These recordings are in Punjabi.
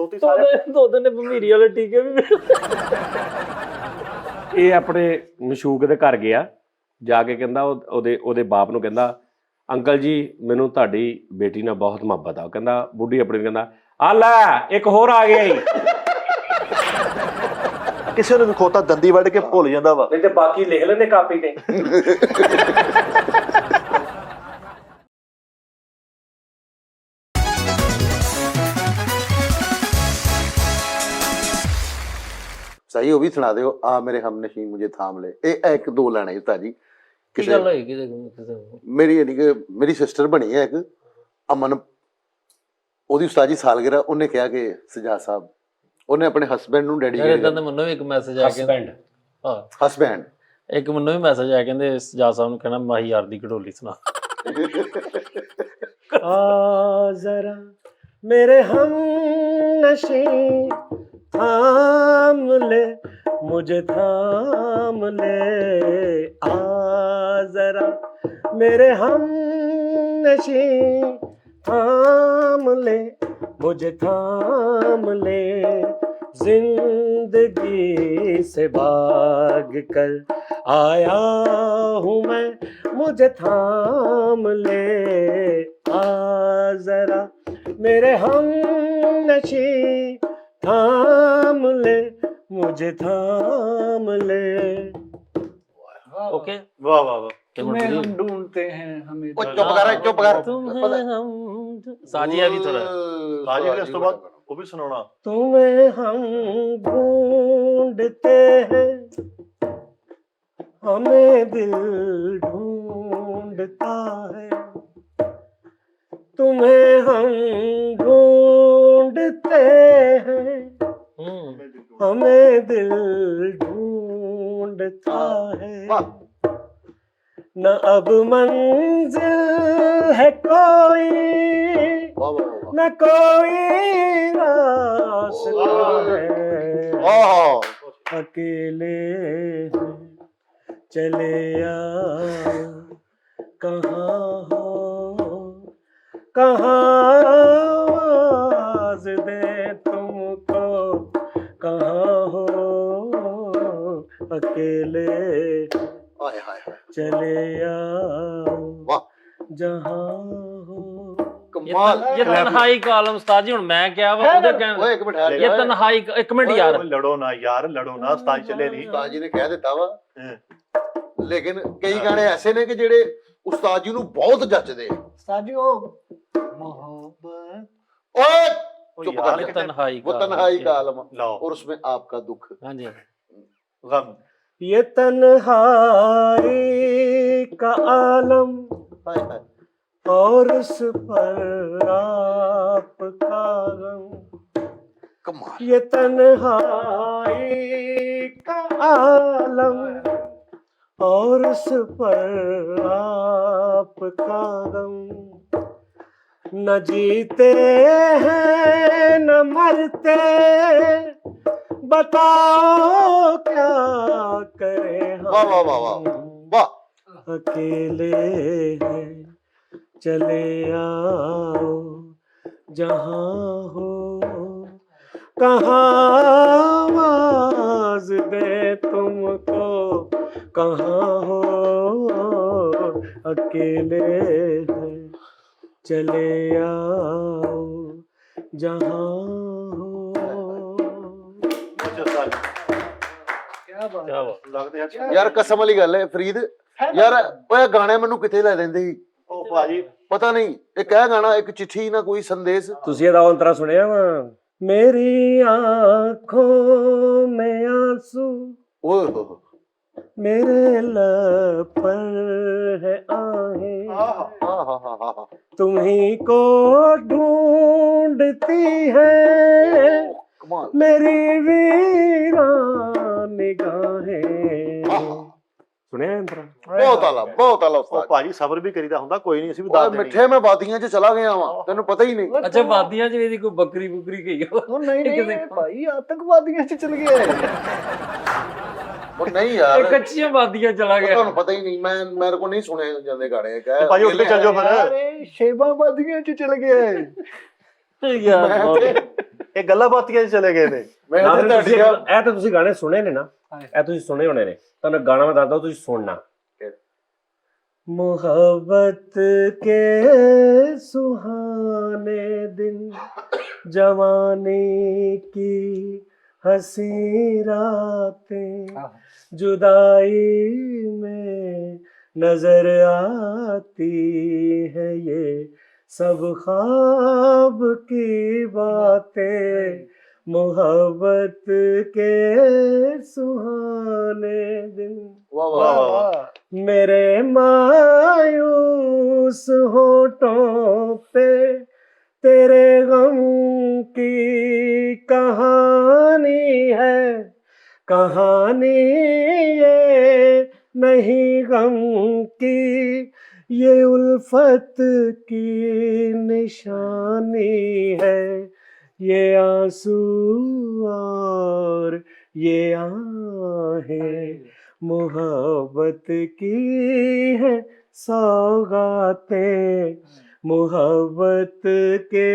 ਦੋਤੀ ਸਾਰੇ ਦੋ ਦਿਨ ਭਮੀਰੀ ਵਾਲੇ ਟੀਕੇ ਵੀ ਇਹ ਆਪਣੇ ਮਸ਼ੂਕ ਦੇ ਘਰ ਗਿਆ, ਜਾ ਕੇ ਕਹਿੰਦਾ ਉਹਦੇ ਬਾਪ ਨੂੰ ਕਹਿੰਦਾ ਅੰਕਲ ਜੀ ਮੈਨੂੰ ਤੁਹਾਡੀ ਬੇਟੀ ਨਾਲ ਬਹੁਤ ਮੁਹੱਬਤ ਆ। ਉਹ ਕਹਿੰਦਾ ਬੁੱਢੀ ਆਪਣੀ ਨੂੰ ਕਹਿੰਦਾ ਆ ਲੈ ਇੱਕ ਹੋਰ ਆ ਗਿਆ ਹੀ। ਕਿਸੇ ਨੂੰ ਵੀ ਖੋਤਾ ਦੰਦੀ ਵੱਢ ਕੇ ਭੁੱਲ ਜਾਂਦਾ ਵਾ। ਨਹੀਂ ਤੇ ਬਾਕੀ ਲਿਖ ਲੈਂਦੇ ਕਾਪੀ ਤੇ। ਸਹੀ ਉਹ ਵੀ ਸੁਣਾ ਦਿਓ। ਆ ਮੇਰੇ ਹਮਨਸ਼ੀ ਮੁਝੇ ਥਾਮ ਲੈ, ਇਹ ਇੱਕ ਦੋ ਲੈਣਾ ਜੀ ਉਸਤਾਦ ਜੀ। ਕੀ ਗੱਲ ਹੋਈ ਕਿਸੇ ਮੇਰੀ ਯਾਨੀ ਕਿ ਮੇਰੀ ਸਿਸਟਰ ਬਣੀ ਹੈ ਇੱਕ ਅਮਨ, ਉਹਦੀ ਉਸਤਾਦ ਜੀ ਸਾਲਗਿਰਾ। ਉਹਨੇ ਕਿਹਾ ਕਿ ਸਜਾ ਸਾਹਿਬ ਉਹਨੇ ਆਪਣੇ ਹਸਬੈਂਡ ਨੂੰ ਡੈਡੀਕੇਟ ਕੀਤਾ। ਮੈਨੂੰ ਵੀ ਇੱਕ ਮੈਸੇਜ ਆ ਕੇ ਹਸਬੈਂਡ ਇੱਕ ਮੈਨੂੰ ਵੀ ਮੈਸੇਜ ਆਇਆ, ਕਹਿੰਦੇ ਸਜਾ ਸਾਹਿਬ ਨੂੰ ਕਹਿਣਾ ਮਾਹੀ ਯਾਰ ਦੀ ਘੜੋਲੀ ਸੁਣਾ। ਆ ਜ਼ਰਾ ਮੇਰੇ ਹਮਨਸ਼ੀ थाम ले मुझे थाम ले, आ जरा मेरे हमनशी थाम ले मुझे थाम ले, जिंदगी से भाग कर आया हूँ मैं मुझे थाम ले, आ जरा मेरे हमनशी थाम ले मुझे थाम ले। ओके वाह वाह वाह। तुम्हें हम ढूंढते हैं हमें। चुप कर चुप कर। साजी अभी थोड़ा ਸਾਜੀ ਫਿਰ ਇਸ ਤੋਂ ਬਾਅਦ ਉਹ ਵੀ ਸੁਣਾਉਣਾ। तुम्हें हम ढूंढते हैं हमें दिल ढूंढता है, तुम्हें हम ढूंढते हैं हमें दिल ढूंढता है, न अब मंजिल है कोई न कोई रास्ता है, अकेले हैं चले आओ कहाँ हो कहाँ आवाज दे तुमको, कहाँ हो अकेले चले आओ जहाँ हो। ये तन्हाई का आलम उस्ताद जी। हुण मैं क्या वा ਉਹਦੇ ਓਏ ਇੱਕ ਮਿੰਟ ये तन्हाई एक मिनट यार ਲੜੋ ਨਾ ਯਾਰ, ਲੜੋ ਨਾ। ਉਸਤਾਦ ਚੱਲੇ ਨਹੀਂ। ਉਸਤਾਦ ਜੀ ਨੇ ਕਹਿ ਦਿੱਤਾ ਵਾ, ਲੇਕਿਨ ਕਈ ਗਾਣੇ ਐਸੇ ਨੇ ਕਿ ਜਿਹੜੇ ਉਸਤਾਦ ਜੀ ਨੂੰ ਬਹੁਤ ਜੱਚਦੇ ਆ। साजियो मोहब्बत ओए ਉਹ चुप ਯਾਰ कर। ये तन्हाई वो तन्हाई का आलम लाओ। और उसमें आपका दुख। हाँ जी गम। ये तन्हाई का आलम हाय हाय। और उस पर आपका गम, कमाल। ये तन्हाई का आलम और उस पर आपका गम, न जीते हैं न मरते बताओ क्या करें वाह वाह वाह वाह हम, वाह। अकेले हैं चले आओ जहाँ हो कहाँ आवाज दे तुमको, कहाँ हो अकेले हैं चले आओ जहाँ हो। क्या बात क्या बात ਲੱਗਦੇ ਆ ਯਾਰ ਕਸਮ ਵਾਲੀ ਗੱਲ ਹੈ ਫਰੀਦ, ਯਾਰ ਓਏ ਗਾਣੇ ਮੈਨੂੰ ਕਿੱਥੇ ਲੈ ਦਿੰਦੇ ਸੀ ਉਹ ਭਾਜੀ। ਪਤਾ ਨਹੀਂ। ਇੱਕ ਇਹ ਗਾਣਾ, ਇੱਕ ਚਿੱਠੀ ਨਾ ਕੋਈ ਸੰਦੇਸ਼। ਤੁਸੀਂ ਇਹਦਾ ਅੰਤਰਾ ਸੁਣਿਆ ਵਾ? ਮੇਰੀ ਆਂਖੋਂ में आंसू ਓਏ ਹੋ ਹੋ। मेरे लब पर है आहें, आहा। तुम ही को ढूंढती है कमाल। मेरी वीरान निगाहें। सुनिया अंतरा? ਬਹੁਤ ਆਲਾ ਉਹ ਉਸਤਾਦ। ਭਾਜੀ ਸਬਰ ਵੀ ਕਰੀਦਾ ਹੁੰਦਾ, ਕੋਈ ਨਹੀਂ ਅਸੀਂ ਵੀ ਓਏ ਦੱਸ ਦੇਣੀ। ਮਿੱਠੇ ਮੈਂ ਵਾਦੀਆਂ 'ਚ ਚਲਾ ਗਿਆ ਵਾਂ, ਤੈਨੂੰ ਪਤਾ ਹੀ ਨਹੀਂ। अच्छा वादियां च भी कोई बकरी बुकरी गई हो? ओ नहीं नहीं भाई आतंकवादियों से चल गया है। ਉਹ ਨਹੀਂ ਯਾਰ, एक कच्चियां वादियां चला गया। ਤੁਹਾਨੂੰ ਪਤਾ ਹੀ ਨਹੀਂ। ਮੈਂ ਮੇਰੇ ਕੋਲ ਨਹੀਂ ਸੁਣੇ ਜਾਂਦੇ ਗਾਣੇ। ਤੇ ਭਾਜੀ ਉੱਠ ਕੇ ਚੱਲ ਜਾਓ ਫਿਰ। अरे शेबाबादियों से चल गया है। यार ਇਹ ਗੱਲਾਂ ਬਾਤੀਆਂ 'ਚ ਚਲੇ ਗਏ ਨੇ। ਮੈਂ ਨਾ ਤੇ ਫਿਰ ਤੁਹਾਡੀ ਇਹ ਤਾਂ ਤੁਸੀਂ ਗਾਣੇ ਸੁਣੇ ਨੇ ਨਾ, ਇਹ ਤੁਸੀਂ ਸੁਣੇ ਹੋਣੇ ਨੇ, ਤੁਹਾਨੂੰ ਗਾਣਾ ਮੈਂ ਦੱਸਦਾ ਤੁਸੀਂ ਸੁਣਨਾ। मोहब्बत के सुहाने दिन, जवानी की हंसी रातें, जुदाई में नजर आती है ये सब ख्वाब की बातें, मोहब्बत के सुहाने दिन। ਵਾਹ ਵਾਹ ਵਾਹ ਵਾਹ। मेरे मायूस होठों पे तेरे गम की कहानी है, कहानी ये नहीं गम की, ये उल्फत की निशानी है, ये आंसू और ये आहें मोहब्बत की है सौगातें, मोहब्बत के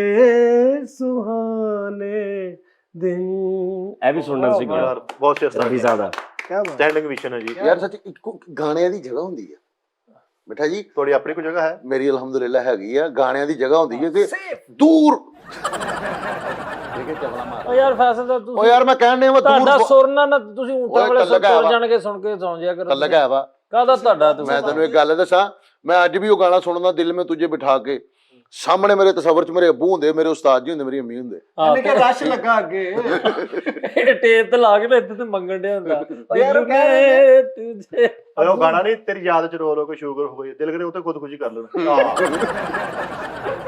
सुहाने दिन। ਇਹ ਵੀ ਸੁਣਨਾ ਸੀ ਯਾਰ ਬਹੁਤ ਸ਼ੇਸਤਾ ਰਫੀ ਸਾਹਿਬ ਦਾ। क्या बात ਸਟੈਂਡਿੰਗ ਵਿਸ਼ਨ ਹੈ ਜੀ। ਯਾਰ ਸੱਚ ਇੱਕੋ ਗਾਣਿਆਂ ਦੀ ਜਗ੍ਹਾ ਹੁੰਦੀ ਹੈ ਬੇਟਾ ਜੀ। ਤੁਹਾਡੀ ਆਪਣੀ ਕੋਈ ਜਗ੍ਹਾ ਹੈ? ਮੇਰੀ ਅਲਹਮਦੁਲਿਲਾ ਹੈਗੀ ਆ। ਗਾਣਿਆਂ ਦੀ ਜਗ੍ਹਾ ਹੁੰਦੀ ਹੈ ਕਿ ਦੂਰ ਓ ਯਾਰ ਫੈਸਲ ਦਾ ਉਹ ਤੁਸੀਂ ਯਾਰ ਮੈਂ ਕਹਿਣ ਡਿਆ ਵਾ ਤੁਹਾਡਾ ਦੂਰ ਸੁਰ ਨਾ ਤੁਸੀਂ ਊਂਠਾਂ ਓਏ ਵਾਲੇ ਸੁਰ ਲੱਗਾ ਤੁਰ ਵਾ। ਜਾਣ ਕੇ ਸੁਣ ਕੇ ਸੌਂ ਜਿਆ ਕਰੋ। ਲੱਗਾ ਵਾ। ਕਾਹਦਾ ਤੁਹਾਡਾ ਤੁਸੀਂ? ਮੈਂ ਤੈਨੂੰ ਇੱਕ ਗੱਲ ਦੱਸਾਂ, ਮੈਂ ਅੱਜ ਵੀ ਉਹ ਗਾਣਾ ਸੁਣਦਾ ਦਿਲ में तुझे बिठा के, ਸਾਹਮਣੇ ਮੇਰੇ ਤਸਵਰ ਚ ਮੇਰੇ ਅੱਬੂ ਹੁੰਦੇ, ਮੇਰੇ ਉਸਤਾਦ ਜੀ ਹੁੰਦੇ, ਮੇਰੀ ਅੰਮੀ ਹੁੰਦੇ। मैंने क्या रश लगा आगे ਟੇਪ ਤੇ ਲਾ ਕੇ ਤੇ ਇੱਥੇ ਤੇ ਮੰਗਣ ਡਿਆ ਹੁੰਦਾ। ਓ ਯਾਰ ਉਹ ਕਹਿ ਦਿਲ ਨੇ ਤੁਝੇ ਓਏ ਉਹ ਗਾਣਾ ਨਹੀਂ, ਤੇਰੀ ਯਾਦ 'ਚ ਰੋ ਰੋ ਕੇ ਸ਼ੂਗਰ ਹੋ ਗਈ, ਦਿਲ ਕਰੇ ਉੱਤੇ ਖੁਦਕੁਸ਼ੀ ਕਰ ਲੈਣਾ।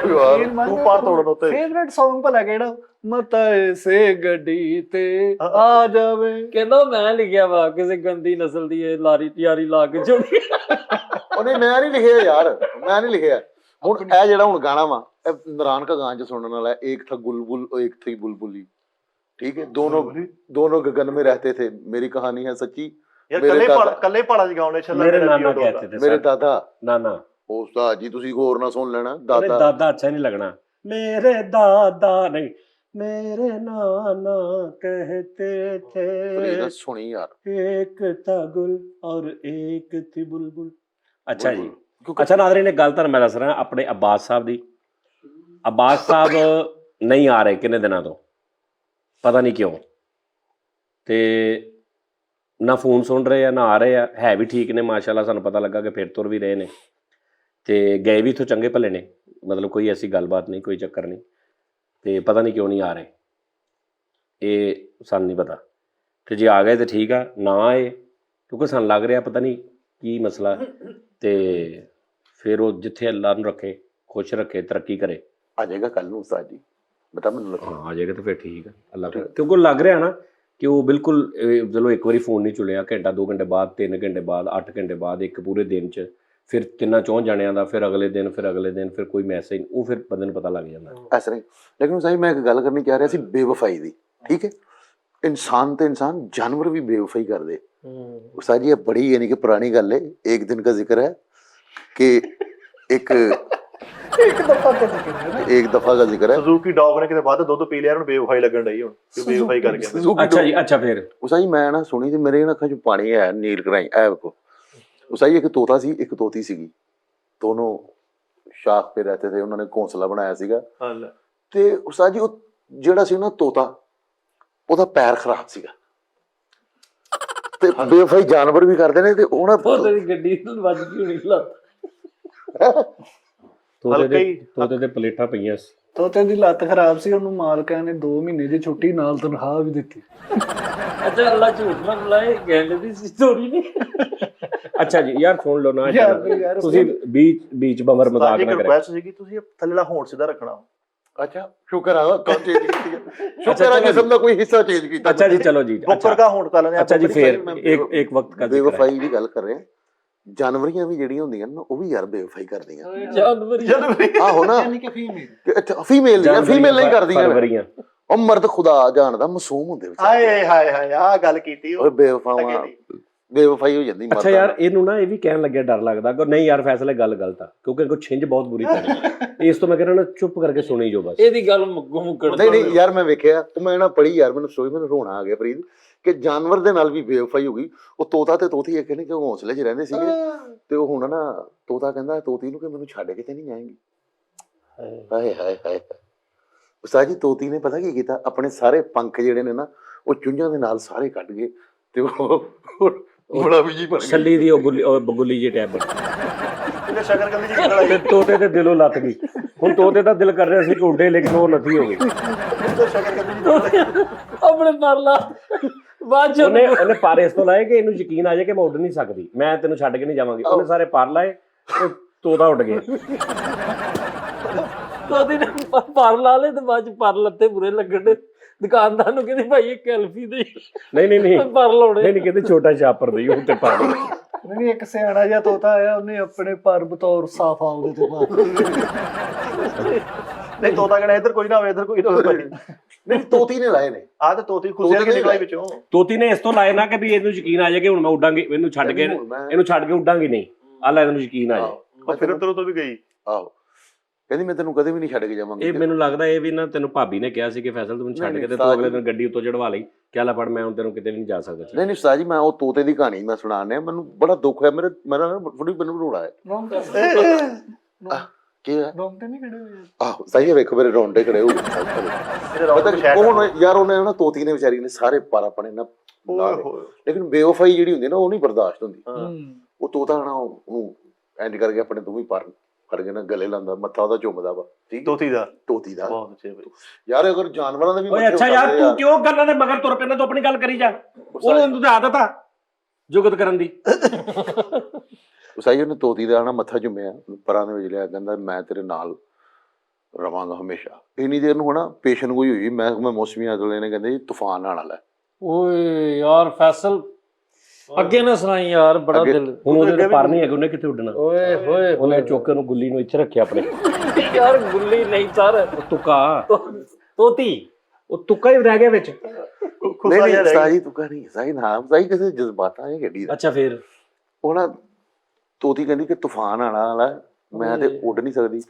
ਯਾਰ ਤੂੰ ਪਾਰ ਤੋੜਨ ਉੱਤੇ। फेवरेट सॉन्ग भला केड़ा मता से गड्डी ते आ जावे। ਕਹਿੰਦਾ ਮੈਂ ਲਿਖਿਆ ਵਾ ਕਿਸੇ ਗੰਦੀ ਨਸਲ ਦੀ ਇਹ ਲਾਰੀ ਯਾਰੀ ਲਾ ਕੇ ਜੋੜੀ। ਉਹਨੇ ਮੈਂ ਨਹੀਂ ਲਿਖਿਆ ਯਾਰ, ਮੈਂ ਨਹੀਂ ਲਿਖਿਆ। ਹੁਣ ਇਹ ਜਿਹੜਾ ਹੁਣ ਗਾਣਾ ਵਾ ਇਹ ਨਰਾਨ ਕਾ ਗਾਂ ਚ ਸੁਣਨ ਵਾਲਾ ਹੈ। एक था गुलगुल और एक थी बुलबुली, ठीक है, दोनों गगन में रहते थे, मेरी कहानी है सच्ची। ਯਾਰ ਮੇਰੇ ਕੱਲੇ ਪਹਾੜਾਂ 'ਚ ਗਾਉਣੇ ਛੱਲਾ ਮੇਰੇ ਨਾਨਾ कहते थे मेरे दादा नाना। ਉਸਤਾਦ ਜੀ ਤੁਸੀਂ ਹੋਰ ਨਾ ਸੁਣ ਲੈਣਾ। दादा दादा दादा अच्छा नहीं लगना, मेरे दादा नहीं, मेरे नाना कहते ਫਰੀਦ थे ਸੁਣੀ ਯਾਰ। एक था गुल और एक थी बुलबुल। अच्छा जी। ਕਿਉਂਕਿ ਅੱਛਾ ਨਾਜ਼ਰੀਨ ਇੱਕ ਗੱਲ ਤੁਹਾਨੂੰ ਮੈਂ ਦੱਸ ਰਿਹਾ ਆਪਣੇ ਅब्बास ਸਾਹਿਬ ਦੀ। अब्बास ਸਾਹਿਬ ਨਹੀਂ ਆ ਰਹੇ ਕਿੰਨੇ ਦਿਨਾਂ ਤੋਂ, ਪਤਾ ਨਹੀਂ ਕਿਉਂ, ਤੇ ਨਾ ਫੋਨ ਸੁਣ ਰਹੇ ਆ ਨਾ ਆ ਰਹੇ ਆ। ਹੈ ਵੀ ਠੀਕ ਨੇ ਮਾਸ਼ਾਅੱਲਾ, ਸਾਨੂੰ ਪਤਾ ਲੱਗਾ ਕਿ ਫਿਰ ਤੁਰ ਵੀ ਰਹੇ ਨੇ ਤੇ ਗਏ ਵੀ ਇੱਥੋਂ ਚੰਗੇ ਭਲੇ ਨੇ, ਮਤਲਬ ਕੋਈ ਐਸੀ ਗੱਲਬਾਤ ਨਹੀਂ, ਕੋਈ ਚੱਕਰ ਨਹੀਂ, ਤੇ ਪਤਾ ਨਹੀਂ ਕਿਉਂ ਨਹੀਂ ਆ ਰਹੇ, ਇਹ ਸਾਨੂੰ ਨਹੀਂ ਪਤਾ। ਤੇ ਜੇ ਆ ਗਏ ਤੇ ਠੀਕ ਆ, ਨਾ ਆਏ ਕਿਉਂਕਿ ਸਾਨੂੰ ਲੱਗ ਰਿਹਾ ਪਤਾ ਨਹੀਂ ਕੀ ਮਸਲਾ, ਤੇ ਫਿਰ ਉਹ ਜਿੱਥੇ ਅੱਲਾ ਨੂੰ ਰੱਖੇ, ਖੁਸ਼ ਰੱਖੇ, ਤਰੱਕੀ ਕਰੇ। ਆ ਜਾਏਗਾ ਕੱਲ ਨੂੰ ਉਸਤਾਦ ਜੀ, ਬਤਾ ਮੈਨੂੰ ਹਾਂ ਆ ਜਾਏਗਾ ਤਾਂ ਫਿਰ ਠੀਕ ਆ, ਅੱਲਾ ਕਰੇ। ਕਿਉਂਕਿ ਲੱਗ ਰਿਹਾ ਨਾ ਕਿ ਉਹ ਬਿਲਕੁਲ ਚਲੋ ਇੱਕ ਵਾਰੀ ਫੋਨ ਨਹੀਂ ਚੁਲਿਆ, ਘੰਟਾ 2 ਘੰਟੇ ਬਾਅਦ, 3 ਘੰਟੇ ਬਾਅਦ, 8 ਘੰਟੇ ਬਾਅਦ, ਇੱਕ ਪੂਰੇ ਦਿਨ 'ਚ, ਫਿਰ ਤਿੰਨਾਂ ਚੌਂ ਜਾਣਿਆਂ ਦਾ, ਫਿਰ ਅਗਲੇ ਦਿਨ, ਫਿਰ ਅਗਲੇ ਦਿਨ, ਫਿਰ ਕੋਈ ਮੈਸੇਜ, ਉਹ ਫਿਰ ਬੰਦੇ ਨੂੰ ਪਤਾ ਲੱਗ ਜਾਂਦਾ। ਐਸਾ ਨਹੀਂ। ਲੇਕਿਨ ਉਸਤਾਦ ਮੈਂ ਇੱਕ ਗੱਲ ਕਰਨੀ ਚਾਹ ਰਿਹਾ ਸੀ ਬੇਵਫਾਈ ਦੀ, ਠੀਕ ਹੈ। ਇਨਸਾਨ ਤੇ ਇਨਸਾਨ, ਜਾਨਵਰ ਵੀ ਬੇਵਫਾਈ ਕਰਦੇ। उस्ताद जी ये बड़ी यानी कि पुरानी गल है। एक दिन का जिक्र है कि एक दफा का जिक्र है ना। एक दफा का जिक्र है। ਸੁਜ਼ੂਕੀ ਡੌਗ ਨੇ ਕਿਤੇ ਵੱਧ ਦੁੱਧ ਪੀ ਲਿਆ, ਉਹਨੂੰ ਬੇਵਫਾਈ ਲੱਗਣ ਡਈ ਹੁਣ ਕਿ ਬੇਵਫਾਈ ਕਰ ਗਿਆ। सुजुकी ਅੱਛਾ ਜੀ। ਅੱਛਾ ਫਿਰ उस्ताद जी मैं ना सुनी थी, मेरे अखा च पानी है, नील कराई है को। उस्ताद जी एक तोता सी, एक तोती सीगी, दोनों शाख पे रहते थे, उन्होंने घोंसला बनाया सीगा। ते उस्ताद जी ਜਿਹੜਾ ਸੀ ਨਾ ਤੋਤਾ, ਉਹਦਾ ਪੈਰ ਖਰਾਬ ਸੀਗਾ ਤੇ ਬੇਵਫਾਈ ਜਾਨਵਰ ਵੀ ਕਰਦੇ ਨੇ। ਤੇ ਉਹਨਾਂ ਉਹਦੇ ਦੀ ਗੱਡੀ ਨਾਲ ਵੱਜ ਗਈ ਹੋਣੀ ਲੱਤ। ਤੋਤੇ ਦੇ ਪਲੇਟਾਂ ਪਈਆਂ ਸੀ। ਤੋਤੇ ਦੀ ਲੱਤ ਖਰਾਬ ਸੀ, ਉਹਨੂੰ ਮਾਲਕਾਂ ਨੇ 2 ਮਹੀਨੇ ਦੀ ਛੁੱਟੀ ਨਾਲ ਤਨਖਾਹ ਵੀ ਦਿੱਤੀ। ਅੱਛਾ ਅੱਲਾ ਝੂਠ ਨਾ ਬੁਲਾਏ, ਗੈਂਡ ਦੀ ਸਟੋਰੀ ਨਹੀਂ। ਅੱਛਾ ਜੀ ਯਾਰ ਸੁਣ ਲਓ ਨਾ, ਯਾਰ ਤੁਸੀਂ ਬੀਚ ਬਮਰ ਮਜ਼ਾਕ ਨਾ ਕਰੇ। ਰਿਕੁਐਸਟ ਸੀਗੀ ਤੁਸੀਂ ਥੱਲੇਲਾ ਹੋਂਠ ਸਿੱਧਾ ਰੱਖਣਾ। ਅੱਛਾ ਸ਼ੁਕਰ ਆ ਕੰਮ ਚੇਂਜ ਕੀਤੀ ਹੈ, ਸ਼ੁਕਰ ਆ ਜਿਸਮ ਦਾ ਕੋਈ ਹਿੱਸਾ ਚੇਂਜ ਕੀਤਾ। अच्छा जी चलो जी। ਬੁੱਕਰ ਦਾ ਹੋਂਠ ਕਰ ਲੈਣੇ। अच्छा जी फिर एक वक्त का जिक्र है। ਬੇਵਫਾਈ ਦੀ ਗੱਲ ਕਰ ਰਹੇ ਹਾਂ। ਜਾਨਵਰੀਆਂ ਵੀ ਜਿਹੜੀਆਂ ਹੁੰਦੀਆਂ ਨਾ ਉਹ ਵੀ ਯਾਰ ਬੇਵਫਾਈ ਕਰਦੀਆਂ। ਜਾਨਵਰ ਆਹੋ ਨਾ, ਯਾਨੀ ਕਿ ਫੀਮੇਲ ਫੀਮੇਲ ਨਹੀਂ ਕਰਦੀਆਂ। ਫਰਵਰੀਆਂ ਉਹ ਮਰਦ ਖੁਦਾ ਜਾਣਦਾ ਮਾਸੂਮ ਹੁੰਦੇ ਵਿਚਾਰੇ। ਹਾਏ ਹਾਏ ਹਾਏ ਆ ਗੱਲ ਕੀਤੀ ਓਏ ਬੇਵਫਾਵਾਂ ਬੇਵਫਾਈ ਹੋ ਜਾਂਦੀ ਅੱਛਾ ਮਰਦਾਂ ਯਾਰ ਨਾਲ। ਇਹਨੂੰ ਨਾ ਇਹ ਵੀ ਕਹਿਣ ਲੱਗਿਆ ਡਰ ਲੱਗਦਾ ਕਿ ਨਹੀਂ ਯਾਰ ਫੈਸਲੇ ਗੱਲ ਗਲਤ ਆ ਕਿਉਂਕਿ ਕੋਈ ਛਿੰਝ ਬਹੁਤ ਬੁਰੀ ਪੈਣੀ ਇਸ ਤੋਂ ਮੈਂ ਕਹਿੰਦਾ ਨਾ ਚੁੱਪ ਕਰਕੇ ਸੁਣੀ ਜੋ ਬਸ। ਇਹਦੀ ਗੱਲ ਮੁੱਕਣ ਨਹੀਂ ਨਹੀਂ ਯਾਰ ਮੈਂ ਵੇਖਿਆ ਤੇ ਮੈਂ ਨਾ ਪੜ੍ਹੀ ਯਾਰ ਮੈਨੂੰ ਸੋਚ ਮੈਨੂੰ ਰੋਣਾ ਆ ਗਿਆ ਫਰੀਦ ਕਿ ਜਾਨਵਰ ਦੇ ਨਾਲ ਵੀ ਬੇਵਫਾਈ ਹੋ ਗਈ। ਉਹ ਤੋਤਾ ਤੇ ਤੋਤੀ ਇੱਕ ਨੇ ਕਿ ਹੌਸਲੇ 'ਚ ਰਹਿੰਦੇ ਸੀਗੇ ਤੇ ਉਹ ਹੁਣ ਨਾ ਤੋਤਾ ਕਹਿੰਦਾ ਤੋਤੀ ਨੂੰ ਕਿ ਮੈਨੂੰ ਛੱਡ ਕੇ ਤੇ ਨਹੀਂ ਜਾਏਂਗੀ। ਹਾਏ ਹਾਏ ਹਾਏ ਉਸਤਾਦ ਜੀ ਤੋਤੀ ਨੇ ਪਤਾ ਕੀ ਕੀਤਾ ਆਪਣੇ ਸਾਰੇ ਪੰਖ ਜਿਹੜੇ ਨੇ ਨਾ ਉਹ ਚੁੰਝਾਂ ਦੇ ਨਾਲ ਸਾਰੇ ਕੱਢ ਗਏ ਤੇ ਉਹ ਬੜਾ ਵੀ ਜੀ ਬਣ ਗਿਆ। ਛੱਲੀ ਦੀ ਉਹ ਬਗੁੱਲੀ ਜਿਹੀ ਟੈਬ ਇਹਨੇ ਸ਼ਕਰ ਕੰਦੀ ਜੀ ਨਿਕਲ ਆਈ ਤੇ ਤੋਤੇ ਤੇ ਦਿਲੋਂ ਲੱਤ ਗਈ। ਹੁਣ ਤੋਤੇ ਦਾ ਦਿਲ ਕਰ ਰਿਹਾ ਸੀ ਕਿ ਉੱਡੇ ਲੇਕਿਨ ਉਹ ਨਥੀ ਹੋ ਗਈ। ਤੇ ਸ਼ਕਰ ਕੰਦੀ ਜੀ ਆਪਣੇ ਪਰ ਲਾ ਬਾਅਦ ਚ ਉਹਨੇ ਪਰ ਇਸ ਤੋਂ ਲਾਏ ਕਿ ਇਹਨੂੰ ਯਕੀਨ ਆ ਜਾਏ ਕਿ ਮੈਂ ਉੱਡ ਨਹੀਂ ਸਕਦੀ, ਮੈਂ ਤੈਨੂੰ ਛੱਡ ਕੇ ਨਹੀਂ ਜਾਵਾਂਗੀ। ਉਹਨੇ ਸਾਰੇ ਪਰ ਲਾਏ ਤੇ ਤੋਤਾ ਉੱਡ ਗਿਆ। ਤੋਤੀ ਨੇ ਪਰ ਲਾ ਲਏ ਤੇ ਬਾਅਦ ਚ ਪਰ ਲੱਤੇ ਬੁਰੇ ਲੱਗਣ ਦੇ। ਦੁਕਾਨਦਾਰ ਨੂੰ ਕਹਿੰਦੀ ਭਾਈ ਇਹ ਕੈਲਫੀ ਦੇ ਨਹੀਂ ਪਰ ਲਾਉਣੇ। ਨਹੀਂ ਕਹਿੰਦੇ ਛੋਟਾ ਛਾਪਰ ਦੇ ਉਹ ਤੇ ਪਾ ਦੇ। ਨਹੀਂ ਇੱਕ ਸਿਆਣਾ ਜਿਹਾ ਤੋਤਾ ਆਇਆ ਉਹਨੇ ਆਪਣੇ ਪਰ ਬਤੌਰ ਸਾਫਾ ਉਹਦੇ ਤੇ ਪਾ ਨਹੀਂ ਤੋਤਾ ਕਹਿੰਦਾ ਇੱਧਰ ਕੋਈ ਨਾ ਹੋਵੇ ਇੱਧਰ ਕੋਈ ਨਾ ਹੋਵੇ। ਨਹੀਂ ਤੋਤੀ ਨੇ ਲਾਏ ਨੇ ਆ ਤੇ ਤੋਤੀ ਖੁਸ਼ੀਆਂ ਕੇ ਨਿਕਲਾਈ ਵਿੱਚੋਂ। ਤੋਤੀ ਨੇ ਇਸ ਤੋਂ ਲਾਏ ਨਾ ਕਿ ਵੀ ਇਹਨੂੰ ਯਕੀਨ ਆ ਜਾਏ ਕਿ ਹੁਣ ਮੈਂ ਉੱਡਾਂਗੀ, ਇਹਨੂੰ ਛੱਡ ਕੇ ਉੱਡਾਂਗੀ ਨਹੀਂ। ਆ ਲੈ ਇਹਨੂੰ ਯਕੀਨ ਆ ਜਾਏ। ਫਿਰ ਤੋਂ ਵੀ ਗਈ। ਆਹੋ ਕਹਿੰਦੀ ਮੈਂ ਤੈਨੂੰ ਕਦੇ ਵੀ ਨਹੀਂ ਛੱਡ ਕੇ ਜਾਵਾਂਗੀ। ਇਹ ਮੈਨੂੰ ਲੱਗਦਾ ਇਹ ਵੀ ਨਾ ਤੈਨੂੰ ਭਾਬੀ ਨੇ ਕਿਹਾ ਸੀ ਕਿ ਫੈਸਲ ਤੂੰ ਮੈਨੂੰ ਛੱਡ ਕੇ ਤੇ ਤੂੰ ਅਗਲੇ ਦਿਨ ਗੱਡੀ ਉੱਤੋਂ ਚੜਵਾ ਲਈ ਕਿ ਲੈ ਫੜ ਮੈਂ ਹੁਣ ਤੈਨੂੰ ਕਿਤੇ ਵੀ ਨਹੀਂ ਜਾ ਸਕਦਾ। ਨਹੀਂ ਨਹੀਂ ਉਸਤਾਦ ਜੀ ਮੈਂ ਉਹ ਤੋਤੇ ਦੀ ਕਹਾਣੀ ਮੈਂ ਸੁਣਾਉਂਦਾ ਮੈਨੂੰ ਬੜਾ ਦੁੱਖ ਹੈ ਮੇਰਾ ਥੋੜੀ ਮੈਨੂੰ ਰੋਣਾ ਹੈ। ਕੀ ਹੈ ਰੋਂਦੇ ਨਹੀਂ ਖੜੇ ਹੋਏ ਆਹੋ ਸਹੀ ਹੈ ਵੇਖੋ ਮੇਰੇ ਰੋਂਡੇ ਖੜੇ ਹੋ ਗਏ। ਉਹ ਯਾਰ ਉਹਨੇ ਨਾ ਤੋਤੀ ਨੇ ਵਿਚਾਰੀ ਨੇ ਸਾਰੇ ਪਰ ਆਪਣੇ ਨਾ ਲੇਕਿਨ ਬੇਵਫਾਈ ਜਿਹੜੀ ਹੁੰਦੀ ਨਾ ਉਹ ਨਹੀਂ ਬਰਦਾਸ਼ਤ ਹੁੰਦੀ। ਉਹ ਤੋਤਾ ਨਾ ਉਹਨੂੰ ਐਂਡ ਕਰਕੇ ਆਪਣੇ ਦੋਵੇਂ ਪਰ ਫੜ ਕੇ ਨਾ ਗਲੇ ਲਾਉਂਦਾ ਮੱਥਾ ਉਹਦਾ ਚੁੰਮਦਾ ਵਾ ਤੋਤੀ ਦਾ ਬਹੁਤ ਅੱਛੇ ਬਈ ਯਾਰ ਅਗਰ ਜਾਨਵਰਾਂ ਦਾ ਵੀ ਓਏ ਅੱਛਾ ਯਾਰ ਤੂੰ ਕਿਉਂ ਗੱਲਾਂ ਦੇ ਮਗਰ ਤੁਰ ਪੈਂਦਾ? ਤੂੰ ਆਪਣੀ ਗੱਲ ਕਰੀ ਜਾ। ਉਹਨੂੰ ਤਾਂ ਆਦਤ ਆ ਜੁਗਤ ਕਰਨ ਦੀ। ਉਸਾਈ ਉਹਨੇ ਤੋਤੀ ਦਾ ਨਾ ਮੱਥਾ ਚੁੰਮਿਆ ਪਰਾਂ ਦੇ ਵਿੱਚ ਲਿਆ ਕਹਿੰਦਾ ਮੈਂ ਤੇਰੇ ਨਾਲ ਰਵਾਂਗਾ ਹਮੇਸ਼ਾ। ਇੰਨੀ ਦੇਰ ਨੂੰ ਹਨਾ ਪੇਸ਼ੈਂਟ ਕੋਈ ਹੋਈ ਮੈਂ ਮੌਸਮੀ ਅਗਲੇ ਨੇ ਕਹਿੰਦੇ ਤੂਫਾਨ ਆਉਣ ਵਾਲਾ। ਓਏ ਯਾਰ ਫੈਸਲ ਅੱਗੇ ਨਾ ਸੁਣਾਈ ਯਾਰ ਬੜਾ ਦਿਲ। ਹੁਣ ਉਹਦੇ ਪਰ ਨਹੀਂ ਹੈਗੇ ਉਹਨੇ ਕਿੱਥੇ ਉੱਡਣਾ। ਓਏ ਹੋਏ ਉਹਨੇ ਚੁੱਕ ਕੇ ਨੂੰ ਗੁੱਲੀ ਨੂੰ ਇੱਥੇ ਰੱਖਿਆ ਆਪਣੇ। ਯਾਰ ਗੁੱਲੀ ਨਹੀਂ ਸਰ ਤੁੱਕਾ ਤੋਤੀ ਉਹ ਤੁੱਕਾ ਹੀ ਰਹਿ ਗਿਆ ਵਿੱਚ। ਨਹੀਂ ਨਹੀਂ ਸਾਈ ਤੁੱਕਾ ਨਹੀਂ ਸਾਈ ਨਾਮ ਸਾਈ ਕਿਸੇ ਜਜ਼ਬਾਤਾਂ ਇਹ ਗੱਡੀ ਦਾ। ਅੱਛਾ ਫਿਰ ਉਹ ਨਾ ਤੋਤੀ ਕਹਿੰਦੀ ਕਿ ਤੂਫਾਨ ਆਣਾ ਵਾਲਾ ਮੈਂ ਤੇ ਉੱਡ ਨਹੀਂ ਸਕਦੀ।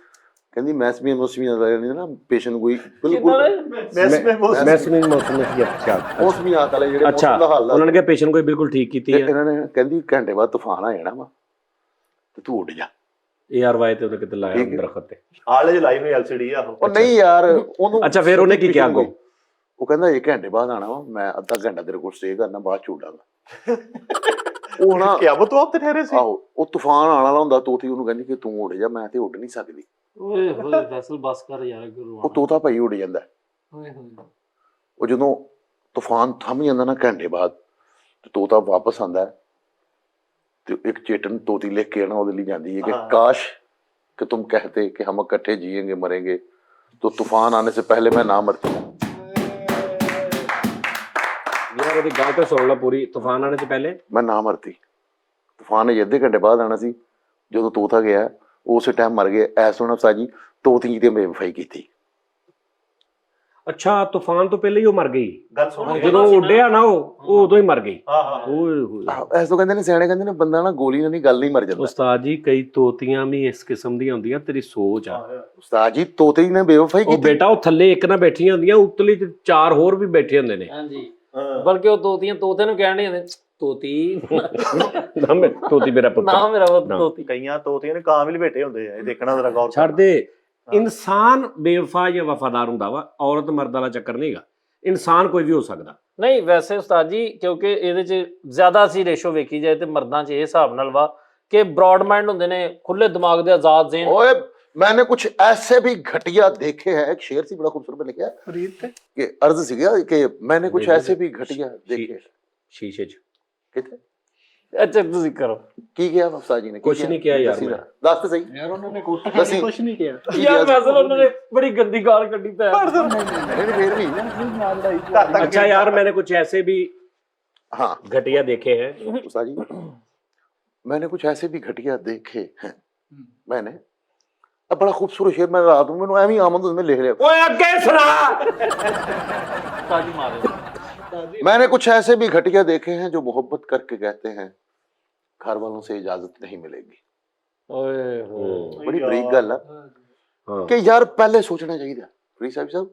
ਕਹਿੰਦੀ ਮੌਸਮੀ ਨਾ ਪੇਸ਼ੈਂਟ ਕੋਈ ਬਿਲਕੁਲ ਮੌਸਮੀ ਆਤ ਵਾਲੇ ਜਿਹੜੇ ਮੌਸਮ ਦਾ ਹਾਲ ਉਹਨਾਂ ਨੇ ਕਿਹਾ ਪੇਸ਼ੈਂਟ ਕੋਈ ਬਿਲਕੁਲ ਠੀਕ ਕੀਤੀ ਹੈ। ਇਹਨਾਂ ਨੇ ਕਹਿੰਦੀ ਘੰਟੇ ਬਾਅਦ ਤੂਫਾਨ ਆ ਜਾਣਾ ਵਾ ਤੇ ਤੂੰ ਉੱਡ ਜਾ। ਯਾਰ ਵਾਏ ਤੇ ਉਹਨੇ ਕਿਤੇ ਲਾਇਆ ਦਰਖਤ ਤੇ ਆਲੇ ਚ ਲਾਈ ਹੋਈ ਐਲਸੀਡੀ ਆ ਉਹ ਨਹੀਂ ਯਾਰ ਉਹਨੂੰ। ਅੱਛਾ ਫਿਰ ਉਹਨੇ ਕੀ ਕਿਹਾ ਅੱਗੋਂ? ਉਹ ਕਹਿੰਦਾ 1 ਘੰਟੇ ਬਾਅਦ ਆਣਾ ਵਾ ਮੈਂ ਅੱਧਾ ਘੰਟਾ ਤੇਰੇ ਕੋਲ ਸਟੇ ਕਰਨਾ ਬਾਅਦ ਚ ਉੱਡਾਂਗਾ। ਉਹ ਨਾ ਕਿਆ ਬਤੂ ਆਪ ਤੇ ਠਹਿਰੇ ਸੀ। ਆਹੋ ਉਹ ਤੂਫਾਨ ਆਣ ਵਾਲਾ ਹੁੰਦਾ ਤੋਤੀ ਉਹਨੂੰ ਕਹਿੰਦੀ ਕਿ ਤੂੰ ਉੱਡ ਜਾ ਮੈਂ ਤੇ ਉੱਡ ਨਹੀਂ ਸਕਦੀ। ਓਏ ਹੋਏ ਫੈਸਲ ਬਸ ਕਰ ਯਾਰ ਗੁਰੂ। ਉਹ ਤੋਤਾ ਭਾਈ ਉੱਡ ਜਾਂਦਾ। ਓਏ ਹੋਏ ਉਹ ਜਦੋਂ ਤੂਫਾਨ ਥੰਮ ਜਾਂਦਾ ਨਾ ਘੰਟੇ ਬਾਅਦ ਤੇ ਤੋਤਾ ਵਾਪਸ ਆਂਦਾ ਤੇ ਇੱਕ ਚੇਟਨ ਤੋਤੀ ਲਿਖ ਕੇ ਨਾ ਉਹਦੇ ਲਈ ਜਾਂਦੀ ਹੈ ਕਿ ਕਾਸ਼ कि तुम कहते कि हम इकट्ठे जिएंगे मरेंगे तो तूफान आने से पहले मैं ना मरती। यार ਉਹਦੀ ਗੱਲ ਤਾਂ ਸੁਣ ਲੈ ਪੂਰੀ। ਤੂਫਾਨ ਆਣੇ ਤੋਂ ਪਹਿਲੇ ਮੈਂ ਨਾ ਮਰਤੀ। ਤੂਫਾਨ ਨੇ ਅੱਧੇ ਘੰਟੇ ਬਾਅਦ ਆਣਾ ਸੀ। ਜਦੋਂ ਤੋਤਾ ਗਿਆ ਉਸੇ ਟਾਈਮ ਮਰ ਗਏ। ਐ ਸੋਹਣਾ ਸਾਜੀ ਤੋਤੀ ਤੇ ਬੇਵਫਾਈ ਕੀਤੀ। ਅੱਛਾ ਤੂਫਾਨ ਤੋਂ ਪਹਿਲੇ ਹੀ ਉਹ ਮਰ ਗਈ। ਗੱਲ ਸੁਣ ਜਦੋਂ ਉੱਡਿਆ ਨਾ ਉਹ ਉਦੋਂ ਹੀ ਮਰ ਗਈ। ਹਾਂ ਹਾਂ ਓਏ ਹੋਏ ਐਸੋ ਕਹਿੰਦੇ ਨੇ ਸਿਆਣੇ ਕਹਿੰਦੇ ਨੇ ਬੰਦਾ ਨਾ ਗੋਲੀ ਨਾਲ ਨਹੀਂ ਗੱਲ ਨਹੀਂ ਮਰ ਜਾਂਦਾ। ਉਸਤਾਦ ਜੀ ਕਈ ਤੋਤੀਆਂ ਵੀ ਇਸ ਕਿਸਮ ਦੀਆਂ ਹੁੰਦੀਆਂ। ਤੇਰੀ ਸੋਚ ਆ ਉਸਤਾਦ ਜੀ ਤੋਤੇ ਨੇ ਬੇਵਫਾਈ ਉਹ ਕੀਤੀ। ਬੇਟਾ ਉਹ ਥੱਲੇ ਇੱਕ ਨਾ ਬੈਠੀਆਂ ਹੁੰਦੀਆਂ ਉਤਲੀ ਚ 4 ਹੋਰ ਵੀ ਬੈਠੇ ਹੁੰਦੇ ਨੇ। ਹਾਂਜੀ ਬਲਕਿ ਉਹ ਤੋਤੀਆਂ ਤੋਤੇ ਨੂੰ ਕਹਿਣ ਨਹੀਂ ਤੋਤੀ ਨਾ ਮੈਂ ਤੋਤੀ ਮੇਰਾ ਪੁੱਤ ਨਾ ਮੇਰਾ ਤੋਤੀ। ਕਈਆਂ ਤੋਤੀਆਂ ਨੇ ਕਾਂ ਵੀ ਲਪੇਟੇ ਹੁੰਦੇ ਆ। ਇਹ ਦੇਖਣਾ ਜ਼ਰਾ ਗੌਰ ਛੱਡ ਦੇ। ਇਨਸਾਨ ਬੇਵਫਾ ਜਾਂ ਵਫਾਦਾਰ ਹੁੰਦਾ ਵਾ। ਔਰਤ ਮਰਦ ਵਾਲਾ ਚੱਕਰ ਨਹੀਂਗਾ। ਇਨਸਾਨ ਕੋਈ ਵੀ ਹੋ ਸਕਦਾ। ਨਹੀਂ ਵੈਸੇ ਉਸਤਾਦ ਜੀ ਕਿਉਂਕਿ ਇਹਦੇ 'ਚ ਜ਼ਿਆਦਾ ਅਸੀਂ ਰੇਸ਼ੋ ਵੇਖੀ ਜਾਏ ਤੇ ਮਰਦਾਂ 'ਚ ਇਹ ਹਿਸਾਬ ਨਾਲ ਵਾ ਕਿ ब्रॉड माइंड ਹੁੰਦੇ ਨੇ, ਖੁੱਲੇ ਦਿਮਾਗ ਦੇ, ਆਜ਼ਾਦ ਜ਼ੇਨ। ओए मैंने कुछ ऐसे भी घटिया देखे हैं। एक शेर सी बड़ा खूबसूरत में लिखा है कि अर्ज सी गया कि मैंने कुछ ऐसे भी घटिया देखे। ਸ਼ੀਸ਼ੇ 'ਚ कितने ਅੱਛਾ ਤੁਸੀਂ ਕਰੋ की किया अफसा जी ने? कुछ नहीं किया यार मैं। दस तो सही यार उन्होंने कुछ दसी नहीं किया। ਯਾਰ ਵੈਸੇ ਉਹਨਾਂ ਨੇ ਬੜੀ ਗੰਦੀ ਗਾਲ ਕੱਢੀ ਪੈ। नहीं फिर भी ਘਰ ਤੱਕ अच्छा यार मैंने कुछ ऐसे भी हाँ घटिया देखे हैं। अफसा जी मैंने कुछ ऐसे भी घटिया देखे हैं। मैंने अब बड़ा खूबसूरत शेर मैं रात में मैंने एवं आमद में लिख लिया। ओए आगे सुना। ਉਸਤਾਦ ਜੀ ਮਾਰੇ मैंने कुछ ऐसे भी घटिया देखे हैं जो मोहब्बत करके कहते हैं घर वालों से इजाजत नहीं मिलेगी। ਓਏ ਹੋਏ बड़ी बरीक गल है ਹਾਂ कि यार पहले सोचना चाहिए। फरीद साहब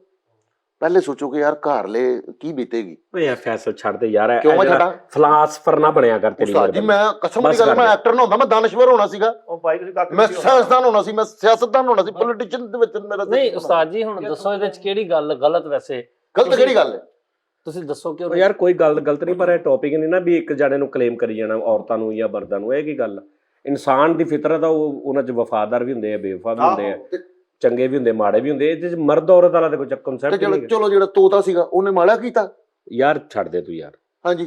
पहले सोचो कि यार घर ले की बीतेगी। ਓਏ ਯਾਰ ਫੈਸਲ ਛੱਡ ਦੇ ਯਾਰ क्यों मैं छड़ा ਫਲਾਸਫਰ ਨਾ ਬਣਿਆ ਕਰ ਤੇਰੀ उस्ताद जी ਮਿਹਰਬਾਨੀ। मैं कसम बस दी गल कर मैं दे। एक्टर ना होंदा मैं दानश्वर होना सीगा ਉਹ ਬਾਈ ਤੁਸੀਂ ਕੱਖ मैं सियासतदान होना सी मैं सियासतदान होना सी पॉलिटिशियन ਦੇ ਵਿੱਚ ਮੇਰਾ ਨਹੀਂ ਉਸਤਾਦ ਜੀ ਹੁਣ ਦੱਸੋ ਇਹਦੇ ਚ ਕਿਹੜੀ ਗੱਲ ਗਲਤ ਵੈਸੇ ਗਲਤ ਕਿਹੜੀ ਗੱਲ ਹੈ। ਤੁਸੀਂ ਦੱਸੋ ਕਿ ਉਹ ਯਾਰ ਕੋਈ ਗੱਲ ਗਲਤ ਨਹੀਂ ਪਰ ਇਹ ਟੌਪਿਕ ਨਹੀਂ ਨਾ ਵੀ ਇੱਕ ਜਾਣੇ ਨੂੰ ਕਲੇਮ ਕਰੀ ਜਾਣਾ ਔਰਤਾਂ ਨੂੰ ਜਾਂ ਮਰਦਾਂ ਨੂੰ। ਇਹ ਕੀ ਗੱਲ ਆ? ਇਨਸਾਨ ਦੀ ਫਿਤਰਤ ਆ, ਉਹ ਉਹਨਾਂ 'ਚ ਵਫਾਦਾਰ ਵੀ ਹੁੰਦੇ ਆ, ਬੇਵਫਾ ਵੀ ਹੁੰਦੇ ਆ, ਚੰਗੇ ਵੀ ਹੁੰਦੇ, ਮਾੜੇ ਵੀ ਹੁੰਦੇ। ਇਹਦੇ 'ਚ ਮਰਦ ਔਰਤ ਵਾਲਾ ਤੇ ਕੋਈ ਕਨਸੈਪਟ ਤੇ ਨਹੀਂ। ਚਲੋ ਜਿਹੜਾ ਤੋਤਾ ਸੀਗਾ ਉਹਨੇ ਮਾੜਾ ਕੀਤਾ। ਯਾਰ ਛੱਡ ਦੇ ਤੂੰ ਯਾਰ, ਹਾਂਜੀ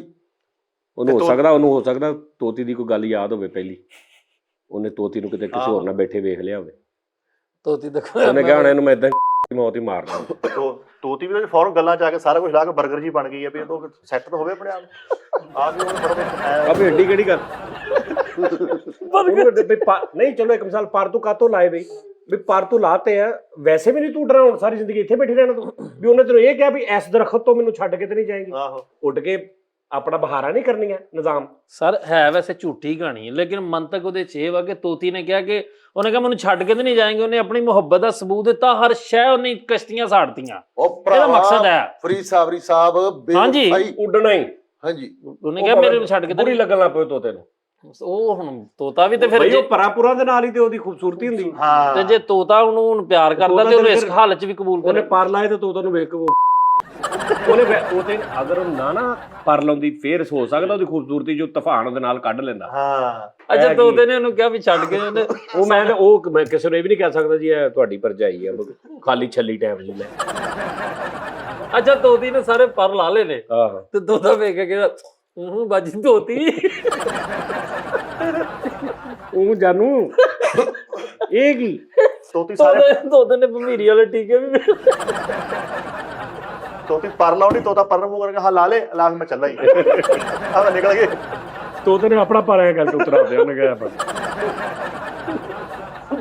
ਉਹਨੂੰ ਹੋ ਸਕਦਾ ਤੋਤੀ ਦੀ ਕੋਈ ਗੱਲ ਯਾਦ ਹੋਵੇ ਪਹਿਲੀ, ਉਹਨੇ ਤੋਤੀ ਨੂੰ ਕਿਤੇ ਕਿਸੇ ਹੋਰ ਨਾਲ ਬੈਠੇ ਵੇਖ ਲਿਆ ਹੋਵੇ, ਤੋਤੀ ਦੇਖੋ ਉਹਨੇ ਕਿਹਾ ਹੁਣ ਇਹਨੂੰ ਮੈਂ ਇਦਾਂ ਮੌਤ ਹੀ ਮਾਰਨਾ। ਤੋਤੀ ਵੀ ਫੌਰਨ ਗੱਲਾਂ ਚ ਆ ਕੇ ਸਾਰਾ ਕੁਝ ਲਾ ਕੇ 버ਗਰ ਜੀ ਬਣ ਗਈ ਹੈ ਵੀ ਇਹ ਤੋਂ ਸੈੱਟ ਤਾਂ ਹੋਵੇ ਆਪਣੇ ਆਪ ਆ ਵੀ ਉਹਨੂੰ ਬੜਾ ਅਬੇ ਏਡੀ ਕਿਹੜੀ ਗੱਲ ਨਹੀਂ। ਚਲੋ ਇੱਕ ਮਿਸਾਲ ਪਰ ਤੂੰ ਕਾਤੋਂ ਲਾਏ ਬਈ ਵੀ ਪਰ ਤੂੰ ਲਾਤੇ ਆ, ਵੈਸੇ ਵੀ ਨਹੀਂ ਤੂੰ ਡਰਾ ਹੁਣ ਸਾਰੀ ਜ਼ਿੰਦਗੀ ਇੱਥੇ ਬੈਠੀ ਰਹਿਣਾ ਤੂੰ ਵੀ ਉਹਨੇ ਤੈਨੂੰ ਇਹ ਕਿਹਾ ਵੀ ਇਸ ਦਰਖਤ ਤੋਂ ਮੈਨੂੰ ਛੱਡ ਕੇ ਤੇ ਨਹੀਂ ਜਾਏਗੀ, ਆਹੋ ਉੱਡ ਕੇ ਆਪਣਾ ਬਹਾਰਾ ਨਹੀਂ ਕਰਨੀਆਂ ਨਿਜ਼ਾਮ। ਸਰ ਹੈ ਵੈਸੇ ਝੂਠੀ ਕਹਾਣੀ ਲੇਕਿਨ ਮੰਤਕ ਉਹਦੇ 'ਚ ਇਹ ਵਾ ਕਿ ਤੋਤੀ ਨੇ ਕਿਹਾ ਕਿ ਉਹਨੇ ਕਿਹਾ ਮੈਨੂੰ ਛੱਡ ਕੇ ਤੇ ਨਹੀਂ ਜਾਏਂਗੇ। ਉਹਨੇ ਆਪਣੀ ਮੁਹੱਬਤ ਦਾ ਸਬੂਤ ਦਿੱਤਾ, ਹਰ ਸ਼ੈ ਉਹਨੇ ਕਸ਼ਤੀਆਂ ਸਾੜਤੀਆਂ। ਉਹ ਇਹਦਾ ਮਕਸਦ ਹੈ ਫਰੀਦ ਸਾਹਿਬ ਹਾਂਜੀ ਉੱਡਣਾ ਹੀ। ਹਾਂਜੀ ਉਹਨੇ ਕਿਹਾ ਮੇਰੇ ਨੂੰ ਛੱਡ ਕੇ ਬੁਰੀ ਤੇ ਲੱਗਣ ਲੱਗ ਪਈ ਤੋਤੇ ਨੂੰ। ਉਹ ਹੁਣ ਤੋਤਾ ਵੀ ਤੇ ਫਿਰ ਬਈ ਜੇ ਉਹ ਪਰਾਪੁਰਾ ਦੇ ਨਾਲ ਹੀ ਤੇ ਉਹਦੀ ਖੂਬਸੂਰਤੀ ਹੁੰਦੀ। ਹਾਂ ਤੇ ਜੇ ਤੋਤਾ ਉਹਨੂੰ ਹੁਣ ਪਿਆਰ ਕਰਦਾ ਤੇ ਉਹਨੂੰ ਇਸ ਹਾਲਤ 'ਚ ਵੀ ਕਬੂਲ ਉਹਨੇ ਕਰੇ। ਪਰ ਲਾਏ ਤੇ ਤੋਤਾ ਨੂੰ ਵੇਖ ਕੇ ਉਹਨੇ ਅਗਰ ਉਹ ਨਾ ਪਰ ਲਾਉਂਦੀ ਫੇਰ ਹੋ ਸਕਦਾ ਉਹਦੀ ਖੂਬਸੂਰਤੀ ਜੋ ਤੂਫਾਨ ਉਹਦੇ ਨਾਲ ਕੱਢ ਲੈਂਦਾ। ਹਾਂ ਅੱਛਾ ਤੋਤੇ ਨੇ ਉਹਨੂੰ ਕਿਹਾ ਵੀ ਛੱਡ ਕੇ ਉਹਨੇ ਮੈਂ ਕਿਸੇ ਨੂੰ ਇਹ ਵੀ ਨਹੀਂ ਕਹਿ ਸਕਦਾ ਜੀ ਇਹ ਤੁਹਾਡੀ ਭਰਜਾਈ ਹੈ ਖਾਲੀ ਛੱਲੀ ਟਾਈਪ ਜੀ ਲੈ। ਅੱਛਾ ਤੋਤੀ ਨੇ ਸਾਰੇ ਪਰ ਲਾ ਲਏ ਨੇ ਆਹੋ ਤੇ ਤੋਤਾ ਵੇਖ ਕੇ ਕਹਿੰਦਾ ਬਾਜੀ ਤੋਤੀ ਉਹ ਜਾਨੂ ਇਹ ਕੀ ਤੋਤੀ ਸਾਰੇ ਤੋਤੇ ਨੇ ਭਮੀਰੀ ਵਾਲੇ ਟੀਕੇ ਵੀ ਤੋਤੀ ਪਰ ਲਾਉਣੀ ਤੋਤਾ ਪਰ ਨੂੰ ਕਰਕੇ ਹਾਂ ਲਾ ਲੈ ਲਾ ਮੈਂ ਚੱਲਾ ਹੀ ਆ ਨਿਕਲ ਗਏ। ਤੋਤੇ ਨੇ ਆਪਣਾ ਪਰ ਐ ਕਰਕੇ ਉਤਰਾ ਦਿਆ ਉਹਨੇ ਕਿਹਾ ਆਪਾਂ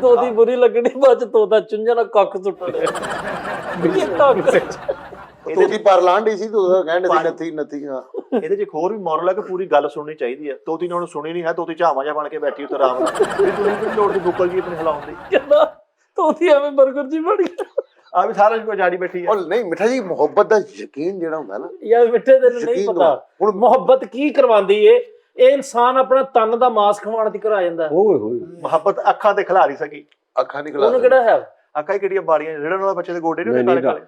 ਤੋਤੀ ਬੁਰੀ ਲੱਗਣੀ ਬਾਅਦ ਚ ਤੋਤਾ ਚੁੰਝਾ ਨਾਲ ਕੱਖ ਸੁੱਟਣੇ ਤੋਤੀ ਪਰ ਲਾਂਡੀ ਸੀ ਤੂੰ ਕਹਿੰਦੇ ਸੀ ਨਥੀ ਹਾਂ। ਇਹਦੇ 'ਚ ਇੱਕ ਹੋਰ ਵੀ ਮੋਰਲ ਹੈ ਕਿ ਪੂਰੀ ਗੱਲ ਸੁਣਨੀ ਚਾਹੀਦੀ ਹੈ। ਤੋਤੀ ਨੇ ਉਹਨੂੰ ਸੁਣੀ ਨਹੀਂ ਹੈ, ਤੋਤੀ ਝਾਵਾਂ ਜਿਹਾ ਬਣ ਕੇ ਬੈਠੀ ਉੱਤੇ ਆਰਾਮ ਨਾਲ ਵੀ ਤੁਸੀਂ ਵੀ ਲੋੜ ਦੀ ਬੁੱਕਲ ਜੀ ਆਪਣੀ ਹਿਲਾਉਣ ਦੀ। ਕਹਿੰਦਾ ਤੋਤੀ ਐਵੇਂ 버ਗਰ ਜੀ ਬਣ ਗਿਆ। ਆ ਵੀ ਸਾਰਾ ਕੋਈ ਜਾੜੀ ਬੈਠੀ ਹੈ। ਉਹ ਨਹੀਂ ਮਿੱਠਾ ਜੀ ਮੁਹੱਬਤ ਦਾ ਯਕੀਨ ਜਿਹੜਾ ਹੁੰਦਾ ਨਾ ਯਾਰ ਮਿੱਠੇ ਤੈਨੂੰ ਨਹੀਂ ਯਕੀਨ ਪਤਾ ਹੁਣ ਮੁਹੱਬਤ ਕੀ ਕਰਵਾਉਂਦੀ ਏ। ਇਹ ਇਨਸਾਨ ਆਪਣਾ ਤਨ ਦਾ ਮਾਸ ਖਵਾਉਣ ਦੀ ਕਰਾ ਜਾਂਦਾ। ਓਏ ਹੋਏ ਮੁਹੱਬਤ ਅੱਖਾਂ ਤੇ ਖਿਲਾ ਨਹੀਂ ਸਕੀ। ਅੱਖਾਂ ਨਹੀਂ ਖਲਾ ਉਹਨੂੰ ਕਿਹੜਾ ਹੈ ਅੱਖਾਂ ਹੀ ਕਿਹੜੀਆਂ ਬਾੜੀਆਂ ਜਿਹੜਨ ਵਾਲਾ ਬੱਚੇ ਦੇ ਗੋਡੇ ਨਹੀਂ ਕਾਲੇ ਕਾਲੇ।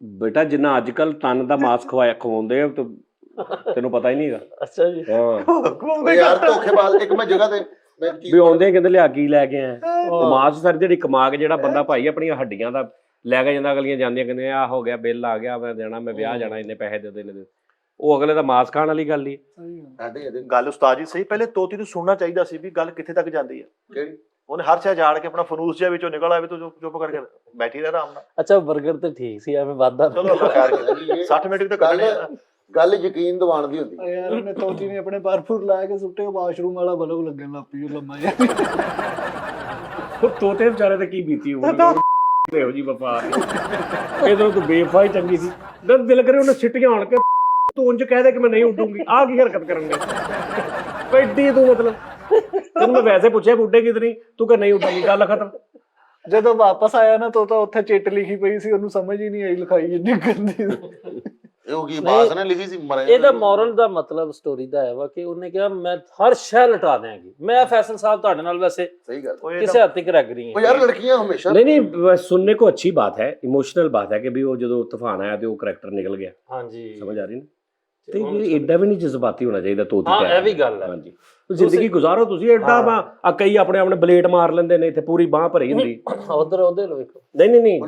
ਬੇਟਾ ਜਿੰਨਾ ਅੱਜ ਕੱਲ ਤਨ ਦਾ ਮਾਸ ਖਵਾਉਂਦੇ ਆ ਤੈਨੂੰ ਪਤਾ ਹੀ ਨਹੀਂ ਹੈਗਾ। ਅੱਛਾ ਜੀ ਹਾਂ ਯਾਰ ਧੋਖੇਬਾਜ਼ ਇੱਕ ਮੈਂ ਜਗ੍ਹਾ ਤੇ ਮੈਂ ਵੀ ਆਉਂਦੇ ਕਹਿੰਦੇ ਲਿਆ ਕੀ ਲੈ ਕੇ ਆਇਆ ਮਾਸ ਸਾਰੀ ਜਿਹੜੀ ਕਮਾ ਕੇ ਜਿਹੜਾ ਬੰਦਾ ਭਾਈ ਆਪਣੀਆਂ ਹੱਡੀਆਂ ਦਾ ਲੈ ਕੇ ਜਾਂਦਾ, ਅਗਲੀਆਂ ਜਾਂਦੀਆਂ ਕਹਿੰਦੇ ਆ ਹੋ ਗਿਆ ਬਿੱਲ ਆ ਗਿਆ ਮੈਂ ਦੇਣਾ ਮੈਂ ਵਿਆਹ ਜਾਣਾ ਇੰਨੇ ਪੈਸੇ ਦੇ ਦੇ ਇੰਨੇ ਦੇ। ਉਹ ਅਗਲੇ ਦਾ ਮਾਸ ਖਾਣ ਵਾਲੀ ਗੱਲ ਹੀ। ਗੱਲ ਉਸਤਾਦ ਜੀ ਸਹੀ। ਪਹਿਲੇ ਤੋਤੀ ਨੂੰ ਸੁਣਨਾ ਚਾਹੀਦਾ ਸੀ ਵੀ ਗੱਲ ਕਿੱਥੇ ਤੱਕ ਜਾਂਦੀ ਹੈ। ਕਿਹੜੀ ਉਹਨੇ ਹਰ ਸ਼ੈ ਜਾਣ ਕੇ ਆਪਣਾ ਫਨੂਸ ਜਿਹਾ ਵਿੱਚੋਂ ਨਿਕਲ ਆਵੇ ਤੂੰ ਚੁੱਪ ਕਰਕੇ ਬੈਠੀ ਰਹਿ ਆਰਾਮ ਨਾਲ। ਅੱਛਾ 버ਗਰ ਤੇ ਠੀਕ ਸੀ ਐਵੇਂ ਵਾਦਾ ਚਲੋ ਅੱਲਾ ਖੈਰ ਕਰੇ 60 ਮਿੰਟ ਵੀ ਤਾਂ ਕੱਢਣੇ ਆ। ਗੱਲ ਯਕੀਨ ਦਿਵਾਉਣ ਦੀ ਹੁੰਦੀ। ਯਾਰ ਉਹਨੇ ਤੋਤੀ ਨੇ ਆਪਣੇ ਪਰਫੂਰ ਲਾ ਕੇ ਸੁੱਟੇ, ਵਾਸ਼ਰੂਮ ਵਾਲਾ ਬਲਬ ਲੱਗਣ ਲੱਗ ਪਈ ਉਹ ਲੰਮਾ ਜਿਹਾ। ਤੋਤੇ ਵਿਚਾਰੇ ਤੇ ਕੀ ਬੀਤੀ ਹੋਊਗੀ ਇਹੋ ਜੀ ਵਫਾ ਇਧਰੋਂ ਤੂੰ ਬੇਵਫਾ ਹੀ ਚੰਗੀ ਸੀ। ਦਿਲ ਕਰੇ ਉਹਨੇ ਸਿੱਟੀਆਂ ਆਣ ਕੇ ਤੂੰ ਉਂਝ ਕਹਿ ਦੇ ਕਿ ਮੈਂ ਨਹੀਂ ਉੱਡੂਗੀ। ਆਹ ਕੀ ਹਰਕਤ ਕਰਨ ਦੇ ਐਡੀ ਤੂੰ ਮਤਲਬ ਤੈਨੂੰ ਮੈਂ ਵੈਸੇ ਪੁੱਛਿਆ ਉੱਡੇਗੀ ਤੇ ਨਹੀਂ ਤੂੰ ਕਿ ਨਹੀਂ ਉੱਡੂਗੀ ਗੱਲ ਖਤਮ। ਜਦੋਂ ਵਾਪਸ ਆਇਆ ਨਾ ਤੋਤਾ ਉੱਥੇ ਚਿੱਟ ਲਿਖੀ ਪਈ ਸੀ, ਉਹਨੂੰ ਸਮਝ ਹੀ ਨਹੀਂ ਆਈ ਲਿਖਾਈ ਇੰਨੀ ਗੰਦੀ। ਇਹ ਕੀ ਬਾਸ ਨੇ ਲਿਖੀ ਸੀ ਮਰਿਆ ਇਹਦਾ ਮੋਰਲ ਦਾ ਮਤਲਬ ਸਟੋਰੀ ਦਾ ਹੈ ਵਾ ਕਿ ਉਹਨੇ ਕਿਹਾ ਮੈਂ ਹਰ ਸ਼ੈ ਲਟਾ ਦਿਆਂਗੀ। ਮੈਂ ਫੈਸਲ ਸਾਹਿਬ ਤੁਹਾਡੇ ਨਾਲ ਵੈਸੇ ਸਹੀ ਗੱਲ। ਕਿਸੇ ਹੱਦ ਤੱਕ ਐਗਰੀ ਉਹ ਯਾਰ ਲੜਕੀਆਂ ਹਮੇਸ਼ਾ नहीं सुनने को अच्छी बात है, इमोशनल बात है कि भी वो जो तूफान आया तो वो करैक्टर निकल गया। ਹਾਂਜੀ समझ आ रही ना ਤੇ ਐਡਾ ਵੀ ਨਹੀਂ ਜਜ਼ਬਾਤੀ ਹੋਣਾ ਚਾਹੀਦਾ ਤੋਤੀ ਹਾਂ ਇਹ ਵੀ ਗੱਲ ਹੈ। ਹਾਂਜੀ ਜ਼ਿੰਦਗੀ ਗੁਜ਼ਾਰੋ ਤੁਸੀਂ ਐਡਾ ਆ ਕਈ ਆਪਣੇ ਆਪਣੇ ਬਲੇਡ ਮਾਰ ਲੈਂਦੇ ਨੇ ਇੱਥੇ ਪੂਰੀ ਬਾਹ ਭਰੀ ਹੁੰਦੀ। ਉਧਰ ਉਹਦੇ ਲੋ ਵੇਖੋ ਨਹੀਂ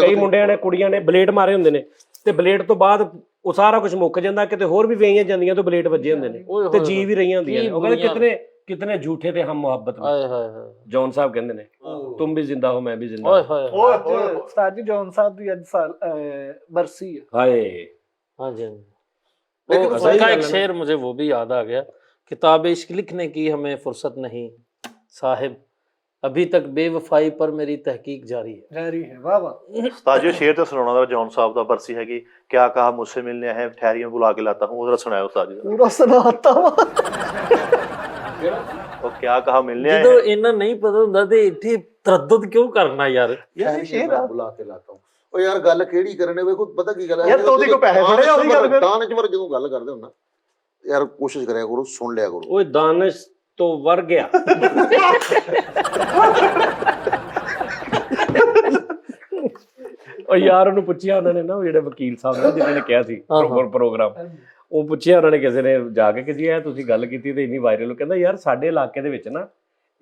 ਕਈ ਮੁੰਡਿਆਂ ਨੇ ਕੁੜੀਆਂ ਨੇ ਬਲੇਡ ਮਾਰੇ ਹੁੰਦੇ ਨੇ ਤੇ ਬਲੇਡ ਤੋਂ ਬਾਅਦ ਉਹ ਸਾਰਾ ਕੁਝ ਮੁੱਕ ਜਾਂਦਾ, ਕਿਤੇ ਹੋਰ ਵੀ ਵੇਈਆਂ ਜਾਂਦੀਆਂ ਤੋਂ ਬਲੇਡ ਵੱਜੇ ਹੁੰਦੇ ਨੇ ਤੇ ਜੀ ਵੀ ਰਹੀਆਂ ਹੁੰਦੀਆਂ ਨੇ। ਉਹ ਕਹਿੰਦੇ ਕਿਤਨੇ ਝੂਠੇ ਤੇ ਹਮ ਮੁਹੱਬਤ में। ਹਾਏ ਹਾਏ ਹਾਏ ਜੌਨ ਸਾਹਿਬ ਕਹਿੰਦੇ ਨੇ ਤੁਮ ਵੀ ਜ਼ਿੰਦਾ ਹੋ ਮੈਂ ਵੀ ਜ਼ਿੰਦਾ ਓਏ ਹਾਂ। ਹੋਏ ਓਏ ਉਸਤਾਦ ਜੀ ਜੌਨ ਸਾਹਿਬ ਦੀ ਅੱਜ ਸਾਲ ਬਰਸੀ ਹੈ। ਹਾਏ ਹਾਂਜੀ ਹਾਂਜੀ। लेकिन वो सही उसका गल एक है ना। शेर मुझे वो भी याद आ गया, किताब इश्क लिखने की हमें फुर्सत नहीं साहिब, अभी तक बेवफाई पर मेरी तहकीक जारी है। जारी है। वाह वाह। उस्ताद जी शेर तो सुनाना था जॉन साहब का बरसी हैगी क्या कहा मुझसे मिलने है ठहरियां बुला के लाता हूँ उधर सुनाया उस्ताद जी पूरा सुनाता हुआ। तो क्या कहा मिलने आए ਜਦੋਂ हैं? ਇਹਨਾਂ ਨਹੀਂ ਪਤਾ ਹੁੰਦਾ ਤੇ ਇੱਥੇ ਤਰੱਦਦ ਕਿਉਂ ਕਰਨਾ ਯਾਰ? यार ये शेर आ। ਬੁਲਾ ਕੇ ਲਾਤਾ ਹੂੰ। ਉਹ ਯਾਰ ਗੱਲ ਕਿਹੜੀ ਕਰਨੇ ਵੇਖੋ ਪਤਾ ਕੀ ਗੱਲ ਹੈ ਯਾਰ ਤੋਤੇ ਕੋ ਪੈਸੇ ਫੜੇ ਆ ਉਹਦੀ ਗੱਲ ਕਰ। ਦਾਨਿਸ਼ ਵਰ ਜਦੋਂ ਗੱਲ ਕਰਦੇ ਹੋ ਨਾ ਯਾਰ ਕੋਸ਼ਿਸ਼ ਕਰਿਆ ਕਰੋ ਸੁਣ ਲਿਆ ਕਰੋ। ਓਏ ਦਾਨਿਸ਼ ਤੋਂ ਵਰ ਗਿਆ। ਉਹ ਯਾਰ ਉਹਨੂੰ ਪੁੱਛਿਆ ਉਹਨਾਂ ਨੇ ਨਾ ਉਹ ਜਿਹੜੇ ਵਕੀਲ ਸਾਹਿਬ ਨੇ ਜਿਹਨਾਂ ਨੇ ਕਿਹਾ ਸੀ ਪ੍ਰੋਗਰਾਮ ਉਹ ਪੁੱਛਿਆ ਉਹਨਾਂ ਨੇ ਕਿਸੇ ਨੇ ਜਾ ਕੇ ਕਿ ਜੀ ਇਹ ਤੁਸੀਂ ਗੱਲ ਕੀਤੀ ਤੇ ਇੰਨੀ ਵਾਇਰਲ ਕਹਿੰਦਾ ਯਾਰ ਸਾਡੇ ਇਲਾਕੇ ਦੇ ਵਿੱਚ ਨਾ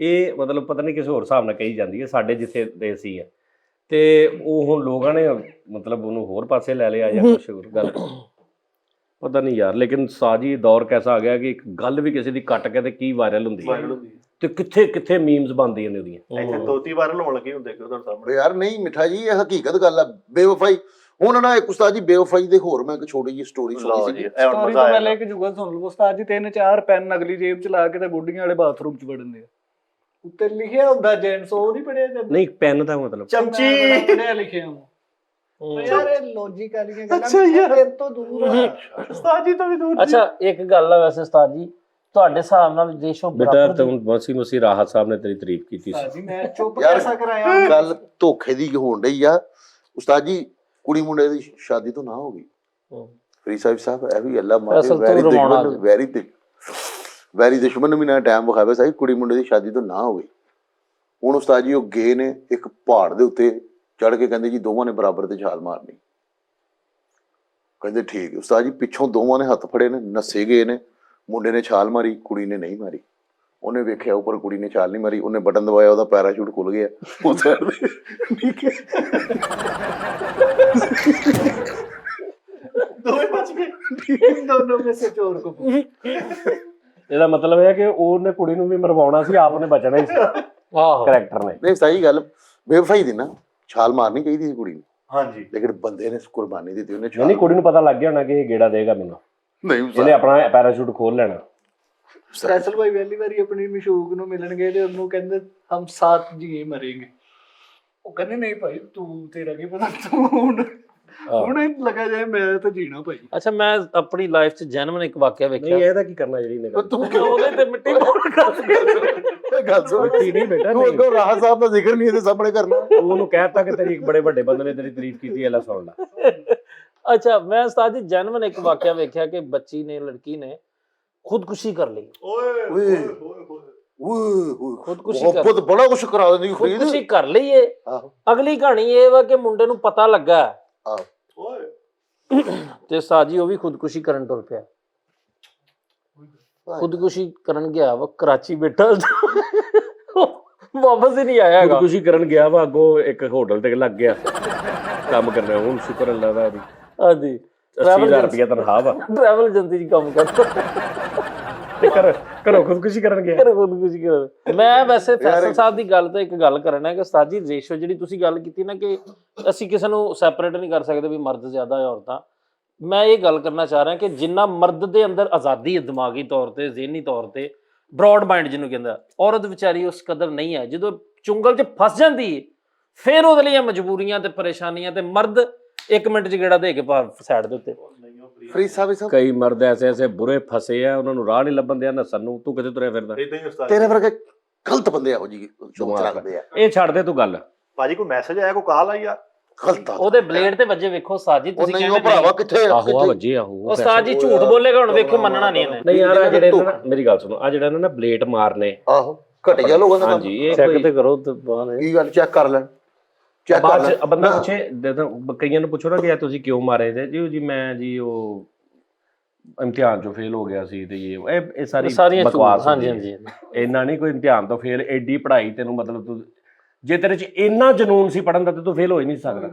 ਇਹ ਮਤਲਬ ਪਤਾ ਨਹੀਂ ਕਿਸੇ ਹੋਰ ਹਿਸਾਬ ਨਾਲ ਕਹੀ ਜਾਂਦੀ ਹੈ ਸਾਡੇ ਜਿੱਥੇ ਦੇ ਸੀ ਹੈ ਤੇ ਉਹ ਹੁਣ ਲੋਕਾਂ ਨੇ ਮਤਲਬ ਉਹਨੂੰ ਹੋਰ ਪਾਸੇ ਲੈ ਲਿਆ ਜਾਂ ਕੁਛ ਹੋਰ ਗੱਲ ਪਤਾ ਨਹੀਂ ਯਾਰ ਲੇਕਿਨ ਸਾਜੀ ਦੌਰ ਕੈਸਾ ਆ ਗਿਆ ਕਿ ਇੱਕ ਗੱਲ ਵੀ ਕਿਸੇ ਦੀ ਕੱਟ ਕੇ ਤੇ ਕੀ ਵਾਇਰਲ ਹੁੰਦੀ ਹੈ ਤੇ ਕਿੱਥੇ ਕਿੱਥੇ ਮੀਮਸ ਬਣਦੀਆਂ ਨੇ ਉਹਦੀਆਂ ਇੱਥੇ ਤੋਤੀ ਵਾਇਰਲ ਹੋਣ ਲੱਗੇ ਹੁੰਦੇ ਕਿ ਉਧਰ ਸਾਹਮਣੇ ਯਾਰ ਨਹੀਂ ਮਿੱਠਾ ਜੀ ਇਹ ਹਕੀਕਤ ਗੱਲ ਆ ਬੇਵਫਾਈ ਹੁਣ ਨਾ ਇੱਕ ਉਸਤਾਦ ਜੀ ਬੇਵਫਾਈ ਦੇ ਹੋਰ ਮੈਂ ਇੱਕ ਛੋਟੀ ਜਿਹੀ ਸਟੋਰੀ ਸੁਣੀ ਲਓ ਸੀ ਜੀ ਇਹ ਹੁਣ ਸਟੋਰੀ ਮਜ਼ਾ ਤੋਂ ਮੈਂ ਆਇਆ ਲੈ ਕੇ ਜੁਗਾ ਸੁਣ ਲਓ ਉਸਤਾਦ ਜੀ 3-4 ਪੈਨ ਅਗਲੀ ਜੇਬ ਚ ਲਾ ਕੇ ਤੇ ਗੁੱਡੀਆਂ ਵਾਲੇ ਬਾਥਰੂਮ ਚ ਵੜਨ ਦੇ ਉੱਤੇ ਲਿਖਿਆ ਹੁੰਦਾ ਜੈਂਟਸ ਉਹ ਨਹੀਂ ਪੜਿਆ ਜਾਂਦਾ ਨਹੀਂ ਪੈਨ ਦਾ ਮਤਲਬ ਚਮਚੀ ਪੜਿਆ ਲਿਖਿਆ ਉਹ ਯਾਰ ਇਹ ਲੌਜੀਕ ਵਾਲੀਆਂ ਗੱਲਾਂ ਅੱਛਾ ਯਾਰ। ਤੇਰੇ ਤੋਂ ਦੂਰ ਆ। ਉਸਤਾਦ ਜੀ ਤਾਂ ਵੀ ਦੂਰ ਅੱਛਾ ਇੱਕ ਗੱਲ ਆ ਵੈਸੇ ਉਸਤਾਦ ਜੀ ਤੁਹਾਡੇ ਹਿਸਾਬ ਨਾਲ ਦੇਸ਼ੋਂ ਬੇਟਾ ਤੁਮ ਮਸੀ ਰਾਹਤ ਸਾਹਿਬ ਨੇ ਤੇਰੀ ਤਾਰੀਫ ਕੀਤੀ ਸੀ ਉਸਤਾਦ ਜੀ ਮੈਂ ਚੁੱਪ ਯਾਰ, ਕੈਸਾ ਕਰਾਇਆ ਗੱਲ ਧੋਖੇ ਦੀ ਹੋਣ ਡਈ ਆ ਉਸਤਾਦ ਜੀ ਕੁੜੀ ਮੁੰਡੇ ਦੀ ਸ਼ਾਦੀ ਤੋਂ ਨਾ ਹੋ ਗਈ ਫਰੀ ਸਾਹਿਬ ਇਹ ਵੀ ਅੱਲਾ ਮਾਰੇ ਅਸਲ ਤੋਂ ਰਵਾਉਣਾ ਜੀ। ਵੈਰੀ ਦੁਸ਼ਮਣ ਨੂੰ ਵੀ ਨਾ ਟਾਈਮ ਵਿਖਾਵੇ ਸਾਈ ਕੁੜੀ ਮੁੰਡੇ ਦੀ ਸ਼ਾਦੀ ਤੋਂ ਨਾ ਹੋ ਗਈ ਹੁਣ ਉਸਤਾਦ ਜੀ ਉਹ ਗਏ ਨੇ ਇੱਕ ਪਹਾੜ ਦੇ ਉੱਤੇ ਚੜ ਕੇ ਕਹਿੰਦੇ ਜੀ ਦੋਵਾਂ ਨੇ ਬਰਾਬਰ ਤੇ ਛਾਲ ਮਾਰਨੀ ਕਹਿੰਦੇ ਠੀਕ ਉਸਤਾਦ ਜੀ ਪਿੱਛੋਂ ਦੋਵਾਂ ਨੇ ਹੱਥ ਫੜੇ ਨੇ ਨੱਸੇ ਗਏ ਨੇ ਮੁੰਡੇ ਨੇ ਛਾਲ ਮਾਰੀ ਕੁੜੀ ਨੇ ਨਹੀਂ ਮਾਰੀ ਉਹਨੇ ਵੇਖਿਆ ਉੱਪਰ ਕੁੜੀ ਨੇ ਛਾਲ ਨਹੀਂ ਮਾਰੀ ਉਹਨੇ ਬਟਨ ਦਬਾਇਆ ਉਹਦਾ ਪੈਰਾਸ਼ੂਟ ਖੁੱਲ ਗਿਆ ਉਹ ਸਾਈਡ ਤੇ ਠੀਕ ਹੈ ਦੋਵੇਂ ਬਚ ਗਏ ਦੋਨੋਂ में से चोर को ਇਹਦਾ ਮਤਲਬ ਇਹ ਹੈ ਕਿ ਉਹਨੇ ਕੁੜੀ ਨੂੰ ਵੀ ਮਰਵਾਉਣਾ ਸੀ ਆਪ ਨੇ ਬਚਣਾ ਹੀ ਸੀ ਆਹੋ ਕਰੈਕਟਰ ਨੇ ਨਹੀਂ ਸਹੀ ਗੱਲ ਬੇਵਫਾਈ ਦੀ ਨਾ ਛਾਲ ਮਾਰਨੀ ਚਾਹੀਦੀ ਸੀ ਕੁੜੀ ਨੂੰ ਹਾਂਜੀ ਲੇਕਿਨ ਬੰਦੇ ਨੇ ਕੁਰਬਾਨੀ ਦਿੱਤੀ ਉਹਨੇ ਨਹੀਂ ਕੁੜੀ ਨੂੰ ਪਤਾ ਲੱਗ ਗਿਆ ਹੋਣਾ ਕਿ ਇਹ ਗੇੜਾ ਦੇਗਾ ਮੈਨੂੰ ਨਹੀਂ ਇਹਨੇ ਆਪਣਾ ਪੈਰਾਸ਼ੂਟ ਖੋਲ ਲੈਣਾ ਸਪੈਸ਼ਲ ਭਾਈ ਪਹਿਲੀ ਵਾਰੀ ਆਪਣੀ ਮਸ਼ੂਕ ਨੂੰ ਮਿਲਣ ਗਏ ਤੇ ਉਹਨੂੰ ਕਹਿੰਦੇ ਹਮ ਸਾਥ ਜੀ ਮਰੇਂਗੇ ਉਹ ਕਹਿੰਦੇ ਨਹੀਂ ਭਾਈ ਤੂੰ ਤੇਰਾ ਕੀ ਪਤਾ ਤੂੰ ਹੁਣ ਲੱਗਾ ਜਾਏ ਮੈਂ ਤਾਂ ਜੀਣਾ ਭਾਈ ਅੱਛਾ ਮੈਂ ਆਪਣੀ ਲਾਈਫ 'ਚ ਜੈਨੂਇਨ ਇੱਕ ਵਾਕਿਆ ਨਹੀਂ ਵੇਖਿਆ ਇਹਦਾ ਕੀ ਕਰਨਾ ਜਿਹੜੀ ਨੇ ਤੂੰ ਉਹਦੇ ਤੇ ਮਿੱਟੀ ਗੱਲ ਸੁਣ ਨਹੀਂ ਬੇਟਾ ਤੂੰ ਅੱਗੋਂ ਰਾਹ ਸਾਹਿਬ ਦਾ ਜ਼ਿਕਰ ਨਹੀਂ ਇਹਦੇ ਸਾਹਮਣੇ ਕਰਨਾ ਉਹਨੂੰ ਕਹਿਤਾ ਕਿ ਤੇਰੀ ਇੱਕ ਬੜੇ ਵੱਡੇ ਬੰਦੇ ਨੇ ਤੇਰੀ ਤਾਰੀਫ ਕੀਤੀ ਹੈ ਲੈ ਸੁਣ ਲੈ ਅੱਛਾ ਮੈਂ ਉਸਤਾਦ ਜੀ ਜੈਨੂਇਨ ਇੱਕ ਵਾਕਿਆ ਵੇਖਿਆ ਕਿ ਬੱਚੀ ਨੇ ਲੜਕੀ ਨੇ ਖੁਦਕੁਸ਼ੀ ਕਰ ਲਈ ਓਏ ਓਏ। ਓਏ ਖੁਦਕੁਸ਼ੀ ਕਰ ਮੁਹੱਬਤ ਬੜਾ ਕੁਛ ਕਰਾ ਦਿੰਦੀ ਫਰੀਦ ਖੁਦਕੁਸ਼ੀ ਕਰ ਲਈ ਏ ਆਹੋ ਅਗਲੀ ਕਹਾਣੀ ਇਹ ਵਾ ਕਿ ਮੁੰਡੇ ਨੂੰ ਪਤਾ ਲੱਗਾ ਓਏ ਤੇ ਉਸਤਾਦ ਜੀ ਉਹ ਵੀ ਖੁਦਕੁਸ਼ੀ ਕਰਨ ਤੁਰ ਪਿਆ ਖੁਦਕੁਸ਼ੀ ਕਰਨ ਗਿਆ ਵਾ ਕਰਾਚੀ ਬੈਠਾ ਵਾਪਸ ਹੀ ਨਹੀਂ ਆਇਆ ਹੈਗਾ ਖੁਦਕੁਸ਼ੀ ਕਰਨ ਗਿਆ ਵਾ ਅੱਗੋਂ ਇੱਕ ਹੋਟਲ ਤੇ ਲੱਗ ਗਿਆ ਕੰਮ ਕਰਨਾ ਹੁਣ ਸ਼ੁਕਰ ਅੱਲਾ ਦਾ ਵੀ ਹਾਂਜੀ 80000 ਰੁਪਇਆ ਤਨਖਾਹ ਵਾ ਟਰੈਵਲ ਏਜੰਸੀ 'ਚ ਕੰਮ ਕਰਦਾ ਤੇ ਘਰੋਂ ਖੁਦਕੁਸ਼ੀ ਕਰਨ ਗਿਆ ਕਰ ਖੁਦਕੁਸ਼ੀ ਕਰ ਮੈਂ ਵੈਸੇ ਫੈਸਲ ਸਾਹਿਬ ਦੀ ਗੱਲ ਤੋਂ ਇੱਕ ਗੱਲ ਕਰਨਾ ਹੈ ਕਿ ਉਸਤਾਦ ਜੀ ਰੇਸ਼ੋ ਜਿਹੜੀ ਤੁਸੀਂ ਗੱਲ ਕੀਤੀ ਨਾ ਕਿ ਅਸੀਂ ਕਿਸੇ ਨੂੰ ਸੈਪਰੇਟ ਨਹੀਂ ਕਰ ਸਕਦੇ ਵੀ ਮਰਦ ਜ਼ਿਆਦਾ ਹੈ ਔਰਤਾਂ ਮੈਂ ਇਹ ਗੱਲ ਕਰਨਾ ਚਾਹ ਰਿਹਾ ਕਿ ਜਿੰਨਾ ਮਰਦ ਦੇ ਅੰਦਰ ਆਜ਼ਾਦੀ ਹੈ ਦਿਮਾਗੀ ਤੌਰ ਤੇ ਜ਼ਿਹਨੀ ਤੌਰ ਤੇ ਬ੍ਰੌਡ ਮਾਈਂਡ ਜਿਹਨੂੰ ਕਹਿੰਦਾ ਔਰਤ ਵਿਚਾਰੀ ਉਸ ਕਦਰ ਨਹੀਂ ਹੈ ਜਦੋਂ ਚੁੰਗਲ 'ਚ ਫਸ ਜਾਂਦੀ ਹੈ ਫਿਰ ਉਹਦੇ ਲਈ ਮਜਬੂਰੀਆਂ ਤੇ ਪਰੇਸ਼ਾਨੀਆਂ ਤੇ ਮਰਦ 1 ਮਿੰਟ 'ਚ ਗੇੜਾ ਦੇ ਕੇ ਸਾਈਡ ਦੇ ਉੱਤੇ ਫਰੀਦ ਸਾਹਿਬ ਕਈ ਮਰਦ ਐਸੇ ਬੁਰੇ ਫਸੇ ਆ ਉਹਨਾਂ ਨੂੰ ਰਾਹ ਨਹੀਂ ਲੱਭਣ ਦਿਆ ਨਸਨ ਨੂੰ ਤੂੰ ਕਿਤੇ ਤੁਰਿਆ ਫਿਰਦਾ ਇਦਾਂ ਹੀ ਉਸਤਾਦ ਤੇਰੇ ਵਰਗੇ ਗਲਤ ਬੰਦੇ ਇਹੋ ਜੀ ਸੋਚ ਰੱਖਦੇ ਆ ਇਹ ਛੱਡ ਦੇ ਤੂੰ ਗੱਲ ਭਾਜੀ ਕੋਈ ਮੈਸੇਜ ਆਇਆ ਕੋਈ ਕਾਲ ਆਈ ਆ ਗਲਤ ਆ ਉਹਦੇ ਬਲੇਡ ਤੇ ਵੱਜੇ ਵੇਖੋ ਉਸਤਾਦ ਜੀ ਉਹ ਤੁਸੀਂ ਨਹੀਂ ਉਹ ਕਹਿੰਦੇ ਭਰਾਵਾ ਕਿੱਥੇ ਆਹੋ ਆ ਵੱਜੇ ਆਹੋ ਉਸਤਾਦ ਜੀ ਝੂਠ ਬੋਲੇਗਾ ਹੁਣ ਵੇਖੋ ਮੰਨਣਾ ਨਹੀਂ ਇਹਨੇ ਨਹੀਂ ਯਾਰ ਜਿਹੜੇ ਮੇਰੀ ਗੱਲ ਸੁਣੋ ਆ ਜਿਹੜਾ ਨਾ ਬਲੇਟ ਮਾਰਨੇ ਆਹੋ ਘਟਿਆ ਲੋਕਾਂ ਦਾ ਕੰਮ। ਹਾਂਜੀ ਇਹ ਚੈੱਕ ਕੋਈ ਤੇ ਕਰੋ ਤੇ ਬਾਹਰ ਕੀ ਗੱਲ ਚੈੱਕ ਕਰ ਲੈਣ ਚੈੱਕ ਕਰ ਬਾਅਦ ਲੈ ਚ ਬੰਦਾ ਪੁੱਛੇ ਕਈਆਂ ਨੂੰ ਪੁੱਛੋ ਨਾ ਕਿ ਤੁਸੀਂ ਕਿਉਂ ਮਾਰੇ ਤੇ ਜੀ ਮੈਂ ਜੀ ਉਹ ਇਮਤਿਹਾਨ ਚੋਂ ਫੇਲ ਹੋ ਗਿਆ ਸੀ ਤੇ ਇਹ ਸਾਰੀ ਬਕਵਾਸ ਹਾਂਜੀ ਹਾਂਜੀ ਇੰਨਾ ਨਹੀਂ ਕੋਈ ਇਮਤਿਹਾਨ ਤੋਂ ਫੇਲ ਐਡੀ ਪੜ੍ਹਾਈ ਤੈਨੂੰ ਮਤਲਬ ਤੂੰ ਜੇ ਤੇਰੇ 'ਚ ਇੰਨਾ ਜਨੂਨ ਸੀ ਪੜਨ ਦਾ ਤੇ ਤੂੰ ਫੇਲ ਹੋ ਹੀ ਨਹੀਂ ਸਕਦਾ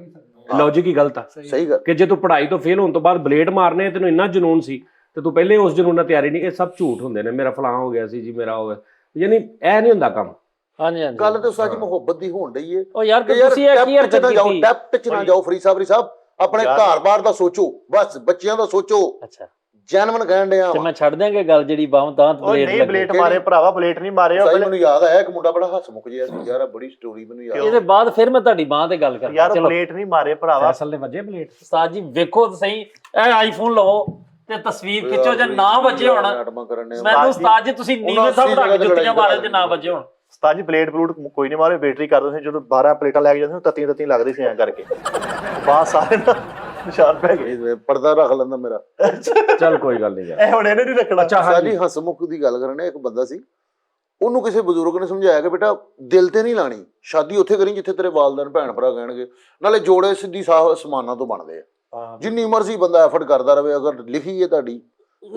ਲੌਜੀਕ ਹੀ ਗਲਤ ਆ ਸਹੀ ਗੱਲ ਕਿ ਜੇ ਤੂੰ ਪੜ੍ਹਾਈ ਤੋਂ ਫੇਲ ਹੋਣ ਤੋਂ ਬਾਅਦ ਬਲੇਡ ਮਾਰਨੇ ਤੈਨੂੰ ਇੰਨਾ ਜਨੂਨ ਸੀ ਤੇ ਤੂੰ ਪਹਿਲੇ ਉਸ ਜਨੂਨ ਨਾਲ ਤਿਆਰੀ ਨਹੀਂ ਇਹ ਸਭ ਝੂਠ ਹੁੰਦੇ ਨੇ ਮੇਰਾ ਫਲਾਂ ਹੋ ਗਿਆ ਸੀ ਜੀ ਮੇਰਾ ਹੋ ਗਿਆ ਯਾਨੀ ਇਹ ਨਹੀਂ ਹੁੰਦਾ ਕੰਮ ਹਾਂਜੀ ਹਾਂਜੀ ਗੱਲ ਤੇ ਸਾਡੀ ਮੁਹੱਬਤ ਦੀ ਹੋਣ ਡਈ ਏ ਉਹ ਯਾਰ ਤੁਸੀਂ ਇਹ ਕੀ ਹਰਕਤ ਕੀਤੀ ਡੈਪਥ ਚ ਨਾ ਜਾਓ ਫਰੀ ਸਾਹਿਬ ਆਪਣੇ ਘਰ-ਬਾਰ ਦਾ ਸੋਚੋ ਬਸ ਬੱਚਿਆਂ ਦਾ ਸੋਚੋ ਅੱਛਾ ਜੈਨੂਇਨ ਕਹਿਣ ਡਿਆ ਤੇ ਵਾਂ। ਮੈਂ ਛੱਡ ਦਿਆਂਗੇ ਗੱਲ ਜਿਹੜੀ ਬਾਹਮ ਤਾਂ ਉਹ ਨਹੀਂ ਬਲੇਟ ਮਾਰੇ ਭਰਾਵਾ, ਬਲੇਟ ਨਹੀਂ ਮਾਰੇ ਉਹ ਸਾਈ ਪਹਿਲੇ। ਮੈਨੂੰ ਯਾਦ ਆਇਆ ਇੱਕ ਮੁੰਡਾ ਬੜਾ ਹੱਸਮੁਖ ਜਿਹਾ ਸੀ ਯਾਰ, ਬੜੀ ਸਟੋਰੀ ਮੈਨੂੰ ਯਾਦ ਇਹਦੇ ਬਾਅਦ ਫਿਰ ਮੈਂ ਤੁਹਾਡੀ ਬਾਹ ਤੇ ਗੱਲ ਕਰਾਂ। ਯਾਰ ਚਲੋ ਬਲੇਟ ਨਹੀਂ ਮਾਰੇ ਭਰਾਵਾ। ਫੈਸਲ ਦੇ ਵੱਜੇ ਬਲੇਡ। ਉਸਤਾਦ ਜੀ ਵੇਖੋ ਤਾਂ ਸਹੀ, ਇਹ ਆਈਫੋਨ ਲਵੋ ਤੇ ਤਸਵੀਰ ਖਿੱਚੋ, ਜੇ ਨਾ ਵੱਜੇ ਹੁਣ ਮੈਨੂੰ ਉਸਤਾਦ ਜੀ ਤੁਸੀਂ ਨੀਵੇਂ ਸਾਹਿਬ ਢੱਕ ਜੁੱਤੀਆਂ ਮਾਰੇ ਜੇ ਨਾ ਵੱਜੇ ਹੁਣ। ਉਸਤਾਦ ਜੀ ਬਲੇਟ ਬਲੂਟ ਕੋਈ ਨਹੀਂ ਮਾਰੇ, ਬੈਟਰੀ ਕਰਦੇ ਸੀ ਜਦੋਂ 12 ਪਲੇਟਾਂ ਲੈ ਕੇ ਜਾਂਦੇ ਸੀ ਤੱਤੀਆਂ ਤੱਤੀਆਂ ਲੱਗਦੀ ਸੀ ਐਂ ਕਰਕੇ, ਬਾਹਰ ਸਾਰੇ ਨਾ ਨਿਸ਼ਾਨ ਪੈ ਗਏ। ਪਰਦਾ ਰੱਖ ਲੈਂਦਾ ਮੇਰਾ। ਚੱਲ ਕੋਈ ਗੱਲ ਨਹੀਂ ਯਾਰ। ਇਹ ਹੁਣ ਇਹਨੇ ਨਹੀਂ ਰੱਖਣਾ। ਅੱਛਾ ਸਾਡੀ ਹਸਮੁਖ ਦੀ ਗੱਲ ਕਰਨੇ, ਇੱਕ ਬੰਦਾ ਸੀ, ਉਹਨੂੰ ਕਿਸੇ ਬਜ਼ੁਰਗ ਨੇ ਸਮਝਾਇਆ ਕਿ ਬੇਟਾ ਦਿਲ ਤੇ ਨਹੀਂ ਲਾਣੀ, ਸ਼ਾਦੀ ਉੱਥੇ ਕਰੀ ਜਿੱਥੇ ਤੇਰੇ ਵਾਲਦਨ ਭੈਣ ਭਰਾ ਕਹਿਣਗੇ, ਨਾਲੇ ਜੋੜੇ ਸਿੱਧੀ ਸਾਹ ਸਮਾਨਾਂ ਤੋਂ ਬਣਦੇ ਆ, ਜਿੰਨੀ ਮਰਜ਼ੀ ਬੰਦਾ ਐਫਰਟ ਕਰਦਾ ਰਵੇ, ਅਗਰ ਲਿਖੀ ਹੈ ਤੁਹਾਡੀ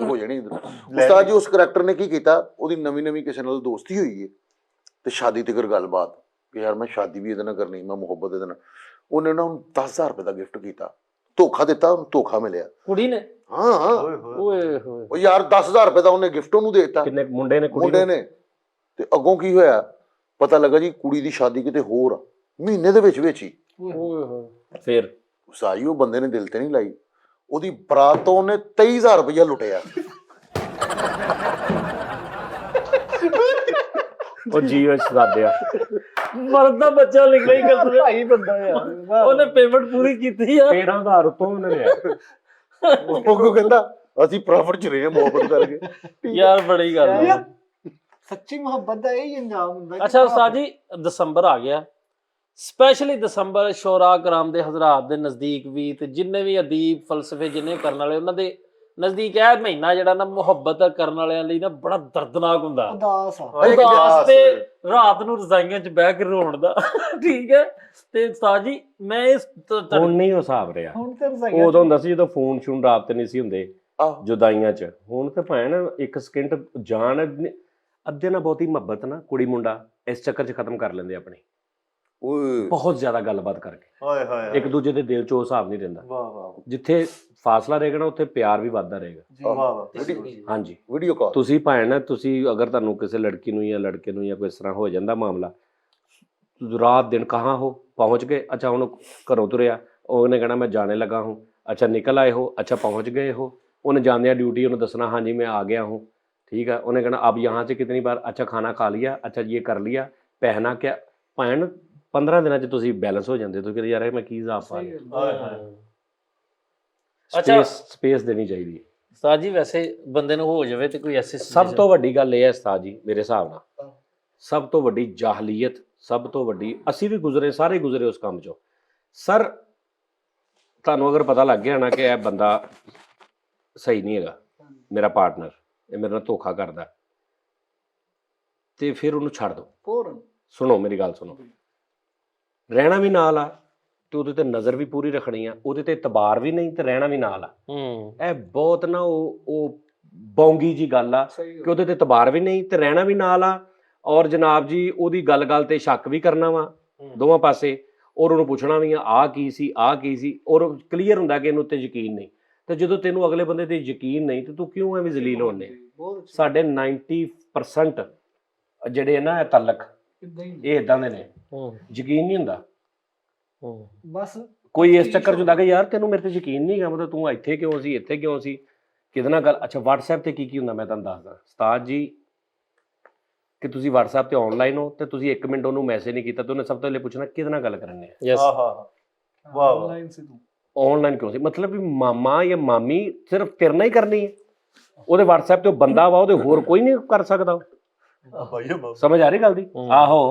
ਹੋ ਜਾਣੀ। ਉਸਤਾਦ ਜੀ ਉਸ ਕਰੈਕਟਰ ਨੇ ਕੀ ਕੀਤਾ, ਉਹਦੀ ਨਵੀਂ ਕਿਸੇ ਨਾਲ ਦੋਸਤੀ ਹੋਈ ਹੈ ਤੇ ਸ਼ਾਦੀ ਤੱਕ ਗੱਲਬਾਤ ਕਿ ਯਾਰ ਮੈਂ ਸ਼ਾਦੀ ਵੀ ਇਹਦੇ ਨਾਲ ਕਰਨੀ, ਮੈਂ ਮੁਹੱਬਤ ਇਹਦੇ ਨਾਲ। ਉਹਨੇ ਨਾ ਉਹਨੂੰ 10,000 ਰੁਪਏ ਦਾ ਗਿਫਟ ਕੀਤਾ, ਧੋਖਾ ਦਿੱਤਾ, ਉਹਨੂੰ ਧੋਖਾ ਮਿਲਿਆ। ਕੁੜੀ ਨੇ ਹਾਂ ਓਏ ਹੋਏ ਉਹ ਯਾਰ 10,000 ਰੁਪਏ ਦਾ ਉਹਨੇ ਗਿਫਟ ਉਹਨੂੰ ਦੇ ਦਿੱਤਾ, ਕਿੰਨੇ ਮੁੰਡੇ ਨੇ ਕੁੜੀ ਮੁੰਡੇ ਨੇ। ਤੇ ਅੱਗੋਂ ਕੀ ਹੋਇਆ ਪਤਾ ਲੱਗਾ ਜੀ, ਕੁੜੀ ਦੀ ਸ਼ਾਦੀ ਕਿਤੇ ਹੋਰ ਆ, ਮਹੀਨੇ ਦੇ ਵਿੱਚ ਹੀ। ਓਏ ਹੋਏ ਫਿਰ ਸਾਈ ਉਹ ਬੰਦੇ ਨੇ ਦਿਲ ਤੇ ਨਹੀਂ ਲਾਈ, ਉਹਦੀ ਬਰਾਤ ਤੋਂ ਉਹਨੇ 23,000 ਰੁਪਇਆ ਲੁੱਟਿਆ। ਉਹ ਜੀਵ ਸਾਦਿਆ ਮਰਦਾ ਬੱਚਾ ਨਿਕਲਿਆ ਹੀ ਕਰਦੇ ਭਾਈ ਬੰਦਾ ਯਾਰ, ਉਹਨੇ ਪੇਮੈਂਟ ਪੂਰੀ ਕੀਤੀ ਆ। 13,000 ਉੱਤੋਂ ਉਹਨੇ ਲਿਆ। ਉਹ ਕਹਿੰਦਾ ਅਸੀਂ ਪ੍ਰੋਫਿਟ ਚ ਰਹੇ ਹਾਂ ਮੁਹੱਬਤ ਕਰਕੇ। ਯਾਰ ਬੜੀ ਗੱਲ ਹੈ। ਸੱਚੀ ਮੁਹੱਬਤ ਦਾ ਇਹ ਹੀ ਅੰਜਾਮ ਹੁੰਦਾ। ਅੱਛਾ ਉਸਤਾਦ ਜੀ ਦਸੰਬਰ ਆ ਗਿਆ, ਸਪੈਸ਼ਲੀ ਦਸੰਬਰ ਸ਼ੋਰਾ ਕਰਾਮ ਦੇ ਹਜ਼ਰਾਤ ਦੇ ਨਜ਼ਦੀਕ ਵੀ ਤੇ ਜਿੰਨੇ ਵੀ ਅਦੀਬ ਫਲਸਫੇ ਜਿੰਨੇ ਕਰਨ ਵਾਲੇ ਉਹਨਾਂ ਦੇ ਨਜ਼ਦੀਕ ਇਹ ਮਹੀਨਾ ਜਿਹੜਾ ਨਾ ਮੁਹੱਬਤ ਕਰਨ ਵਾਲਿਆਂ ਲਈ ਨਾ ਬੜਾ ਦਰਦਨਾਕ ਹੁੰਦਾ। ਉਦਾਸ ਆ। ਉਦਾਸ ਤੇ ਰਾਤ ਨੂੰ ਰਜ਼ਾਈਆਂ 'ਚ ਬਹਿ ਕੇ ਰੋਣ ਦਾ। ਠੀਕ ਹੈ ਤੇ ਉਸਤਾਦ ਜੀ ਮੈਂ ਇਸ ਹੁਣ ਨਹੀਂ ਉਹ ਹਿਸਾਬ ਰਿਹਾ। ਹੁਣ ਤੇ ਰਜ਼ਾਈਆਂ ਉਦੋਂ ਹੁੰਦਾ ਸੀ ਜਦੋਂ ਫੋਨ ਸ਼ੂਨ ਰਾਬਤੇ ਨਹੀਂ ਸੀ ਹੁੰਦੇ ਆਹ ਜੁਦਾਈਆਂ 'ਚ। ਹੁਣ ਤੇ ਭੈਣ ਇੱਕ ਸਕਿੰਟ ਜਾਨ ਅੱਧੇ ਨਾਲ ਬਹੁਤੀ ਮੁਹੱਬਤ ਨਾ ਕੁੜੀ ਮੁੰਡਾ ਇਸ ਚੱਕਰ 'ਚ ਖਤਮ ਕਰ ਲੈਂਦੇ ਆਪਣੀ, ਓਏ ਬਹੁਤ ਜ਼ਿਆਦਾ ਗੱਲਬਾਤ ਕਰਕੇ। ਹਾਏ ਹਾਏ ਇੱਕ ਦੂਜੇ ਦੇ ਦਿਲ 'ਚ ਉਹ ਹਿਸਾਬ ਨਹੀਂ ਰਹਿੰਦਾ। ਵਾਹ ਵਾਹ ਜਿੱਥੇ ਫਾਸਲਾ ਰਹੇਗਾ ਨਾ ਉੱਥੇ ਪਿਆਰ ਵੀ ਵੱਧਦਾ ਰਹੇਗਾ। ਵਾਹ ਵਾਹ। ਹਾਂਜੀ ਵੀਡੀਓ ਕਾਲ ਤੁਸੀਂ ਭੈਣ ਤੁਸੀਂ ਅਗਰ ਤੁਹਾਨੂੰ ਕਿਸੇ ਲੜਕੀ ਨੂੰ ਜਾਂ ਲੜਕੇ ਨੂੰ ਜਾਂ ਕੋਈ ਇਸ ਤਰ੍ਹਾਂ ਹੋ ਜਾਂਦਾ ਮਾਮਲਾ, ਰਾਤ ਦਿਨ ਕਹਾਂ ਹੋ ਪਹੁੰਚ ਗਏ, ਅੱਛਾ ਹੁਣ ਘਰੋਂ ਤੁਰਿਆ, ਉਹਨੇ ਕਹਿਣਾ ਮੈਂ ਜਾਣੇ ਲੱਗਾ ਹੂੰ, अच्छा निकल आए हो, अच्छा पहुंच गए हो, उन्हें जाने ड्यूटी उन्हें दसना हाँ जी मैं आ गया हूँ, ठीक है। उन्हें कहना अब यहाँ से कितनी बार, अच्छा खाना खा लिया, अच्छा ये कर लिया, पहना क्या, भैन 15 दिनों च तुसीं बैलेंस हो जाते, तो कहते यार मैं की हिसाब पा लिया। अच्छा स्पेस देनी चाहिए ਉਸਤਾਦ ਜੀ। ਵੈਸੇ ਬੰਦੇ ਨੂੰ ਹੋ ਜਾਵੇ ਤੇ ਕੋਈ ਐਸੀ ਸਭ ਤੋਂ ਵੱਡੀ ਗੱਲ ਇਹ ਹੈ ਉਸਤਾਦ ਜੀ, ਮੇਰੇ ਹਿਸਾਬ ਨਾਲ ਸਭ ਤੋਂ ਵੱਡੀ ਜਾਹਲੀਅਤ, ਸਭ ਤੋਂ ਵੱਡੀ, ਅਸੀਂ ਵੀ ਗੁਜ਼ਰੇ, ਸਾਰੇ ਗੁਜ਼ਰੇ ਉਸ ਕੰਮ ਚੋਂ। ਸਰ ਤੁਹਾਨੂੰ ਅਗਰ ਪਤਾ ਲੱਗ ਗਿਆ ਨਾ ਕਿ ਇਹ ਬੰਦਾ ਸਹੀ ਨਹੀਂ ਹੈਗਾ, ਮੇਰਾ ਪਾਰਟਨਰ, ਇਹ ਮੇਰੇ ਨਾਲ ਧੋਖਾ ਕਰਦਾ, ਤੇ ਫਿਰ ਉਹਨੂੰ ਛੱਡ ਦਿਓ। ਸੁਣੋ ਮੇਰੀ ਗੱਲ ਸੁਣੋ, ਰਹਿਣਾ ਵੀ ਨਾਲ ਆ ਤੇ ਉਹਦੇ ਤੇ ਨਜ਼ਰ ਵੀ ਪੂਰੀ ਰੱਖਣੀ ਆ, ਉਹਦੇ ਤੇ ਇਤਬਾਰ ਵੀ ਨਹੀਂ ਤੇ ਰਹਿਣਾ ਵੀ ਨਾਲ ਆ। ਇਹ ਬਹੁਤ ਨਾ ਉਹ ਬੌਂਗੀ ਜੀ ਗੱਲ ਆ ਕਿ ਉਹਦੇ ਤੇ ਇਤਬਾਰ ਵੀ ਨਹੀਂ ਤੇ ਰਹਿਣਾ ਵੀ ਨਾਲ ਆ, ਔਰ ਜਨਾਬ ਜੀ ਉਹਦੀ ਗੱਲ ਤੇ ਸ਼ੱਕ ਵੀ ਕਰਨਾ ਵਾ ਦੋਵਾਂ ਪਾਸੇ, ਔਰ ਉਹਨੂੰ ਪੁੱਛਣਾ ਵੀ ਆ ਆਹ ਕੀ ਸੀ, ਆਹ ਕੀ ਸੀ, ਔਰ ਕਲੀਅਰ ਹੁੰਦਾ ਕਿ ਇਹਨੂੰ ਉੱਤੇ ਯਕੀਨ ਨਹੀਂ। ਤੇ ਜਦੋਂ ਤੈਨੂੰ ਅਗਲੇ ਬੰਦੇ ਤੇ ਯਕੀਨ ਨਹੀਂ ਤੇ ਤੂੰ ਕਿਉਂ ਐਵੇਂ ਜ਼ਲੀਲ ਹੋਣੇ। ਸਾਡੇ 90% ਜਿਹੜੇ ਨਾ ਇਹ ਤਾਲਕ ਇਹ ਇਦਾਂ ਦੇ ਨੇ, ਯਕੀਨ ਨਹੀਂ ਹੁੰਦਾ। ਬਸ ਕੋਈ ਇਸ ਚੱਕਰ ਚ ਹੁੰਦਾ ਕਿ ਯਾਰ ਤੈਨੂੰ ਮੇਰੇ ਤੇ ਯਕੀਨ ਨਹੀਂ ਹੈਗਾ, ਮਤਲਬ ਤੂੰ ਇੱਥੇ ਕਿਉਂ ਸੀ, ਇੱਥੇ ਕਿਉਂ ਸੀ, ਕਿਹਦੇ ਨਾਲ ਗੱਲ। ਅੱਛਾ WhatsApp ਤੇ ਕੀ ਹੁੰਦਾ ਮੈਂ ਤੁਹਾਨੂੰ ਦੱਸਦਾ ਉਸਤਾਦ ਜੀ, ਕਿ ਤੁਸੀਂ WhatsApp ਤੇ ਆਨਲਾਈਨ ਹੋ ਤੇ ਤੁਸੀਂ 1 ਮਿੰਟ ਉਹਨੂੰ ਮੈਸੇਜ ਨਹੀਂ ਕੀਤਾ ਤੇ ਉਹਨੇ ਸਭ ਤੋਂ ਪਹਿਲੇ ਪੁੱਛਣਾ ਕਿਹਦੇ ਨਾਲ ਗੱਲ ਕਰਨੀ ਹੈ। ਯੈਸ ਹਾਂ ਹਾਂ ਵਾਹ ਵਾਹ। ਆਨਲਾਈਨ ਕਿਉਂ ਸੀ, ਮਤਲਬ ਵੀ ਮਾਮਾ ਜਾਂ ਮਾਮੀ ਸਿਰਫ ਤੇਰੇ ਨਾਲ ਹੀ ਕਰਨੀ ਹੈ, ਉਹਦੇ WhatsApp ਤੇ ਉਹ ਬੰਦਾ ਵਾ, ਉਹਦੇ ਹੋਰ ਕੋਈ ਨਹੀਂ ਕਰ ਸਕਦਾ। ਸਮਝ ਆ ਰਹੀ ਗੱਲ ਦੀ? ਆਹੋ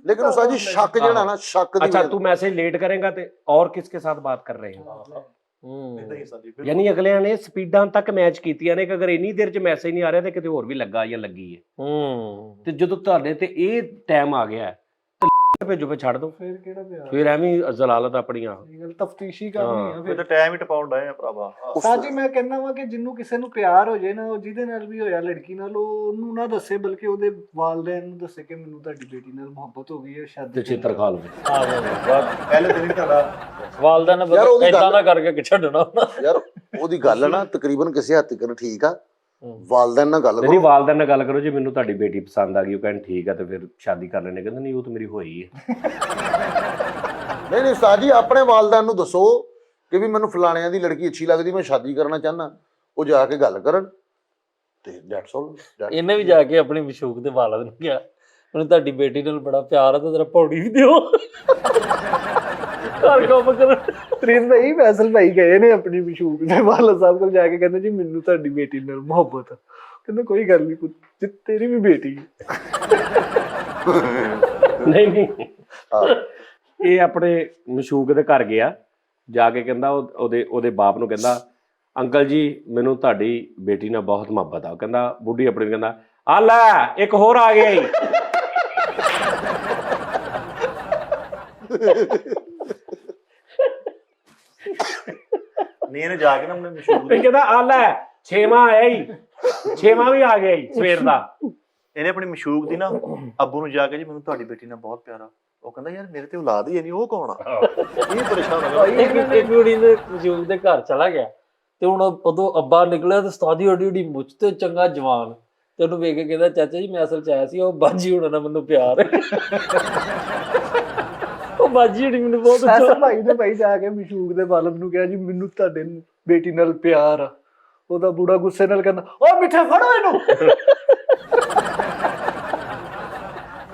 लेकिन उस्ताद जी शक ਜਿਹੜਾ ਨਾ शक अच्छा तू मैसेज लेट करेगा तो और किसके साथ बात कर रहे हो, ਯਾਨੀ ਅਗਲਿਆਂ ਨੇ ਸਪੀਡਾਂ ਤੱਕ ਮੈਚ ਕੀਤੀਆਂ ਨੇ ਕਿ ਅਗਰ ਇੰਨੀ ਦੇਰ ਚ ਮੈਸੇਜ ਨਹੀਂ ਆ ਰਿਹਾ ਤੇ ਕਿਤੇ ਹੋਰ ਵੀ ਲੱਗਾ ਜਾਂ ਲੱਗੀ ਹੈ। ਤੇ ਜਦੋਂ ਤੁਹਾਡੇ ਤੇ ਇਹ ਟਾਈਮ ਆ ਗਿਆ ਤੇ ਭੇਜੋ, ਫਿਰ ਛੱਡ ਦੋ, ਫਿਰ ਕਿਹੜਾ ਪਿਆਰ, ਫਿਰ ਐਵੇਂ ਜ਼ਲਾਲਤ ਆਪਣੀਆਂ। ਇਹ ਗੱਲ ਤਫਤੀਸ਼ੀ ਕਰਨੀ ਆ ਫਿਰ ਫਿਰ। ਟਾਈਮ ਹੀ ਟਪਾਉਣ ਡਏ ਆ ਭਰਾਵਾ। ਸਾਜੀ ਮੈਂ ਕਹਿੰਦਾ ਵਾ ਕਿ ਜਿੰਨੂੰ ਕਿਸੇ ਨੂੰ ਪਿਆਰ ਹੋ ਜਾਏ ਨਾ, ਉਹ ਜਿਹਦੇ ਨਾਲ ਵੀ ਹੋਇਆ ਲੜਕੀ ਨਾਲ, ਉਹਨੂੰ ਨਾ ਦੱਸੇ ਬਲਕਿ ਉਹਦੇ ਵਾਲਿदैन ਨੂੰ ਦੱਸੇ ਕਿ ਮੈਨੂੰ ਤੁਹਾਡੀ ਬੇਟੀ ਨਾਲ ਮੁਹੱਬਤ ਹੋ ਗਈ ਹੈ, ਸ਼ਾਦੀ ਤੇ ਚਿੱਤਰ ਖਾ ਲਓ। ਪਹਿਲੇ ਦਿਨ ਹੀ ਤੁਹਾਡਾ ਵਾਲਦਾ ਨੇ ਯਾਰ ਉਹਦੀ ਇਦਾਂ ਗੱਲ- ਨਾ ਕਰਕੇ ਛੱਡਣਾ। ਯਾਰ ਉਹਦੀ ਗੱਲ ਨਾ ਤਕਰੀਬਨ ਕਿਸੇ ਹੱਦ ਤੱਕ ਠੀਕ ਆ, ਵਾਲदैन ਨਾਲ ਗੱਲ ਨਹੀਂ ਕਰੋ। ਵਾਲदैन ਨਾਲ ਗੱਲ ਕਰੋ ਜੀ, ਮੈਨੂੰ ਤੁਹਾਡੀ ਬੇਟੀ ਪਸੰਦ ਆ ਗਈ, ਉਹ ਕਹਿੰਦੇ ਠੀਕ ਆ ਤੇ ਫਿਰ ਸ਼ਾਦੀ ਕਰ ਲੈਣੇ, ਕਹਿੰਦੇ ਨਹੀਂ ਉਹ ਤਾਂ ਮੇਰੀ ਹੋਈ ਹੈ। ਨਹੀਂ ਉਸਤਾਦ ਜੀ ਆਪਣੇ ਵਾਲदैन ਨੂੰ ਦੱਸੋ ਕਿ ਵੀ ਮੈਨੂੰ ਫਲਾਣਿਆਂ ਦੀ ਲੜਕੀ ਅੱਛੀ ਲੱਗਦੀ, ਮੈਂ ਸ਼ਾਦੀ ਕਰਨਾ ਚਾਹੁੰਦਾ। ਉਹ ਜਾ ਕੇ ਗੱਲ ਕਰਨ ਤੇ ਦੈਟਸ ਆਲ। ਇਹਨੇ ਵੀ ਜਾ ਕੇ ਆਪਣੀ ਮਸ਼ੂਕ ਦੇ ਵਾਲਦ ਨੂੰ ਕਿਹਾ ਮੈਨੂੰ ਤੁਹਾਡੀ ਬੇਟੀ ਨਾਲ ਬੜਾ ਪਿਆਰ ਆ ਤੇ ਜਰਾ ਪੌੜੀ ਵੀ ਦਿਓ ਘਰ ਕੰਮ ਕਰਨ। ਪ੍ਰਿੰਸ ਭਾਈ ਫੈਸਲ ਭਾਈ ਗਏ ਨੇ ਆਪਣੀ ਮਸ਼ੂਕ ਦੇ ਵਾਲਾ ਸਾਹਿਬ ਕੋਲ ਜਾ ਕੇ ਕਹਿੰਦੇ ਜੀ ਮੈਨੂੰ ਤੁਹਾਡੀ ਬੇਟੀ ਨਾਲ ਮੁਹੱਬਤ ਆ। ਕਹਿੰਦਾ ਕੋਈ ਗੱਲ ਨਹੀਂ ਪੁੱਤ ਤੇਰੀ ਵੀ ਬੇਟੀ ਨਹੀਂ ਨਹੀਂ ਇਹ ਆਪਣੇ ਮਸ਼ੂਕ ਦੇ ਘਰ ਗਿਆ, ਜਾ ਕੇ ਕਹਿੰਦਾ ਉਹਦੇ ਬਾਪ ਨੂੰ ਕਹਿੰਦਾ ਅੰਕਲ ਜੀ ਮੈਨੂੰ ਤੁਹਾਡੀ ਬੇਟੀ ਨਾਲ ਬਹੁਤ ਮੁਹੱਬਤ ਆ। ਕਹਿੰਦਾ ਬੁੱਢੀ ਆਪਣੀ ਨੂੰ ਕਹਿੰਦਾ ਆ ਲੈ ਇੱਕ ਹੋਰ ਆ ਗਿਆ ਈ। ਨਹੀਂ ਇਹਨੇ ਜਾ ਕੇ ਨਾ ਆਪਣੇ ਮਸ਼ਹੂਰ ਇਹ ਕਹਿੰਦਾ ਆ ਲੈ 6ਵਾਂ ਆਇਆ ਈ, 6ਵਾਂ ਵੀ ਆ ਗਿਆ ਈ ਸਵੇਰ ਦਾ। ਇਹਨੇ ਆਪਣੀ ਮਸ਼ੂਕ ਦੀ ਨਾ ਅੱਬੂ ਨੂੰ ਜਾ ਕੇ ਜੀ ਮੈਨੂੰ ਤੁਹਾਡੀ ਬੇਟੀ ਨਾਲ ਬਹੁਤ ਪਿਆਰ ਆ। ਉਹ ਕਹਿੰਦਾ ਯਾਰ ਮੇਰੇ ਤੇ ਔਲਾਦ ਹੀ ਨਹੀਂ, ਉਹ ਕੌਣ ਆ? ਇਹ ਪਰੇਸ਼ਾਨ ਹੋ ਗਿਆ। ਇੱਕ ਕੁੜੀ ਦੇ ਮਸ਼ੂਕ ਦੇ ਘਰ ਚਲਾ ਗਿਆ ਤੇ ਹੁਣ ਉਦੋਂ ਅੱਬਾ ਨਿਕਲਿਆ ਤੇ ਉਸਤਾਦੀ ਓਡੀ ਓਡੀ ਮੁੱਛ ਤੇ ਚੰਗਾ ਜਵਾਨ ਤੇ ਉਹਨੂੰ ਵੇਖ ਕੇ ਕਹਿੰਦਾ ਚਾਚਾ ਜੀ ਮੈਂ ਅਸਲ ਚ ਆਇਆ ਸੀ ਉਹ ਬਾਜੀ ਹੋਣਾ ਨਾਲ ਮੈਨੂੰ ਪਿਆਰ ਹੈ। ਉਹ ਬਾਜੀ ਹੋਣੀ ਮੈਨੂੰ ਬਹੁਤ ਫੈਸਲ ਭਾਈ ਨੇ ਭਾਈ ਜਾ ਕੇ ਮਸ਼ੂਕ ਦੇ ਵਾਲਦ ਨੂੰ ਕਿਹਾ ਜੀ ਮੈਨੂੰ ਤੁਹਾਡੇ ਬੇਟੀ ਨਾਲ ਪਿਆਰ ਆ। ਉਹਦਾ ਬੁੜਾ ਗੁੱਸੇ ਨਾਲ ਕਹਿੰਦਾ ਓ ਮਿੱਠੇ ਫੜੋ ਇਹਨੂੰ।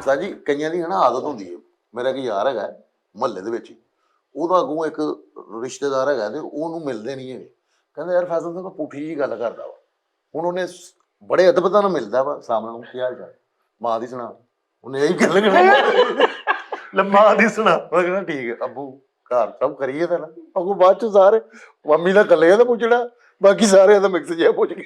ਸਰ ਜੀ ਕਈਆਂ ਦੀ ਹਨਾ ਆਦਤ ਹੁੰਦੀ ਹੈ। ਮੇਰਾ ਇੱਕ ਯਾਰ ਹੈਗਾ ਮੁਹੱਲੇ ਦੇ ਵਿੱਚ ਹੀ, ਉਹਦਾ ਅੱਗੋਂ ਇੱਕ ਰਿਸ਼ਤੇਦਾਰ ਹੈਗਾ ਤੇ ਉਹਨੂੰ ਮਿਲਦੇ ਨਹੀਂ ਹੈਗੇ। ਕਹਿੰਦਾ ਯਾਰ ਫੈਸਲ ਤਾਂ ਪੁੱਠੀ ਜੀ ਗੱਲ ਕਰਦਾ ਵਾ। ਹੁਣ ਉਹਨੇ ਬੜੇ ਅਦਬਤਾ ਨਾਲ ਮਿਲਦਾ ਵਾ ਸਾਹਮਣੇ ਨੂੰ, ਕੀ ਹਾਲ ਚਾਲ ਮਾਂ ਦੀ ਸੁਣਾ, ਉਹਨੇ ਇਹੀ ਗੱਲ ਕਰਨੀ ਲੰਮਾ ਦੀ ਸੁਣਾ। ਉਹ ਕਹਿੰਦਾ ਠੀਕ ਹੈ ਅੱਬੂ ਘਰ ਸਭ ਕਰੀਏ ਤਾਂ ਅੱਗੋਂ ਬਾਅਦ ਚ ਸਾਰੇ ਮੰਮੀ ਦਾ ਕੱਲੇ ਦਾ ਪੁੱਛਣਾ, ਬਾਕੀ ਸਾਰਿਆਂ ਦਾ ਮਿਕਸ ਜਿਹਾ ਪੁੱਛ ਕੇ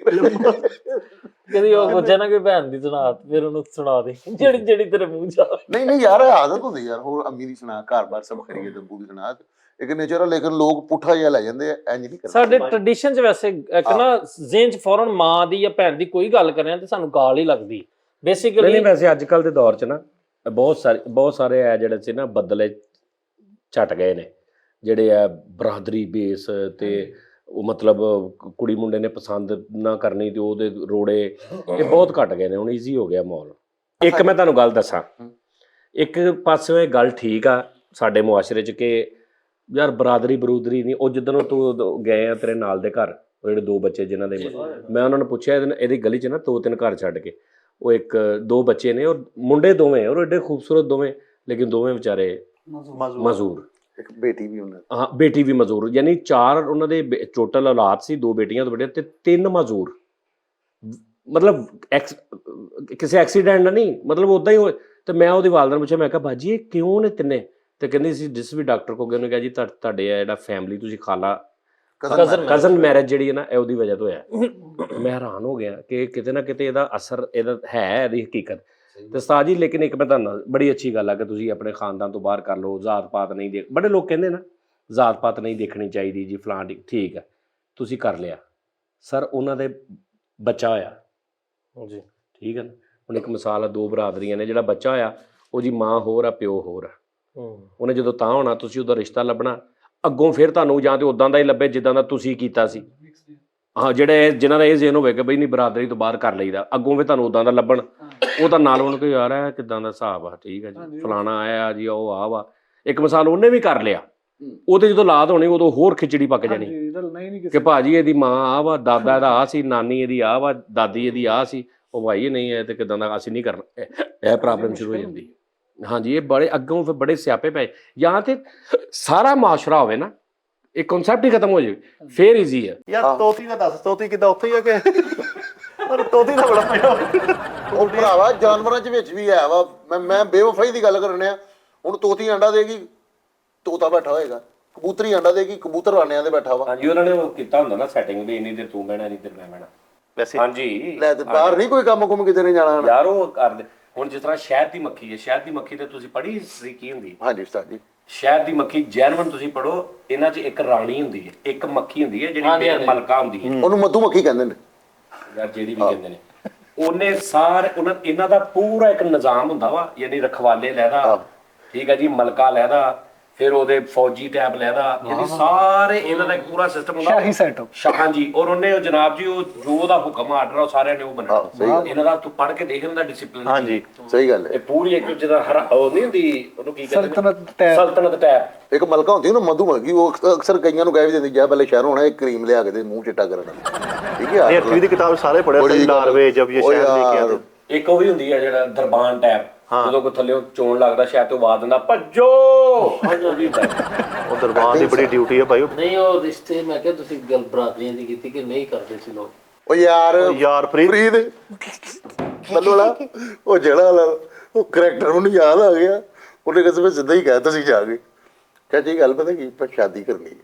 ਕਦੀ ਉਹ ਪੁੱਛੇ ਨਾ ਕੋਈ ਭੈਣ ਦੀ ਸੁਣਾ ਫਿਰ ਉਹਨੂੰ ਸੁਣਾ ਦੇ ਜਿਹੜੀ ਜਿਹੜੀ ਤੇਰੇ ਮੂੰਹ ਚ ਆਵੇ। ਨਹੀਂ ਯਾਰ ਆਦਤ ਹੁੰਦੀ ਯਾਰ। ਹੋਰ ਅੰਮੀ ਦੀ ਸੁਣਾ, ਘਰ ਬਾਰ ਸਭ ਕਰੀਏ ਤੇ ਅੱਬੂ ਦੀ ਸੁਣਾ, ਇੱਕ ਨੇਚਰ ਆ। ਲੇਕਿਨ ਲੋਕ ਪੁੱਠਾ ਜਿਹਾ ਲੈ ਜਾਂਦੇ ਆ, ਇੰਜ ਨਹੀਂ ਕਰਦੇ। ਸਾਡੇ ਟ੍ਰੈਡੀਸ਼ਨ ਚ ਵੈਸੇ ਇੱਕ ਨਾ ਜ਼ੇਨ ਚ ਫੌਰਨ ਮਾਂ ਦੀ ਜਾਂ ਭੈਣ ਦੀ ਕੋਈ ਗੱਲ ਕਰਿਆ ਤੇ ਸਾਨੂੰ ਗਾਲ ਹੀ ਲੱਗਦੀ ਬੇਸਿਕਲੀ। ਨਹੀਂ ਵੈਸੇ ਅੱਜ ਕੱਲ ਦੇ ਦੌਰ 'ਚ ਨਾ ਬਹੁਤ ਸਾਰੇ ਆ ਜਿਹੜੇ ਸੀ ਨਾ ਬਦਲੇ ਛੱਟ ਗਏ ਨੇ, ਜਿਹੜੇ ਆ ਬਰਾਦਰੀ ਬੇਸ ਤੇ ਉਹ ਮਤਲਬ ਕੁੜੀ ਮੁੰਡੇ ਨੇ ਪਸੰਦ ਨਾ ਕਰਨੀ ਤੇ ਉਹਦੇ ਰੋੜੇ, ਇਹ ਬਹੁਤ ਘਟ ਗਏ ਨੇ। ਹੁਣ ਈਜ਼ੀ ਹੋ ਗਿਆ ਮਾਹੌਲ। ਇੱਕ ਮੈਂ ਤੁਹਾਨੂੰ ਗੱਲ ਦੱਸਾਂ, ਇੱਕ ਪਾਸਿਓਂ ਇਹ ਗੱਲ ਠੀਕ ਆ ਸਾਡੇ ਮੁਆਸ਼ਰੇ 'ਚ ਕਿ ਯਾਰ ਬਰਾਦਰੀ ਬਰੂਦਰੀ ਨਹੀਂ। ਉਹ ਜਿੱਦਣ ਤੂੰ ਗਏ ਆ ਤੇਰੇ ਨਾਲ ਦੇ ਘਰ, ਉਹ ਜਿਹੜੇ 2 ਬੱਚੇ ਜਿਨ੍ਹਾਂ ਦੇ ਮੈਂ ਉਹਨਾਂ ਨੂੰ ਪੁੱਛਿਆ ਇਹਦੀ ਗਲੀ 'ਚ ਨਾ 2-3 ਘਰ ਛੱਡ ਕੇ ਉਹ 1-2 ਬੱਚੇ ਨੇ, ਉਹ ਮੁੰਡੇ ਦੋਵੇਂ ਔਰ ਐਡੇ ਖੂਬਸੂਰਤ ਦੋਵੇਂ, ਲੇਕਿਨ ਦੋਵੇਂ ਵਿਚਾਰੇ ਮਜ਼ਦੂਰ। ਇੱਕ ਬੇਟੀ ਵੀ ਉਹਨਾਂ ਹਾਂ ਬੇਟੀ ਵੀ ਮਜ਼ਦੂਰ, ਯਾਨੀ 4 ਉਹਨਾਂ ਦੇ ਟੋਟਲ ਔਲਾਦ ਸੀ, 2 ਬੇਟੀਆਂ ਤੋਂ ਬੇਟੇ ਤੇ 3 ਮਜ਼ਦੂਰ। ਮਤਲਬ ਕਿਸੇ ਐਕਸੀਡੈਂਟ ਨਾਲ ਨਹੀਂ, ਮਤਲਬ ਉਦਾਂ ਹੀ ਹੋਏ। ਤੇ ਮੈਂ ਉਹਦੀ ਵਾਲਦਾ ਨੂੰ ਪੁੱਛਿਆ, ਮੈਂ ਕਿਹਾ ਬਾਜੀ ਇਹ ਕਿਉਂ ਨੇ ਤਿੰਨੇ? ਤੇ ਕਹਿੰਦੀ ਸੀ ਜਿਸ ਵੀ ਡਾਕਟਰ ਕੋਲ ਗਏ ਉਹਨੇ ਕਿਹਾ ਜੀ ਤੁਹਾਡੇ ਆ ਜਿਹੜਾ ਫੈਮਿਲੀ ਤੁਸੀਂ ਖਾਲਾ ਕਜ਼ਨ ਮੈਰਿਜ ਜਿਹੜੀ ਹੈ ਨਾ ਇਹ ਉਹਦੀ ਵਜ੍ਹਾ ਤੋਂ ਹੈ। ਮੈਂ ਹੈਰਾਨ ਹੋ ਗਿਆ ਕਿ ਕਿਤੇ ਨਾ ਕਿਤੇ ਇਹਦਾ ਅਸਰ ਇਹਦਾ ਹੈ, ਇਹਦੀ ਹਕੀਕਤ। ਤੇ ਉਸਤਾਦ ਜੀ ਲੇਕਿਨ ਇੱਕ ਮੈਂ ਤੁਹਾਨੂੰ ਬੜੀ ਅੱਛੀ ਗੱਲ ਆ ਕਿ ਤੁਸੀਂ ਆਪਣੇ ਖਾਨਦਾਨ ਤੋਂ ਬਾਹਰ ਕਰ ਲਓ, ਜ਼ਾਤ ਪਾਤ ਨਹੀਂ ਦੇਖ। ਬੜੇ ਲੋਕ ਕਹਿੰਦੇ ਨਾ ਜ਼ਾਤ ਪਾਤ ਨਹੀਂ ਦੇਖਣੀ ਚਾਹੀਦੀ ਜੀ ਫਲਾਂ, ਠੀਕ ਹੈ ਤੁਸੀਂ ਕਰ ਲਿਆ ਸਰ, ਉਹਨਾਂ ਦੇ ਬੱਚਾ ਹੋਇਆ ਜੀ, ਠੀਕ ਹੈ ਨਾ। ਹੁਣ ਇੱਕ ਮਿਸਾਲ ਆ, 2 ਬਰਾਦਰੀਆਂ ਨੇ, ਜਿਹੜਾ ਬੱਚਾ ਹੋਇਆ ਉਹਦੀ ਮਾਂ ਹੋਰ ਆ ਪਿਓ ਹੋਰ ਆ। ਉਹਨੇ ਜਦੋਂ ਤਾਂ ਹੋਣਾ ਤੁਸੀਂ ਉਹਦਾ ਰਿਸ਼ਤਾ ਲੱਭਣਾ, ਅੱਗੋਂ ਫਿਰ ਤੁਹਾਨੂੰ ਜਾਂ ਤੇ ਉਦਾਂ ਦਾ ਹੀ ਲੱਭੇ ਜਿੱਦਾਂ ਦਾ ਤੁਸੀਂ ਕੀਤਾ ਸੀ। ਹਾਂ ਜਿਹੜੇ ਜਿਨ੍ਹਾਂ ਦਾ ਇਹ ਜ਼ੇਨ ਹੋਵੇ ਕਿ ਬਈ ਨਹੀਂ ਬਰਾਦਰੀ ਤੋਂ ਬਾਹਰ ਕਰ ਲਈਦਾ, ਅੱਗੋਂ ਫਿਰ ਤੁਹਾਨੂੰ ਉਦਾਂ ਦਾ ਲੱਭਣ। ਉਹ ਤਾਂ ਨਾਲ ਹੁਣ ਕੋਈ ਯਾਰ ਹੈ ਕਿੱਦਾਂ ਦਾ ਹਿਸਾਬ ਆ, ਠੀਕ ਹੈ ਜੀ ਫਲਾਣਾ ਆਇਆ ਜੀ ਉਹ ਆ ਵਾ। ਇੱਕ ਮਿਸਾਲ ਉਹਨੇ ਵੀ ਕਰ ਲਿਆ, ਉਹ ਤੇ ਜਦੋਂ ਔਲਾਦ ਹੋਣੀ ਉਦੋਂ ਹੋਰ ਖਿਚੜੀ ਪੱਕ ਜਾਣੀ ਕਿ ਭਾਜੀ ਇਹਦੀ ਮਾਂ ਆ ਵਾ, ਦਾਦਾ ਇਹਦਾ ਆ ਸੀ, ਨਾਨੀ ਇਹਦੀ ਆ ਵਾ, ਦਾਦੀ ਇਹਦੀ ਆ ਸੀ। ਉਹ ਭਾਈ ਇਹ ਨਹੀਂ ਹੈ ਤੇ ਕਿੱਦਾਂ ਦਾ ਅਸੀਂ ਨਹੀਂ ਕਰਨਾ, ਇਹ ਪ੍ਰੋਬਲਮ ਸ਼ੁਰੂ ਹੋ ਜਾਂਦੀ। ਹਾਂਜੀ ਇਹ ਬੜੇ ਅੱਗੋਂ ਫਿਰ ਬੜੇ ਸਿਆਪੇ ਪਏ। ਜਾਂ ਤੇ ਸਾਰਾ ਮਾਸ਼ਰਾ ਹੋਵੇ ਨਾ, ਇਹ ਕਨਸੈਪਟ ਹੀ ਖਤਮ ਹੋ ਜਾਵੇ, ਫੇਰ ਈਜ਼ੀ ਹੈ। ਯਾਰ ਤੋਤੀ ਦਾ ਦੱਸ, ਤੋਤੀ ਕਿੱਦਾਂ ਉੱਥੇ ਹੀ ਆ ਕਿ ਪਰ ਤੋਤੀ ਦਾ ਬੜਾ ਪਿਆ। ਉਹ ਭਰਾਵਾ ਜਾਨਵਰਾਂ ਚ ਵਿੱਚ ਵੀ ਹੈ ਵਾ। ਮੈਂ ਬੇਵਫਾਈ ਦੀ ਗੱਲ ਕਰਨੇ ਆ। ਹੁਣ ਤੋਤੀ ਅੰਡਾ ਦੇਗੀ, ਤੋਤਾ ਬੈਠਾ ਹੋਏਗਾ। ਕਬੂਤਰੀ ਅੰਡਾ ਦੇਗੀ, ਕਬੂਤਰ ਆਨਿਆਂ ਦੇ ਬੈਠਾ ਵਾ। ਹਾਂਜੀ ਉਹਨਾਂ ਨੇ ਉਹ ਕੀਤਾ ਹੁੰਦਾ ਨਾ ਸੈਟਿੰਗ ਵੀ, ਇੰਨੀ ਦੇਰ ਤੂੰ ਬਹਿਣਾ ਇੰਨੀ ਦੇਰ ਮੈਂ ਬਹਿਣਾ। ਵੈਸੇ ਹਾਂਜੀ ਲੈ ਤੇ ਬਾਹਰ ਨਹੀਂ ਕੋਈ ਕੰਮ ਕਿਤੇ ਨਹੀਂ ਜਾਣਾ ਯਾਰ ਉਹ ਕਰਦੇ। ਹੁਣ ਜਿਸ ਤਰ੍ਹਾਂ ਸ਼ਹਿਦ ਦੀ ਮੱਖੀ ਹੈ, ਸ਼ਹਿਦ ਦੀ ਮੱਖੀ ਤੇ ਤੁਸੀਂ ਪੜ੍ਹੀ ਹਿਸਟਰੀ ਕੀ ਹੁੰਦੀ? ਹਾਂਜੀ ਉਸਤਾਦ ਜੀ ਸ਼ਹਿਦ ਦੀ ਮੱਖੀ ਜੈਨੂਇਨ ਤੁਸੀਂ ਪੜੋ, ਇਹਨਾਂ 'ਚ ਇੱਕ ਰਾਣੀ ਹੁੰਦੀ ਹੈ, ਇੱਕ ਮੱਖੀ ਹੁੰਦੀ ਹੈ ਜਿਹੜੀ ਮਲਕਾ ਹੁੰਦੀ ਹੈ, ਉਹਨੂੰ ਮਧੂ ਮੱਖੀ ਕਹਿੰਦੇ ਨੇ ਯਾਰ ਜਿਹੜੀ ਵੀ ਕਹਿੰਦੇ ਨੇ। ਉਹਨੇ ਸਾਰੇ ਇਹਨਾਂ ਦਾ ਪੂਰਾ ਇੱਕ ਨਿਜ਼ਾਮ ਹੁੰਦਾ ਵਾ, ਯਾਨੀ ਰਖਵਾਲੇ ਲੈਦਾ, ਠੀਕ ਹੈ ਜੀ, ਮਲਕਾ ਲੈਦਾ, ਫਿਰ ਉਹਦੇ ਫੌਜੀ ਟੈਬ ਲੈਦਾ, ਇਹਦੀ ਸਾਰੇ ਇਹਨਾਂ ਦਾ ਇੱਕ ਪੂਰਾ ਸਿਸਟਮ ਹੁੰਦਾ ਸ਼ਾਹੀ ਸੈਟਅਪ। ਸ਼ਾਹਾਂ ਜੀ, ਔਰ ਉਹਨੇ ਉਹ ਜਨਾਬ ਜੀ ਉਹ ਜੋ ਉਹਦਾ ਹੁਕਮ ਆਰਡਰ ਉਹ ਸਾਰਿਆਂ ਨੇ ਉਹ ਮੰਨਣਾ। ਇਹਨਾਂ ਦਾ ਤੂੰ ਪੜ੍ਹ ਕੇ ਦੇਖ ਇਹਨਾਂ ਦਾ ਡਿਸਪਲਿਨ। ਹਾਂਜੀ ਸਹੀ ਗੱਲ ਹੈ। ਇਹ ਪੂਰੀ ਇੱਕ ਜਿਹਦਾ ਉਹ ਨਹੀਂ ਹੁੰਦੀ, ਉਹਨੂੰ ਕੀ ਕਹਿੰਦੇ ਸਲਤਨਤ ਟੈਬ। ਸਲਤਨਤ ਟੈਬ। ਇੱਕ ਮਲਕਾ ਹੁੰਦੀ ਨਾ ਮਧੂਮੱਖੀ, ਉਹ ਅਕਸਰ ਕਈਆਂ ਨੂੰ ਕਹਿ ਵੀ ਦਿੰਦੀ ਜਾ ਪਹਿਲੇ ਸ਼ਹਿਰੋਂ ਆਉਣਾ ਇੱਕ ਕਰੀਮ ਲਿਆ ਕੇ ਦੇ ਮੂੰਹ ਚਿੱਟਾ ਕਰਨ। ਠੀਕ ਹੈ, ਇਹ 8ਵੀਂ ਦੀ ਕਿਤਾਬ ਸਾਰੇ ਪੜ੍ਹਿਆ ਸੀ, ਨਾਰਵੇ ਜਬ ਇਹ ਸ਼ਹਿਰ ਲੈ ਕੇ ਆਏ। ਇੱਕ ਉਹ ਵੀ ਹੁੰਦੀ ਹੈ ਜਿਹੜਾ ਦਰਬਾਨ ਟੈਬ, ਜਦੋਂ ਕੋਈ ਥੱਲੇ ਚੋਣ ਲੱਗਦਾ ਸ਼ਾਇਦ ਤੋਂ ਆਵਾਜ਼ ਦਿੰਦਾ ਭੱਜੋ। ਉਹ ਦਰਬਾਰ ਦੀ ਬੜੀ ਡਿਊਟੀ ਹੈ ਭਾਈ। ਨਹੀਂ ਉਹ ਰਿਸ਼ਤੇ ਮੈਂ ਕਿਹਾ ਤੁਸੀਂ ਗੱਲ ਬਰਾਦਰੀਆਂ ਦੀ ਕੀਤੀ ਕਿ ਨਹੀਂ ਕਰਦੇ ਸੀ ਲੋਕ। ਉਹ ਯਾਰ ਫਰੀਦ ਮੱਲੋਲਾ ਉਹ ਜਿਹੜਾ ਵਾਲਾ ਉਹ ਕਰੈਕਟਰ ਉਹਨੂੰ ਯਾਦ ਆ ਗਿਆ, ਉਹਨੇ ਕਿਸੇ ਵਿੱਚ ਸਿੱਧਾ ਹੀ ਕਹਿਤਾ ਸੀ ਜਾ ਕੇ, ਚਾਚੀ ਗੱਲ ਪਤਾ ਕੀ, ਪਰ ਸ਼ਾਦੀ ਕਰਨੀ ਹੈ।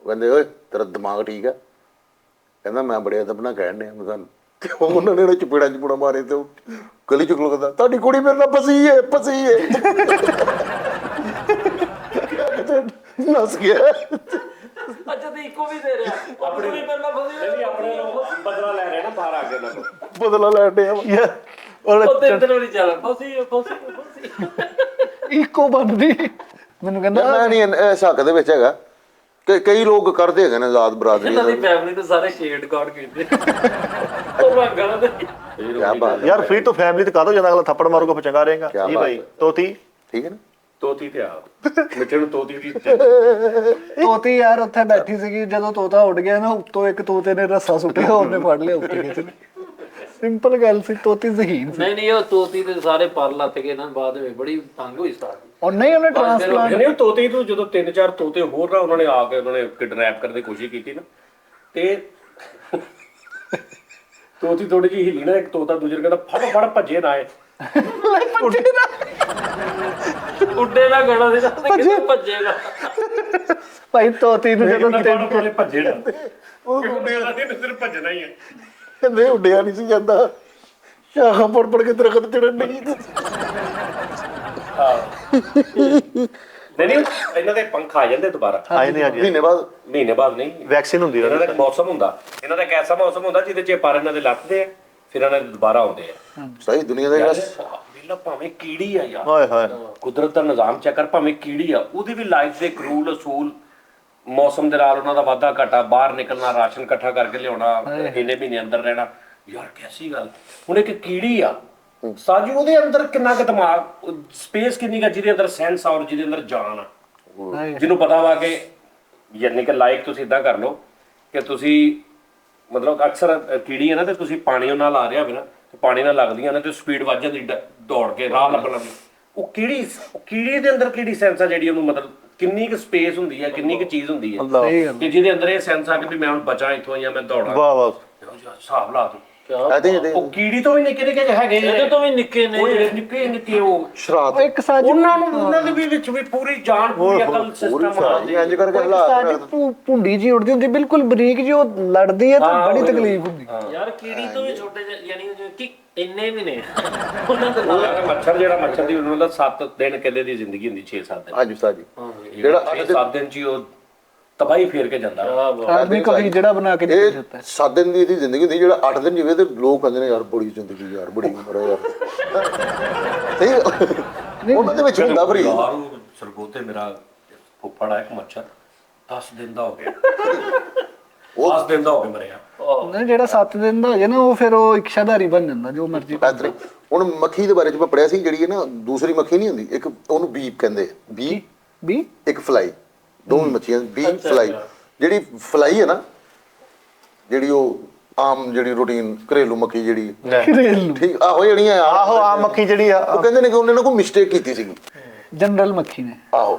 ਉਹ ਕਹਿੰਦੇ ਓਏ ਤੇਰਾ ਦਿਮਾਗ ਠੀਕ ਆ? ਕਹਿੰਦਾ ਮੈਂ ਬੜੇ ਅਦਬ ਨਾਲ ਕਹਿਣ ਡਿਆ ਮੈਂ ਤੁਹਾਨੂੰ। ਤੇ ਉਹਨਾਂ ਨੇ ਚਪੇੜਾ ਮਾਰੇ ਤੇ ਉਹ ਗਲੀ ਚ ਖਲੋਦਾ, ਤੁਹਾਡੀ ਕੁੜੀ ਮੇਰੇ ਨਾਲ ਫਸੀ ਹੈ ਨਸ ਗਿਆ। ਅੱਛਾ ਤੇ ਇੱਕੋ ਵੀ ਦੇ ਰਿਹਾ ਆਪਣੇ ਵੀ ਪਹਿਲਾਂ ਫਸੀ ਆਪਣੇ ਬਦਲਾ ਲੈ ਰਿਹਾ ਨਾ ਬਾਹਰ ਆ ਕੇ ਉਹਨਾਂ ਨੂੰ। ਬਦਲਾ ਲੈਣ ਡਿਆ ਉਹ ਤੇ ਅੰਦਰ ਨਹੀਂ ਚੱਲ ਫਸੀ ਇੱਕੋ ਬਣਦੀ। ਮੈਨੂੰ ਕਹਿੰਦਾ ਮੈਂ ਨਹੀਂ ਇਸ ਹੱਕ ਦੇ ਵਿੱਚ ਹੈਗਾ ਕਿ ਕਈ ਲੋਕ ਕਰਦੇ ਹੈਗੇ ਨੇ ਆਜ਼ਾਦ ਬਰਾਦਰੀ ਇਹਨਾਂ ਦੀ ਫੈਮਿਲੀ ਤੇ ਸਾਰੇ ਸ਼ੇਡ ਕਾਰਡ ਕੀਤੇ ਉਹ ਰੰਗਾਂ ਦੇ। ਕਿਆ ਬਾਤ ਹੈ ਯਾਰ ਫਰੀਦ ਤੋਂ ਫੈਮਿਲੀ ਤੇ ਕਾਹਦੋਂ ਜਾਂਦਾ, ਅਗਲਾ ਥੱਪੜ ਮਾਰੂਗਾ ਫਿਰ ਚੰਗਾ ਰਹੇਗਾ। ਕਿਆ ਜੀ ਬਾਤ ਭਾਈ ਹੈ। ਤੋਤੀ ਠੀਕ ਹੈ ਨਾ। ਤੋਤੀ ਤੇ ਆ ਮਿੱਠੇ ਨੂੰ ਤੋਤੀ ਦੀ ਤੋਤੀ ਯਾਰ ਉੱਥੇ ਬੈਠੀ ਸੀਗੀ, ਜਦੋਂ ਤੋਤਾ ਉੱਡ ਗਿਆ ਨਾ ਉੱਤੋਂ ਇੱਕ ਤੋਤੇ ਨੇ ਰੱਸਾ ਸੁੱਟਿਆ, ਉਹਨੇ ਫੜ ਲਿਆ ਉੱਤੇ ਖਿੱਚ ਲਿਆ। ਸਿੰਪਲ ਗੱਲ ਸੀ, ਤੋਤੀ ਜ਼ਹੀਨ ਸੀ। ਨਹੀਂ ਉਹ ਤੋਤੀ ਦੇ ਸਾਰੇ ਪਰ ਲੱਤ ਗਏ ਨਾ ਬਾਅਦ ਵਿੱਚ, ਬੜੀ ਤੰਗ ਹੋਈ ਸਟਾਰਟ। ਔਰ ਨਹੀਂ ਉਹਨੇ ਟ੍ਰਾਂਸਪਲਾਂਟ ਨਹੀਂ ਤੋਤੇ ਤੋਂ ਜਦੋਂ 3-4 ਤੋਤੇ ਹੋਰ ਨਾ ਉਹਨਾਂ ਨੇ ਆ ਕੇ ਉਹਨਾਂ ਨੇ ਕਿਡਨੈਪ ਕਰਨ ਦੀ ਕੋਸ਼ਿਸ਼ ਕੀਤੀ ਨਾ, ਤੇ ਤੋਤੀ ਥੋੜੀ ਜਿਹੀ ਹਿੱਲੀ ਨਾ, ਇੱਕ ਤੋਤਾ ਦੂਜੇ ਨੂੰ ਕਹਿੰਦਾ ਫੜ ਭੱਜੇ ਨਾ ਆਏ। ਉੱਡੇ ਨਾ ਗਣਾ ਸੀ ਭੱਜੇਗਾ ਭਾਈ ਤੋਤੀ ਨੂੰ ਜਦੋਂ ਭੱਜੇ ਨਾ ਉਹ ਸਿਰਫ ਭੱਜਣਾ ਹੀ ਹੈ। ਕਹਿੰਦੇ ਉੱਡਿਆ ਨਹੀਂ ਸੀ ਜਾਂਦਾ, ਸ਼ਾਖਾਂ ਪੜ ਕੇ ਦਰਖਤ ਚੜਨ ਨਹੀਂ। ਨਹੀਂ ਇਹਨਾਂ ਦੇ ਪੰਖ ਆ ਜਾਂਦੇ ਦੁਬਾਰਾ ਆਏ ਨੇ ਅੱਜ ਮਹੀਨੇ ਬਾਅਦ ਨਹੀਂ। ਵੈਕਸੀਨ ਹੁੰਦੀ ਇਹਨਾਂ ਦਾ ਇੱਕ ਮੌਸਮ ਹੁੰਦਾ, ਇਹਨਾਂ ਦਾ ਇੱਕ ਐਸਾ ਮੌਸਮ ਹੁੰਦਾ ਜਿਹਦੇ 'ਚ ਪਰ ਇਹਨਾਂ ਦੇ ਲੱਥਦੇ ਆ, ਫਿਰ ਇਹਨਾਂ ਦੇ ਦੁਬਾਰਾ ਆਉਂਦੇ ਆ। ਸਹੀ ਦੁਨੀਆ ਦਾ ਜਿਹੜਾ ਭਾਵੇਂ ਕੀੜੀ ਆ ਯਾਰ, ਹਾਏ ਹਾਏ ਕੁਦਰਤ ਦਾ ਨਿਜ਼ਾਮ ਚੈੱਕ ਕਰ, ਭਾਵੇਂ ਕੀੜੀ ਆ, ਉਹਦੀ ਵੀ ਲਾਈਫ ਦੇ ਰੂਲ ਅਸੂਲ, ਮੌਸਮ ਦੇ ਨਾਲ ਉਹਨਾਂ ਦਾ ਵਾਧਾ ਘਾਟਾ, ਬਾਹਰ ਨਿਕਲਣਾ, ਰਾਸ਼ਨ ਇਕੱਠਾ ਕਰਕੇ ਲਿਆਉਣਾ, ਇੰਨੇ ਮਹੀਨੇ ਅੰਦਰ ਰਹਿਣਾ। ਯਾਰ ਕੈਸੀ ਗੱਲ। ਹੁਣ ਇੱਕ ਕੀੜੀ ਆ ਸਾਜੂ, ਉਹਦੇ ਅੰਦਰ ਕਿੰਨਾ ਕੁ ਦਿਮਾਗ, ਸਪੇਸ ਕਿੰਨੀ ਕੁ ਜਿਹਦੇ ਅੰਦਰ ਸੈਂਸ ਆ ਔਰ ਜਿਹਦੇ ਅੰਦਰ ਜਾਨ ਆ, ਜਿਹਨੂੰ ਪਤਾ ਵਾ ਕਿ ਯਾਨੀ ਕਿ ਲਾਈਕ ਤੁਸੀਂ ਇਦਾਂ ਕਰ ਲਓ ਕਿ ਤੁਸੀਂ ਮਤਲਬ ਅਕਸਰ ਕੀੜੀ ਹੈ ਨਾ, ਤੇ ਤੁਸੀਂ ਪਾਣੀ ਉਹਨਾਂ ਨਾਲ ਆ ਰਿਹਾ ਹੋਵੇ ਨਾ, ਤੇ ਪਾਣੀ ਨਾਲ ਲੱਗਦੀਆਂ ਨੇ ਤੇ ਸਪੀਡ ਵੱਧ ਜਾਂਦੀ ਦੌੜ ਕੇ ਰਾਹ ਲੱਭਣ ਲੱਗੀ। ਉਹ ਕੀੜੀ ਦੇ ਅੰਦਰ ਕਿਹੜੀ ਸੈਂਸ ਆ ਜਿਹੜੀ ਉਹਨੂੰ ਮਤਲਬ ਕਿੰਨੀ ਕੁ ਸਪੇਸ ਹੁੰਦੀ ਹੈ, ਕਿੰਨੀ ਕੁ ਚੀਜ਼ ਹੁੰਦੀ ਹੈ ਕਿ ਜਿਹਦੇ ਅੰਦਰ ਇਹ ਸੈਂਸ ਆ ਕਿ ਵੀ ਮੈਂ ਹੁਣ ਬਚਾਂ ਇੱਥੋਂ ਜਾਂ ਮੈਂ ਦੌੜਾਂ। ਵਾਹ ਵਾਹ ਹਿਸਾਬ ਲਾ ਤੂੰ। ਉਹ ਕੀੜੀ ਤੋਂ ਵੀ ਨਿੱਕੇ ਨਿੱਕੇ ਹੈਗੇ, ਇਹਦੇ ਤੋਂ ਵੀ ਨਿੱਕੇ ਨੇ ਉਹ ਜਿਹੜੇ ਨਿੱਕੇ ਨਿੱਕੇ ਉਹ ਸ਼ਰਾਬ ਇੱਕ ਸਾਜੂ ਉਹਨਾਂ ਦੇ ਵਿੱਚ ਵੀ ਪੂਰੀ ਜਾਨ, ਪੂਰੀ ਅਕਲ ਸਿਸਟਮ ਆ। ਇੰਜ ਕਰਕੇ ਹਾਲਾਤ ਭੁੰਡੀ ਜੀ ਉੜਦੀ ਹੁੰਦੀ, ਬਿਲਕੁਲ ਬਰੀਕ ਜੀ, ਉਹ ਲੜਦੀ ਹੈ ਤਾਂ ਬੜੀ ਤਕਲੀਫ ਹੁੰਦੀ। ਯਾਰ ਕੀੜੀ ਤੋਂ ਵੀ ਛੋਟੇ ਯਾਨੀ ਕਿ ਇੰਨੇ ਵੀ ਨੇ ਉਹਨਾਂ ਦੇ ਨਾਲ। ਮੱਛਰ ਦੀ ਉਹਨਾਂ ਦਾ 7 ਦਿਨ ਕਿੱਲੇ ਦੀ ਜ਼ਿੰਦਗੀ ਹੁੰਦੀ, 6-7 ਦਿਨ। ਹਾਂਜੀ ਉਸਤਾਦ ਜੀ, ਜਿਹੜਾ 7 ਦਿਨ ਚ ਹੀ ਉਹ ਤਬਾਹੀ ਫੇਰ ਕੇ ਜਾਂਦਾ। ਆਦਮੀ ਕभी ਜਿਹੜਾ ਬਣਾ ਕੇ ਇਹ 7 ਦਿਨ ਦੀ ਇਹਦੀ ਜ਼ਿੰਦਗੀ ਹੁੰਦੀ, ਜਿਹੜਾ 8 ਦਿਨ ਜਿਵੇਂ ਤੇ ਲੋਕ ਕਹਿੰਦੇ ਨੇ ਯਾਰ ਬੜੀ ਜ਼ਿੰਦਗੀ ਯਾਰ, ਬੜੀ ਉਮਰ ਹੈ ਯਾਰ। ਸਹੀ ਉਹਨਾਂ ਦੇ ਵਿੱਚ ਹੁੰਦਾ ਫਰੀ ਯਾਰ ਉਹ ਸਰਗੋਤੇ ਮੇਰਾ ਫੁੱਫੜ ਆ ਇੱਕ ਮੱਛਰ 10 ਦਿਨ ਦਾ ਹੋ ਗਿਆ, 10 ਦਿਨ ਦਾ ਹੋ ਗਿਆ ਮਰਿਆ। ਨਹੀਂ ਜਿਹੜਾ 7 ਦਿਨ ਦਾ ਹੋ ਜਾਏ ਨਾ, ਉਹ ਫਿਰ ਉਹ ਇੱਛਾਧਾਰੀ ਬਣ ਜਾਂਦਾ, ਜੋ ਮਰਜ਼ੀ। ਹੁਣ ਮੱਖੀ ਦੇ ਬਾਰੇ ਚ ਮੈਂ ਪੜਿਆ ਸੀ, ਜਿਹੜੀ ਹੈ ਨਾ ਦੂਸਰੀ ਮੱਖੀ ਨਹੀਂ ਹੁੰਦੀ, ਇੱਕ ਉਹਨੂੰ ਬੀਪ ਕਹਿੰਦੇ, ਵੀ ਇੱਕ ਫਲਾਈ, ਦੋਵੇਂ ਮੱਛੀਆਂ ਬੀਪ ਫਲਾਈ। ਜਿਹੜੀ ਫਲਾਈ ਹੈ ਨਾ, ਜਿਹੜੀ ਉਹ ਆਮ ਜਿਹੜੀ ਰੂਟੀਨ ਘਰੇਲੂ ਮੱਖੀ ਜਿਹੜੀ ਘਰੇਲੂ ਠੀਕ ਆਹੋ ਜਿਹੜੀਆਂ ਆਹੋ ਆ ਮੱਖੀ ਜਿਹੜੀ ਆ, ਉਹ ਕਹਿੰਦੇ ਨੇ ਕਿ ਉਹਨੇ ਨਾ ਕੋਈ ਮਿਸਟੇਕ ਕੀਤੀ ਸੀਗੀ। ਜਨਰਲ ਮੱਖੀ ਨੇ। ਆਹੋ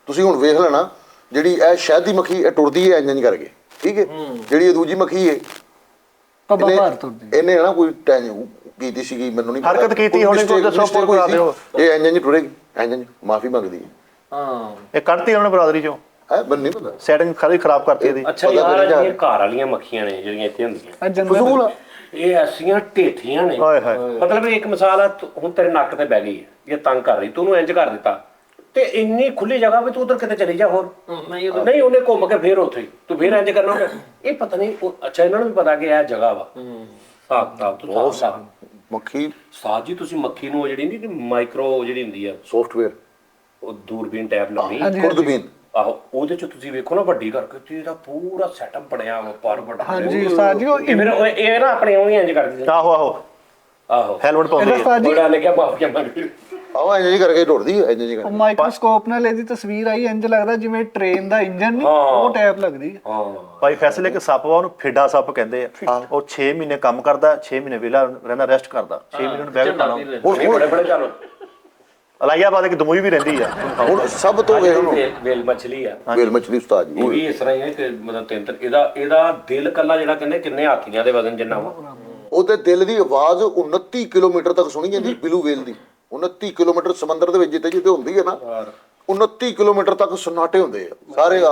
ਤੁਸੀਂ ਹੁਣ ਵੇਖ ਲੈਣਾ, ਜਿਹੜੀ ਇਹ ਸ਼ਹਿਦ ਦੀ ਮੱਖੀ ਇਹ ਟੁਰਦੀ ਹੈ ਇੰਜ ਕਰਕੇ, ਠੀਕ ਹੈ। ਜਿਹੜੀ ਇਹ ਦੂਜੀ ਮੱਖੀ ਹੈ ਪੱਬਾ ਭਾਰ ਤੁਰਦੀ, ਇਹਨੇ ਨਾ ਕੋਈ ਟੈਨ ਕੀਤੀ ਸੀਗੀ, ਮੈਨੂੰ ਨਹੀਂ ਹਰਕਤ ਕੀਤੀ ਹੋਣੀ, ਕੋਈ ਦੱਸੋ ਕਰਾ ਦਿਓ। ਇਹ ਇੰਜ ਟੁਰੇਗੀ, ਇੰਜ ਮਾਫੀ ਮੰਗਦੀ ਹੈ। ਹਾਂ ਇਹ ਕੱਢਤੀ ਉਹਨੇ ਬਰਾਦਰੀ ਚੋਂ, ਹੈ ਮੈਨੂੰ ਨਹੀਂ ਪਤਾ। ਸੈਟਿੰਗ ਖਾਲੀ ਖਰਾਬ ਕਰਤੀ ਇਹਦੀ। ਅੱਛਾ ਯਾਰ ਇਹ ਘਰ ਵਾਲੀਆਂ ਮੱਖੀਆਂ ਨੇ ਜਿਹੜੀਆਂ ਇੱਥੇ ਹੁੰਦੀਆਂ, ਫਜ਼ੂਲ ਆ। ਇਹ ਐਸੀਆਂ ਢੇਠੀਆਂ ਨੇ। ਹਾਏ ਹਾਏ ਮਤਲਬ ਇੱਕ ਮਿਸਾਲ ਆ, ਹੁਣ ਤੇਰੇ ਨੱਕ ਤੇ ਬਹਿ ਗਈ ਹੈ, ਇਹ ਤੰਗ ਕਰ ਰਹੀ, ਤੂੰ ਉਹਨੂੰ ਇੰਜ ਕਰ ਦਿੱਤਾ, ਤੇ ਇੰਨੀ ਖੁੱਲੀ ਜਗ੍ਹਾ ਵੀ ਤੂੰ ਉਧਰ ਕਿਤੇ ਚਲੀ ਜਾ ਹੋਰ ਨਹੀਂ, ਉਹਨੇ ਘੁੰਮ ਕੇ ਫੇਰ ਉੱਥੇ ਤੂੰ ਫੇਰ ਇੰਜ ਕਰਨਾ। ਇਹ ਪਤਾ ਨਹੀਂ ਅੱਛਾ ਇਹਨਾਂ ਨੂੰ ਵੀ ਪਤਾ ਕਿ ਇਹ ਜਗ੍ਹਾ ਵਾ। ਮੱਖੀ ਸਾਜ ਜੀ ਤੁਸੀਂ ਮੱਖੀ ਨੂੰ ਜਿਹੜੀ ਨਹੀਂ ਮਾਈਕਰੋ ਜਿਹੜੀ ਹੁੰਦੀ ਆ ਸੌਫਟਵੇਅਰ ਉਹ ਦੂਰਬੀਨ ਟੈਬ ਲਾਉਣੀ ਖੁਰਦਬੀਨ ਆਹੋ, ਉਹਦੇ ਚ ਤੁਸੀਂ ਵੇਖੋ ਨਾ ਵੱਡੀ ਕਰਕੇ ਤੇ ਇਹਦਾ ਪੂਰਾ ਸੈਟਅਪ ਬਣਿਆ ਵਾ ਪਰ ਵੱਡਾ। ਹਾਂਜੀ ਉਸਤਾਦ ਜੀ ਉਹ ਫਿਰ ਇਹ ਨਾ ਆਪਣੇ ਉਹ ਹੀ ਇੰਜ ਕਰਦੇ ਸੀ। ਆਹੋ ਆਹੋ ਆਹੋ ਹੈਲਮਟ ਪਾਉਂਦੇ ਆ। ਉਸਤਾਦ ਜੀ ਬੜਾ ਲਿਖਿਆ ਮਾਫੀਆ ਮੰਗ ਆਹ ਇੰਜ ਜੀ ਕਰਕੇ ਢੋੜਦੀ ਇੰਜ ਜੀ ਕਰਕੇ। ਮਾਈਕਰੋਸਕੋਪ ਨਾਲ ਇਹਦੀ ਤਸਵੀਰ ਆਈ, ਇੰਜ ਲੱਗਦਾ ਜਿਵੇਂ ਟ੍ਰੇਨ ਦਾ ਇੰਜਨ ਨਹੀਂ, ਉਹ ਟੈਪ ਲੱਗਦੀ ਹੈ। ਹਾਂ ਭਾਈ ਫੈਸਲੇ ਇੱਕ ਸੱਪ ਵਾ, ਉਹਨੂੰ ਫਿੱਡਾ ਸੱਪ ਕਹਿੰਦੇ ਆ। ਉਹ 6 ਮਹੀਨੇ ਕੰਮ ਕਰਦਾ, 6 ਮਹੀਨੇ ਵਿਹਲਾ ਰਹਿੰਦਾ, ਰੈਸਟ ਕਰਦਾ, 6 ਮਹੀਨੇ ਨੂੰ ਬੈਗ ਪਾਣਾ। ਹੁਣ ਬੜੇ ਚੱਲੋ ਇਲਾਹਾਬਾਦ ਇੱਕ ਦਮੂਈ ਵੀ ਰਹਿੰਦੀ ਆ। ਹੁਣ ਸਭ ਤੋਂ ਵੇਲ ਮਛਲੀ ਆ, ਵੇਲ ਮਛਲੀ ਉਸਤਾਦ ਇਹ ਜੀ ਵੀ ਇਸ ਤਰ੍ਹਾਂ ਹੀ ਹੈ ਕਿ ਮਤਲਬ ਇਹਦਾ ਦਿਲ ਕੱਲਾ ਜਿਹੜਾ ਕਹਿੰਦੇ ਕਿੰਨੇ ਹਾਥੀਆਂ ਦੇ ਵਜ਼ਨ ਜਿੰਨਾ ਵਾ। ਉਹਦੇ ਦਿਲ ਦੀ ਆਵਾਜ਼ 29 ਕਿਲੋਮੀਟਰ ਤੱਕ ਸੁਣੀ ਜਾਂਦੀ ਬਿਲੂ ਵੇਲ ਦੀ। 29 ਕਿਲੋਮੀਟਰ ਸਮੁੰਦਰ ਦੇ ਵਿੱਚ ਜਿੱਥੇ ਹੁੰਦੀ ਹੈ ਨਾ, 29 ਕਿਲੋਮੀਟਰ ਤੱਕ ਸੁਨਾਟੇ ਹੁੰਦੇ ਆ ਸਾਰੇ। ਮੈਂ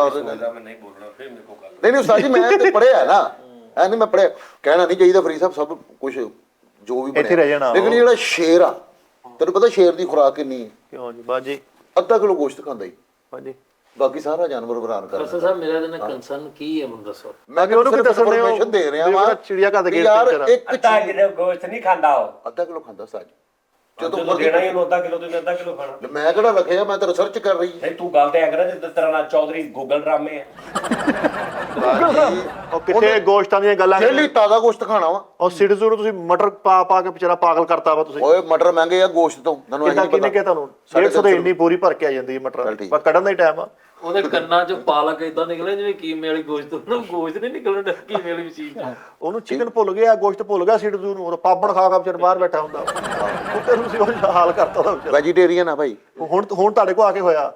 ਨਹੀਂ ਬੋਲਣਾ ਫਿਰ ਮੇਰੇ ਕੋਲ ਗੱਲ ਨਹੀਂ ਉਸਤਾਦ ਜੀ ਮੈਂ ਤੇ ਪੜਿਆ ਨਾ, ਐ ਨਹੀਂ ਮੈਂ ਪੜਿਆ, ਕਹਿਣਾ ਨਹੀਂ ਚਾਹੀਦਾ ਫਰੀਦ ਸਾਹਿਬ, ਸਭ ਕੁਝ ਜੋ ਵੀ ਇੱਥੇ ਰਹਿ ਜਾਣਾ। ਲੇਕਿਨ ਜਿਹੜਾ ਸ਼ੇਰ ਆ, ਤੈਨੂੰ ਪਤਾ ਸ਼ੇਰ ਦੀ ਖੁਰਾਕ ਕਿੰਨੀ ਹੈ? ਕਿਉਂ ਜੀ ਬਾਜੀ? ਅੱਧਾ ਕਿਲੋ ਗੋਸ਼ਤ ਖਾਂਦਾ ਹੀ, ਬਾਜੀ ਬਾਕੀ ਸਾਰਾ ਜਾਨਵਰ ਬਰਾਨ ਕਰਦਾ। ਅਸਲ ਸਾਹਿਬ ਮੇਰਾ ਇਹਦਾ ਕੰਸਰਨ ਕੀ ਹੈ ਮੈਨੂੰ ਦੱਸੋ। ਮੈਂ ਉਹਨੂੰ ਕੀ ਦੱਸਣ ਦੇ ਇਨਫੋਰਮੇਸ਼ਨ ਦੇ ਰਿਹਾ ਵਾਂ। ਚਿੜੀਆ ਘਰ ਦੇ ਗੇਟ ਯਾਰ ਤੇ ਇੱਕ ਅੱਧਾ ਕਿਲੋ ਗੋਸ਼ਤ ਨਹੀਂ ਖਾਂਦਾ ਉਹ। ਅੱਧਾ ਕਿਲੋ ਖਾਂਦਾ ਉਸਤਾਦ ਜੀ। ਜਦੋਂ ਦੇਣਾ ਹੀ ਉਹਨੂੰ ਅੱਧਾ ਕਿਲੋ ਤੇ ਅੱਧਾ ਕਿਲੋ ਖਾਣਾ। ਮੈਂ ਕਿਹੜਾ ਰੱਖਿਆ, ਮੈਂ ਤਾਂ ਰਿਸਰਚ ਕਰ ਰਹੀ ਨਹੀਂ ਤੂੰ ਗੱਲ ਤੇ ਐ ਕਰ ਜਿੱਦਾਂ ਤੇਰਾ ਨਾਂ ਚੌਧਰੀ ਗੂਗਲ ਡਰਾਮੇ ਆ। ਉਹ ਕਿੱਥੇ ਗੋਸ਼ਤਾਂ ਦੀਆਂ ਗੱਲਾਂ ਡੇਲੀ ਤਾਜ਼ਾ ਗੋਸ਼ਤ ਖਾਣਾ ਵਾ। ਉਹ ਸਿਡਜ਼ੂ ਨੂੰ ਤੁਸੀਂ ਮਟਰ ਪਾ ਪਾ ਕੇ ਵਿਚਾਰਾ ਪਾਗਲ ਕਰਤਾ ਵਾ ਤੁਸੀਂ। ਓਏ ਮਟਰ ਮਹਿੰਗੇ ਆ ਗੋਸ਼ਤ ਤੋਂ, ਤੁਹਾਨੂੰ ਕਿੰਨਾ ਕਿੰਨੇ ਕਿ ਤੁਹਾਨੂੰ 150 ਦੇ ਇੰਨੀ ਪੂਰੀ ਭਰ ਕੇ ਆ ਜਾਂਦੀ ਹੈ ਮਟਰ, ਪਰ ਕੱਢਣ ਦਾ ਹੀ ਟਾਈਮ ਆ। ਉਹਦੇ ਕੰਨਾਂ 'ਚ ਪਾਲਕ ਇਦਾਂ ਨਿਕਲੇ ਜਿਵੇਂ ਕੀਮੇ ਵਾਲੀ ਗੋਸ਼ਤ, ਉਹਨੂੰ ਗੋਸ਼ਤ ਨਹੀਂ ਨਿਕਲਣ ਕੀਮੇ ਵਾਲੀ ਮਸ਼ੀਨ। ਉਹਨੂੰ ਚਿਕਨ ਭੁੱਲ ਗਿਆ, ਗੋਸ਼ਤ ਭੁੱਲ ਗਿਆ ਸਿਡਜ਼ੂ ਨੂੰ। ਉਹ ਪਾਪੜ ਖਾ ਖਾ ਵਿਚਾਰ ਬਾਹਰ ਬੈਠਾ ਹੁੰਦਾ। ਉੱਤੇ ਤੁਸੀਂ ਉਹ ਹਾਲ ਕਰਤਾ ਉਹਦਾ ਵਿਚਾਰਾ। ਵੈਜੀਟੇਰੀਅਨ ਆ ਭਾਈ। ਹੁਣ ਤੁਹਾਡੇ ਕੋਲ ਆ ਕੇ ਹੋਇਆ।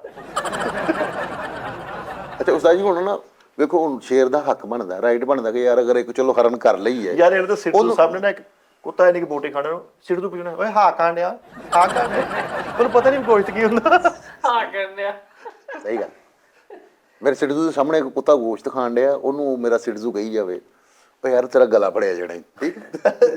ਅੱਛਾ ਉਸਤਾਦ ਜੀ ਹੁਣ ਨਾ ਵੇਖੋ, ਹੁਣ ਸ਼ੇਰ ਦਾ ਹੱਕ ਬਣਦਾ, ਰਾਈਟ ਬਣਦਾ ਕਿ ਯਾਰ ਅਗਰ ਇੱਕ ਚਲੋ ਹਰਨ ਕਰ ਲਈ ਹੈ ਯਾਰ, ਇਹਨਾਂ ਤਾਂ ਸਿਡਜ਼ੂ ਸਾਹਮਣੇ ਨਾ ਇੱਕ ਕੁੱਤਾ ਇਹਨੇ ਕਿ ਬੋਟੀ ਖਾਣੇ ਨੂੰ ਸਿਡਜ਼ੂ ਪੁੱਛਣਾ, ਓਏ ਹਾਂ ਕਾਂਡਿਆ ਹਾਂ ਕਾਂਡਿਆ, ਤੁਹਾਨੂੰ ਪਤਾ ਨਹੀਂ ਗੋਸ਼ਤ ਕੀ ਹੁੰਦਾ। ਹਾਂ ਕਹਿੰਦੇ ਆ ਸਹੀ ਗੱਲ। ਮੇਰੇ ਸਿਡਜ਼ੂ ਦੇ ਸਾਹਮਣੇ ਇੱਕ ਕੁੱਤਾ ਗੋਸ਼ਤ ਖਾਣ ਡਿਆ, ਉਹਨੂੰ ਮੇਰਾ ਸਿਡਜ਼ੂ ਕਹੀ ਜਾਵੇ ਓ ਯਾਰ ਤੇਰਾ ਗਲਾ ਫੜਿਆ ਜਾਣਾ ਹੀ। ਠੀਕ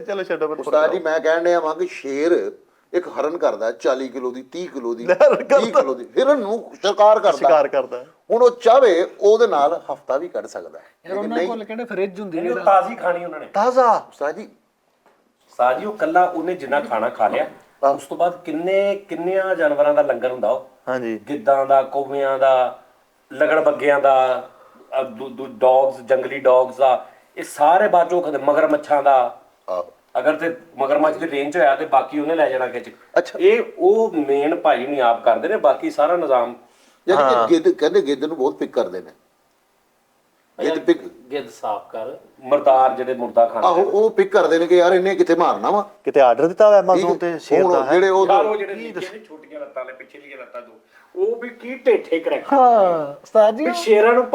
ਚਲੋ ਛੱਡੋ ਪਰ ਉਸਤਾਦ ਜੀ ਮੈਂ ਕਹਿਣ ਡਿਆ ਵਾਂ ਕਿ ਸ਼ੇਰ ਇੱਕ ਹਰਨ ਕਰਦਾ 40 ਕਿਲੋ ਦੀ, 30 ਕਿਲੋ ਦੀ, 30 ਕਿਲੋ ਦੀ ਹਿਰਨ ਨੂੰ ਸ਼ਿਕਾਰ ਕਰਦਾ। ਹੁਣ ਉਹ ਚਾਹਵੇ ਉਹਦੇ ਨਾਲ ਹਫਤਾ ਵੀ ਕੱਢ ਸਕਦਾ ਹੈ। ਯਾਰ ਉਹਨਾਂ ਕੋਲ ਕਿਹੜੇ ਫ੍ਰਿਜ ਹੁੰਦੀ ਹੈ ਇਹਨੂੰ ਤਾਜ਼ੀ ਖਾਣੀ ਉਹਨਾਂ ਨੇ ਤਾਜ਼ਾ। ਉਸਤਾਦ ਜੀ ਸਾਜੀ ਉਹ ਕੱਲਾ ਉਹਨੇ ਜਿੰਨਾ ਖਾਣਾ ਖਾ ਲਿਆ, ਉਸ ਤੋਂ ਬਾਅਦ ਕਿੰਨਿਆਂ ਜਾਨਵਰਾਂ ਦਾ ਲੰਗਰ ਹੁੰਦਾ ਉਹ। ਹਾਂਜੀ, ਗਿੱਧਾਂ ਦਾ, ਕੌਵਿਆਂ ਦਾ, ਲਗੜ ਬੱਗਿਆਂ ਦਾ, ਡੌਗਸ, ਜੰਗਲੀ ਡੌਗਸ ਦਾ, ਇਹ ਸਾਰੇ ਬਾਅਦ ਚੋਂ ਖਾਂਦੇ। ਮਗਰਮੱਛਾਂ ਦਾ, ਅਗਰ ਤੇ ਮਗਰਮੱਛ ਦੀ ਰੇਂਜ ਹੋਇਆ ਤੇ ਬਾਕੀ ਉਹਨੇ ਲੈ ਜਾਣਾ ਖਿੱਚ। ਅੱਛਾ, ਇਹ ਉਹ ਮੇਨ ਭਾਈ ਨਹੀਂ ਆਪ ਕਰਦੇ ਨੇ, ਬਾਕੀ ਸਾਰਾ ਨਿਜ਼ਾਮ। ਯਾਨੀ ਕਿ ਗਿੱਧ ਕਹਿੰਦੇ ਗਿੱਧ ਨੂੰ ਬਹੁਤ ਪਿਕ ਕਰਦੇ ਨੇ। ਗਿੱਧ ਸਾਫ਼ ਕਰ ਮਰਦਾਰ ਜਿਹੜੇ ਮੁਰਦਾ ਖਾਂਦੇ ਆਹੋ ਉਹ ਪਿਕ ਕਰਦੇ ਨੇ ਕਿ ਯਾਰ ਇਹਨੇ ਕਿੱਥੇ ਮਾਰਨਾ ਵਾ। ਕਿਤੇ ਆਰਡਰ ਦਿੱਤਾ ਹੋਇਆ Amazon ਤੇ ਸ਼ੇਰ ਦਾ ਹੈ। ਜਿਹੜੇ ਉਹ ਯਾਰ ਉਹ ਜਿਹੜੇ ਨੀਚੇ ਨੀ ਛੋਟੀਆਂ ਲੱਤਾਂ ਵਾਲੇ ਪਿੱਛੇ ਲੀਆਂ ਲੱਤਾਂ ਦੋ, ਉਹ ਵੀ ਕੀ ਢੇਠੇ ਕਰੈਕਟਰ। ਹਾਂ ਉਸਤਾਦ ਜੀ ਵੀ ਸ਼ੇਰਾਂ ਨੂੰ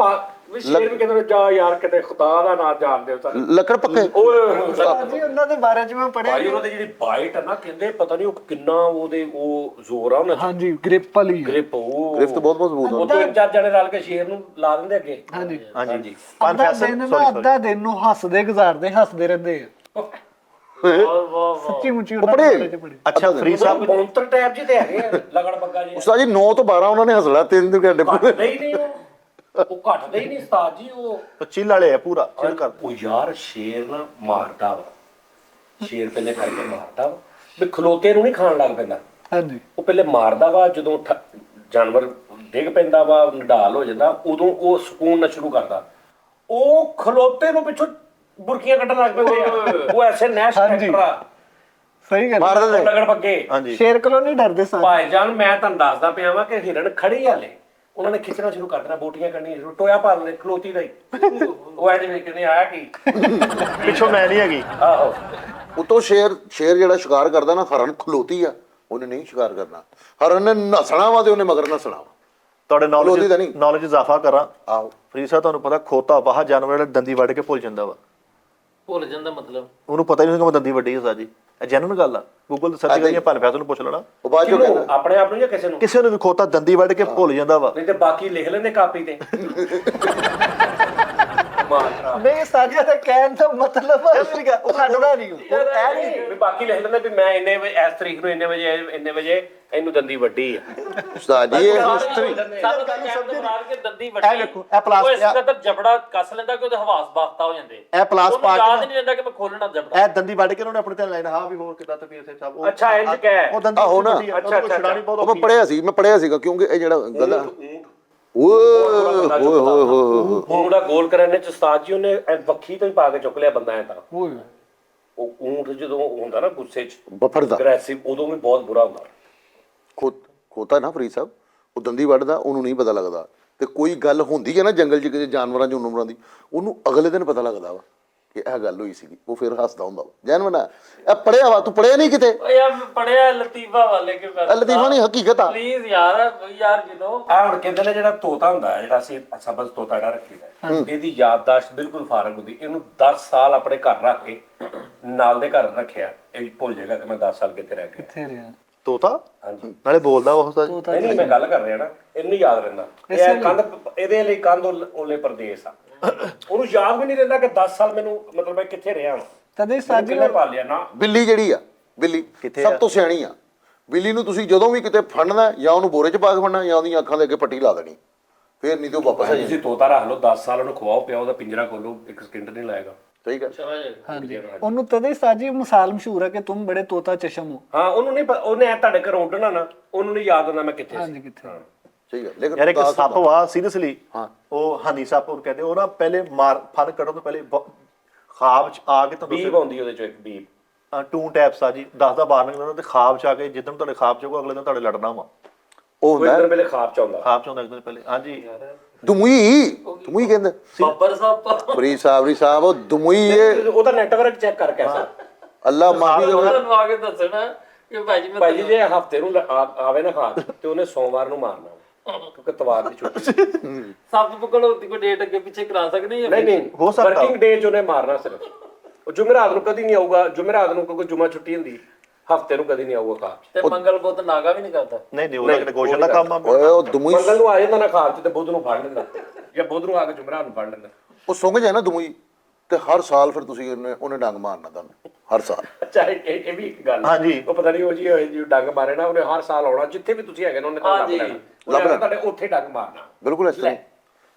ਵੀ ਸ਼ੇਰ ਵੀ ਕਹਿੰਦੇ ਨੇ ਜਾ ਯਾਰ ਕਿਤੇ ਖੁਦਾ ਦਾ ਨਾਮ ਜਾਣਦੇ ਹੋ ਸਾਰੇ। ਲੱਕੜ ਪੱਕੇ। ਓਏ ਉਸਤਾਦ ਜੀ ਉਹਨਾਂ ਦੇ ਬਾਰੇ ਚ ਮੈਂ ਪੜਿਆ। ਭਾਈ ਉਹਨਾਂ ਦੀ ਜਿਹੜੀ ਬਾਈਟ ਹੈ ਨਾ, ਕਹਿੰਦੇ ਪਤਾ ਨਹੀਂ ਉਹ ਕਿੰਨਾ ਉਹਦੇ ਉਹ ਜ਼ੋਰ ਆ ਉਹਨਾਂ ਚ। ਹਾਂਜੀ ਗ੍ਰਿਪ ਵਾਲੀ ਗ੍ਰਿਪ ਉਹ ਗ੍ਰਿਫਤ ਬਹੁਤ ਮਜ਼ਬੂਤ ਉਹ ਤਿੰਨ ਚਾਰ ਜਣੇ ਰਲ ਕੇ ਸ਼ੇਰ ਨੂੰ ਲਾ ਦਿੰਦੇ ਅੱਗੇ। ਹਾਂਜੀ ਹਾਂਜੀ ਅੱਧਾ ਦਿਨ ਨਾ ਅੱਧਾ ਦਿਨ ਨੂੰ ਹੱਸਦੇ ਗੁਜ਼ਾਰਦੇ, ਹੱਸਦੇ ਰਹਿੰਦੇ ਆ। ਸੱਚੀ ਮੁੱਚੀ ਉਹਨਾਂ ਦੇ ਬਾਰੇ ਚ ਪੜਿਆ। ਅੱਛਾ ਫਰੀਦ ਸਾਹਿਬ ਮੌਂਤਰ ਟਾਈਪ ਜਿਹੇ ਤੇ ਹੈਗੇ ਆ, ਲਗੜ ਬੱਗਾ ਜੀ। ਉਸਤਾਦ ਜੀ 9 ਤੋਂ 12 ਉਹਨਾਂ ਨੇ ਹੱਸਣਾ 3 ਘੰਟੇ ਪੂਰੇ। ਨਹੀਂ ਉਹ ਘਟਦੇ ਹੀ ਨਹੀਂ ਉਸਤਾਦ ਜੀ। ਉਹ ਚਿੱਲ ਵਾਲੇ ਆ ਪੂਰਾ ਚਿੱਲ ਕਰ। ਉਹ ਯਾਰ ਸ਼ੇਰ ਨਾ ਮਾਰਦਾ ਵਾ, ਸ਼ੇਰ ਪਹਿਲੇ ਕਰਕੇ ਮਾਰਦਾ ਵਾ, ਵੀ ਖਲੋਤੇ ਨੂੰ ਨਹੀਂ ਖਾਣ ਲੱਗ ਪੈਂਦਾ। ਹਾਂਜੀ ਉਹ ਪਹਿਲੇ ਮਾਰਦਾ ਵਾ, ਜਦੋਂ ਜਾਨਵਰ ਡਿੱਗ ਪੈਂਦਾ ਵਾ, ਨਿਢਾਲ ਹੋ ਜਾਂਦਾ, ਉਦੋਂ ਉਹ ਸਕੂਨ ਨਾਲ ਸ਼ੁਰੂ ਕਰਦਾ। ਉਹ ਖਲੋਤੇ ਨੂੰ ਪਿੱਛੋਂ ਬੁਰਕੀਆਂ ਕੱਢਣ ਲੱਗ ਪੈਂਦੇ ਆ। ਉਹ ਐਸੇ ਨੈਸ਼ ਕਰੈਕਟਰ ਆ। ਸਹੀ ਗੱਲ। ਮਾਰ ਦਿੰਦੇ ਲਗੜ ਬੱਗੇ ਹਾਂਜੀ ਸ਼ੇਰ ਕੋਲੋਂ ਨਹੀਂ ਡਰਦੇ ਸਾਰੇ। ਭਾਈਜਾਨ ਮੈਂ ਤੁਹਾਨੂੰ ਦੱਸਦਾ ਪਿਆ ਵਾਂ ਕਿ ਹਿਰਨ ਖੜੀ ਹਾਲੇ, ਉਹਨਾਂ ਨੇ ਖਿੱਚਣਾ ਸ਼ੁਰੂ ਕਰ ਦੇਣਾ, ਬੋਟੀਆਂ ਕਰਨੀਆਂ ਸ਼ੁਰੂ, ਟੋਇਆ ਪਾ ਲੈਣੇ ਖਲੋਤੀ ਦਾ ਹੀ। ਉਹ ਐਂ ਜਿਵੇਂ ਕਹਿੰਦੇ ਆਇਆ ਕੀ ਪਿੱਛੋਂ ਮੈਂ ਨਹੀਂ ਹੈਗੀ। ਆਹੋ ਉਤੋਂ ਸ਼ੇਰ ਜਿਹੜਾ ਸ਼ਿਕਾਰ ਕਰਦਾ ਨਾ, ਹਰਨ ਖਲੋਤੀ ਆ, ਉਹਨੇ ਨਹੀਂ ਸ਼ਿਕਾਰ ਕਰਨਾ। ਹਰਨ ਨੇ ਨਸਣਾ ਵਾ ਤੇ ਉਹਨੇ ਮਗਰ ਨਸਣਾ ਵਾ। ਤੁਹਾਡੇ ਖਲੋਤੀ ਤਾਂ ਨਹੀਂ। ਨੌਲੇਜ ਇਜ਼ਾਫਾ ਕਰਾਂ। ਆਹੋ ਫਰੀਦ ਸਾਹਿਬ ਤੁਹਾਨੂੰ ਪਤਾ ਖੋਤਾ ਬਾਹਰ ਜਾਨਵਰ ਜਿਹੜਾ ਦੰਦੀ ਵੱਢ ਕੇ ਭੁੱਲ ਜਾਂਦਾ ਵਾ। ਭੁੱਲ ਜਾਂਦਾ ਮਤਲਬ ਉਹਨੂੰ ਪਤਾ ਹੀ ਨਹੀਂ ਕਿ ਮੈਂ ਦੰਦੀ ਵੱਢੀ ਹੈ ਸਾਜੀ। ਇਹ ਜੈਨੂਨ ਗੱਲ ਆ। ਗੂਗਲ ਤੇ ਸਰਚ ਕਰੀਏ, ਭੰਨ ਫੈਸਲ ਨੂੰ ਪੁੱਛ ਲੈਣਾ। ਉਹ ਬਾਅਦ ਚੋਂ ਕਹਿੰਦਾ ਆਪਣੇ ਆਪ ਨੂੰ ਜਾਂ ਕਿਸੇ ਨੂੰ? ਕਿਸੇ ਨੂੰ ਵੀ ਖੋਤਾ ਦੰਦੀ ਵੱਢ ਕੇ ਭੁੱਲ ਜਾਂਦਾ ਵਾ। ਨਹੀਂ ਤੇ ਬਾਕੀ ਲਿਖ ਲੈਂਦੇ ਕਾਪੀ ਤੇ। ਨਹੀਂ ਸਾਜਾ ਤਾਂ ਕਹਿਣ ਦਾ ਮਤਲਬ ਉਹ ਛੱਡਦਾ ਨਹੀਂ ਵੀ ਬਾਕੀ ਲਿਖ ਲੈਂਦਾ ਵੀ ਮੈਂ ਇੰਨੇ ਵਜੇ ਇਸ ਤਰੀਕ ਨੂੰ ਇੰਨੇ ਵਜੇ ਇਹਨੂੰ ਦੰਦੀ ਵੱਡੀ ਆ। ਉਸਤਾਦ ਜੀ ਇਹ ਹਿਸਟਰੀ ਸਾਨੂੰ ਕਹਿਣ ਬਣਾ ਕੇ ਦੰਦੀ ਵੱਡੀ। ਇਹ ਵੇਖੋ, ਇਹ ਪਲਾਸ- ਉਹ ਇਸ ਕਦਰ ਜਬੜਾ ਕੱਸ ਲੈਂਦਾ ਕਿ ਉਹਦੇ ਹਵਾਸ ਬਾਖਤਾ ਹੋ ਜਾਂਦੇ। ਇਹ ਪਲਾਸ ਉਹਨੂੰ ਪਾ ਕੇ ਯਾਦ ਨਹੀਂ ਰਹਿੰਦਾ ਕਿ ਮੈਂ ਖੋਲਣਾ ਜਬੜਾ। ਇਹ ਦੰਦੀ ਵੱਢ ਕੇ ਉਹਨੇ ਆਪਣੇ ਤੇ ਲਾਈਨ ਹਾਂ ਵੀ ਹੋਰ ਕਿਦਾਂ ਤਬੀਅਤ ਸੇ ਸਭ ਅੱਛਾ, ਇੰਝ ਕਹਿ। ਉਹ ਦੰਦੀ ਆਹੋ ਨਾ। ਅੱਛਾ ਛੁਡਾਣੀ ਬਹੁਤ ਉਹ ਮੈਂ ਪੜਿਆ ਸੀਗਾ ਕਿਉਂਕਿ ਇਹ ਜਿਹੜਾ ਗਲਾ ਓਏ ਹੋਏ ਹੋਏ ਊਂਟ ਦਾ ਗੋਲ ਕਰਨ ਚ ਉਸਤਾਦ ਜੀ ਉਹਨੇ ਵੱਖੀ ਤੋਂ ਹੀ ਪਾ ਕੇ ਚੁੱਕ ਲਿਆ ਬੰਦਾ ਐ ਤਾਂ। ਉਹ ਊਂਟ ਜਦੋਂ ਹੁੰਦਾ ਨਾ ਗੁੱਸੇ ਚ ਬਫੜਦਾ ਅਗਰੈਸਿਵ, ਉਦੋਂ ਵੀ ਬਹੁਤ ਬੁਰਾ ਹੁੰਦਾ। ਖੋਤਾ ਨਾ ਫਰੀਦ ਸਾਹਿਬ, ਉਹ ਦੰਦੀ ਵੱਢਦਾ ਉਹਨੂੰ ਨਹੀਂ ਪਤਾ ਲੱਗਦਾ, ਤੇ ਕੋਈ ਗੱਲ ਹੁੰਦੀ ਹੈ ਨਾ ਜੰਗਲ 'ਚ ਕਿਸੇ ਜਾਨਵਰਾਂ ਚ ਉਨਮਰਾਂ ਦੀ, ਉਹਨੂੰ ਅਗਲੇ ਦਿਨ ਪਤਾ ਲੱਗਦਾ ਵਾ ਕਿ ਇਹ ਗੱਲ ਹੋਈ ਸੀਗੀ, ਉਹ ਫਿਰ ਹੱਸਦਾ ਹੁੰਦਾ ਵਾ। ਜੈਨਵਨ ਇਹ ਪੜਿਆ ਵਾ, ਤੂੰ ਪੜਿਆ ਨਹੀਂ ਕਿਤੇ? ਓ ਯਾਰ ਪੜਿਆ ਲਤੀਫਾ ਵਾਲੇ ਕੇ ਇਹ ਲਤੀਫਾ ਨਹੀਂ ਹਕੀਕਤ ਆ। ਪਲੀਜ਼ ਯਾਰ ਜਦੋਂ ਆ ਹੁਣ ਕਹਿੰਦੇ ਨੇ ਜਿਹੜਾ ਤੋਤਾ ਹੁੰਦਾ ਹੈ, ਜਿਹੜਾ ਅਸੀਂ ਸਬਜ਼ ਤੋਤਾ ਜਿਹੜਾ ਰੱਖੀਦਾ, ਇਹਦੀ ਯਾਦਦਾਸ਼ਤ ਬਿਲਕੁਲ ਫਾਰਗ ਹੁੰਦੀ। ਇਹਨੂੰ 10 ਸਾਲ ਆਪਣੇ ਘਰ ਰੱਖ ਕੇ ਨਾਲ ਦੇ ਘਰ ਰੱਖਿਆ, ਇਹ ਭੁੱਲ ਜਾਏਗਾ ਕਿ ਮੈਂ 10 ਸਾਲ ਕਿੱਥੇ ਰਹਿ ਗਿਆ। ਕਿੱਥੇ ਰਿਹਾ ਤੋਤਾ ਹਾਂਜੀ, ਨਾਲੇ ਬੋਲਦਾ ਉਹ ਤਾਂ ਨਹੀਂ ਮੈਂ ਗੱਲ ਕਰ ਰਿਹਾ ਨਾ, ਇਹਨੂੰ ਯਾਦ ਰਹਿੰਦਾ। ਇਹ ਕੰਧ, ਇਹਦੇ ਲਈ ਕੰਧ ਓਲੇ ਪ੍ਰਦੇਸ਼ ਆ, ਉਹਨੂੰ ਯਾਦ ਵੀ ਨਹੀਂ ਰਹਿੰਦਾ ਕਿ 10 ਸਾਲ ਮੈਨੂੰ ਮਤਲਬ ਮੈਂ ਕਿੱਥੇ ਰਿਹਾ ਹਾਂ, ਤਦੇ ਸਾਜੇ ਕਿੰਨੇ ਪਾਲਿਆ ਨਾ। ਬਿੱਲੀ ਜਿਹੜੀ ਆ, ਬਿੱਲੀ ਸਭ ਤੋਂ ਸਿਆਣੀ ਆ। ਬਿੱਲੀ ਨੂੰ ਤੁਸੀਂ ਜਦੋਂ ਵੀ ਕਿਤੇ ਫੜਨਾ, ਜਾਂ ਉਹਨੂੰ ਬੋਰੇ 'ਚ ਪਾ ਕੇ ਫੜਨਾ, ਜਾਂ ਉਹਦੀਆਂ ਅੱਖਾਂ ਦੇ ਅੱਗੇ ਪੱਟੀ ਲਾ ਦੇਣੀ, ਫੇਰ ਨਹੀਂ ਤੇ ਉਹ ਵਾਪਸ ਆ ਜਾਣੀ। ਤੁਸੀਂ ਤੋਤਾ ਰੱਖ ਲਓ 10 ਸਾਲ, ਉਹਨੂੰ ਖਵਾਓ ਪਿਆਓ, ਉਹਦਾ ਪਿੰਜਰਾ ਖੋਲੋ, 1 ਸਕਿੰਟ ਨਹੀਂ ਲਾਏਗਾ। ਸਹੀ ਗੱਲ। ਹਾਂਜੀ ਉਹਨੂੰ ਤਦੇ ਸਾਜੀ ਮਿਸਾਲ ਮਸ਼ਹੂਰ ਹੈ ਕਿ ਤੁਮ ਬੜੇ ਤੋਤਾ ਚਸ਼ਮ ਹੋ। ਹਾਂ, ਉਹਨੂੰ ਨਹੀਂ ਉਹਨੇ ਐ ਤੁਹਾਡੇ ਘਰੋਂ ਉੱਡਣਾ ਨਾ, ਉਹਨੂੰ ਨਹੀਂ ਯਾਦ ਹੁੰਦਾ ਮੈਂ ਕਿੱਥੇ ਸੀ। ਹਾਂਜੀ ਕਿੱਥੇ ਸਹੀ ਗੱਲ। ਲੇਕਿਨ ਯਾਰ ਇੱਕ ਸੱਪ ਵਾ ਸੀਰੀਅਸਲੀ, ਹਾਂ। ਉਹ ਹਨੀ ਸੱਪ ਉਹ ਕਹਿੰਦੇ, ਉਹ ਨਾ ਪਹਿਲੇ ਫਨ ਕੱਢਣ ਤੋਂ ਪਹਿਲੇ ਖਾਬ 'ਚ ਆ ਕੇ ਬੀਬ ਆਉਂਦੀ ਉਹਦੇ ਚੋਂ ਇੱਕ ਬੀਬ, ਟੂ ਟੈਪਸ ਆ ਜੀ, 10 ਦਾ ਬਾਹਰ ਨਿਕਲਣਾ ਤੇ ਖਾਬ 'ਚ ਆ ਕੇ ਜਿੱਦਣ ਤੁਹਾਡੇ ਖਾਬ 'ਚ ਹੋਊਗਾ ਅਗਲੇ ਦਿਨ ਤੁਹਾਡੇ ਲੜਨਾ ਵਾ। ਉਹ ਉਹ ਇੱਕ ਦਿਨ ਪਹਿਲੇ ਖਾਬ ਚ ਆਉਂਦਾ। ਖਾਬ 'ਚ ਆਉਂਦਾ ਇੱਕ ਦਿਨ ਪਹਿਲੇ। ਹਾਂਜੀ ਦੁਮੂਈ ਕਹਿੰਦੇ ਬੱਬਰ ਸੱਪ ਫਰੀਦ ਸਾਹਿਬ ਉਹ ਦੁਮੂਈ ਇਹ ਉਹਦਾ ਨੈਟਵਰਕ ਚੈੱਕ ਕਰ ਕੈਸਾ। ਅੱਲਾ ਮਾਫੀ ਦੇ। ਤੁਹਾਨੂੰ ਆ ਕੇ ਦੱਸਣਾ ਕਿ ਭਾਈ ਜੀ ਮੈਂ ਭਾਈ ਜੀ ਜੇ ਹਫਤੇ ਨੂੰ ਆਵੇ ਨਾ ਖਾਬ ਤੇ ਉਹਨੇ ਸੋਮਵਾਰ ਨੂੰ ਮਾਰਨਾ, ਕਿਉਂਕਿ ਤਵਾਰ ਦੀ ਛੁੱਟੀ। ਸੱਪ ਪਕੜੋ ਦੀ ਕੋਈ ਡੇਟ ਅੱਗੇ ਪਿੱਛੇ ਕਰਾ ਸਕਦੇ ਜਾਂ ਨਹੀਂ ਹੋ ਸਕਦਾ। ਵਰਕਿੰਗ ਡੇ ਚ ਉਹਨੇ ਮਾਰਨਾ ਸਿਰਫ। ਉਹ ਜੁਮੇਰਾਤ ਨੂੰ ਕਦੀ ਨਹੀਂ ਆਊਗਾ, ਜੁਮੇਰਾਤ ਨੂੰ ਕਿਉਂਕਿ ਜੁਮਾ ਛੁੱਟੀ ਹੁੰਦੀ, ਹਫਤੇ ਨੂੰ ਕਦੀ ਨਹੀਂ ਆਊਗਾ ਖਾਬ ਚ। ਤੇ ਮੰਗਲ ਬੁੱਧ ਨਾਗਾ ਵੀ ਨਹੀਂ ਕਰਦਾ। ਨਹੀਂ ਉਹਦਾ ਕਿਤੇ ਗੋਸ਼ਨ ਦਾ ਕੰਮ ਆ। ਓਏ ਉਹ ਦੁਮੂਈ ਮੰਗਲ ਨੂੰ ਆ ਜਾਂਦਾ ਨਾ ਖਾਬ ਚ, ਤੇ ਬੁੱਧ ਨੂੰ ਫੜ ਲੈਂਦਾ, ਜਾਂ ਬੁੱਧ ਨੂੰ ਆ ਕੇ ਜੁਮੇਰਾਤ ਨੂੰ ਫੜ ਲੈਂਦਾ। ਉਹ ਸੁੰਘ ਜਾਏ ਨਾ ਦੁਮੂਈ, ਤੇ ਹਰ ਸਾਲ ਫਿਰ ਤੁਸੀਂ ਉਹਨੇ ਡੰਗ ਮਾਰਨਾ ਤੁਹਾਨੂੰ, ਹਰ ਸਾਲ। ਅੱਛਾ, ਇਹ ਵੀ ਇੱਕ ਗੱਲ। ਹਾਂਜੀ। ਉਹ ਪਤਾ ਨਹੀਂ ਉਹ ਜੀ ਡੰਗ ਮਾਰੇ ਨਾ, ਉਹਨੇ ਹਰ ਸਾਲ ਆਉਣਾ, ਜਿੱਥੇ ਵੀ ਤੁਸੀਂ ਹੈਗੇ ਨਾ ਉਹਨੇ ਤੁਹਾਨੂੰ ਲੱਭ ਲੈਣਾ, ਤੁਹਾਡੇ ਉੱਥੇ ਡੰਗ ਮਾਰਨਾ। ਬਿਲਕੁਲ ਇਸ ਤਰ੍ਹਾਂ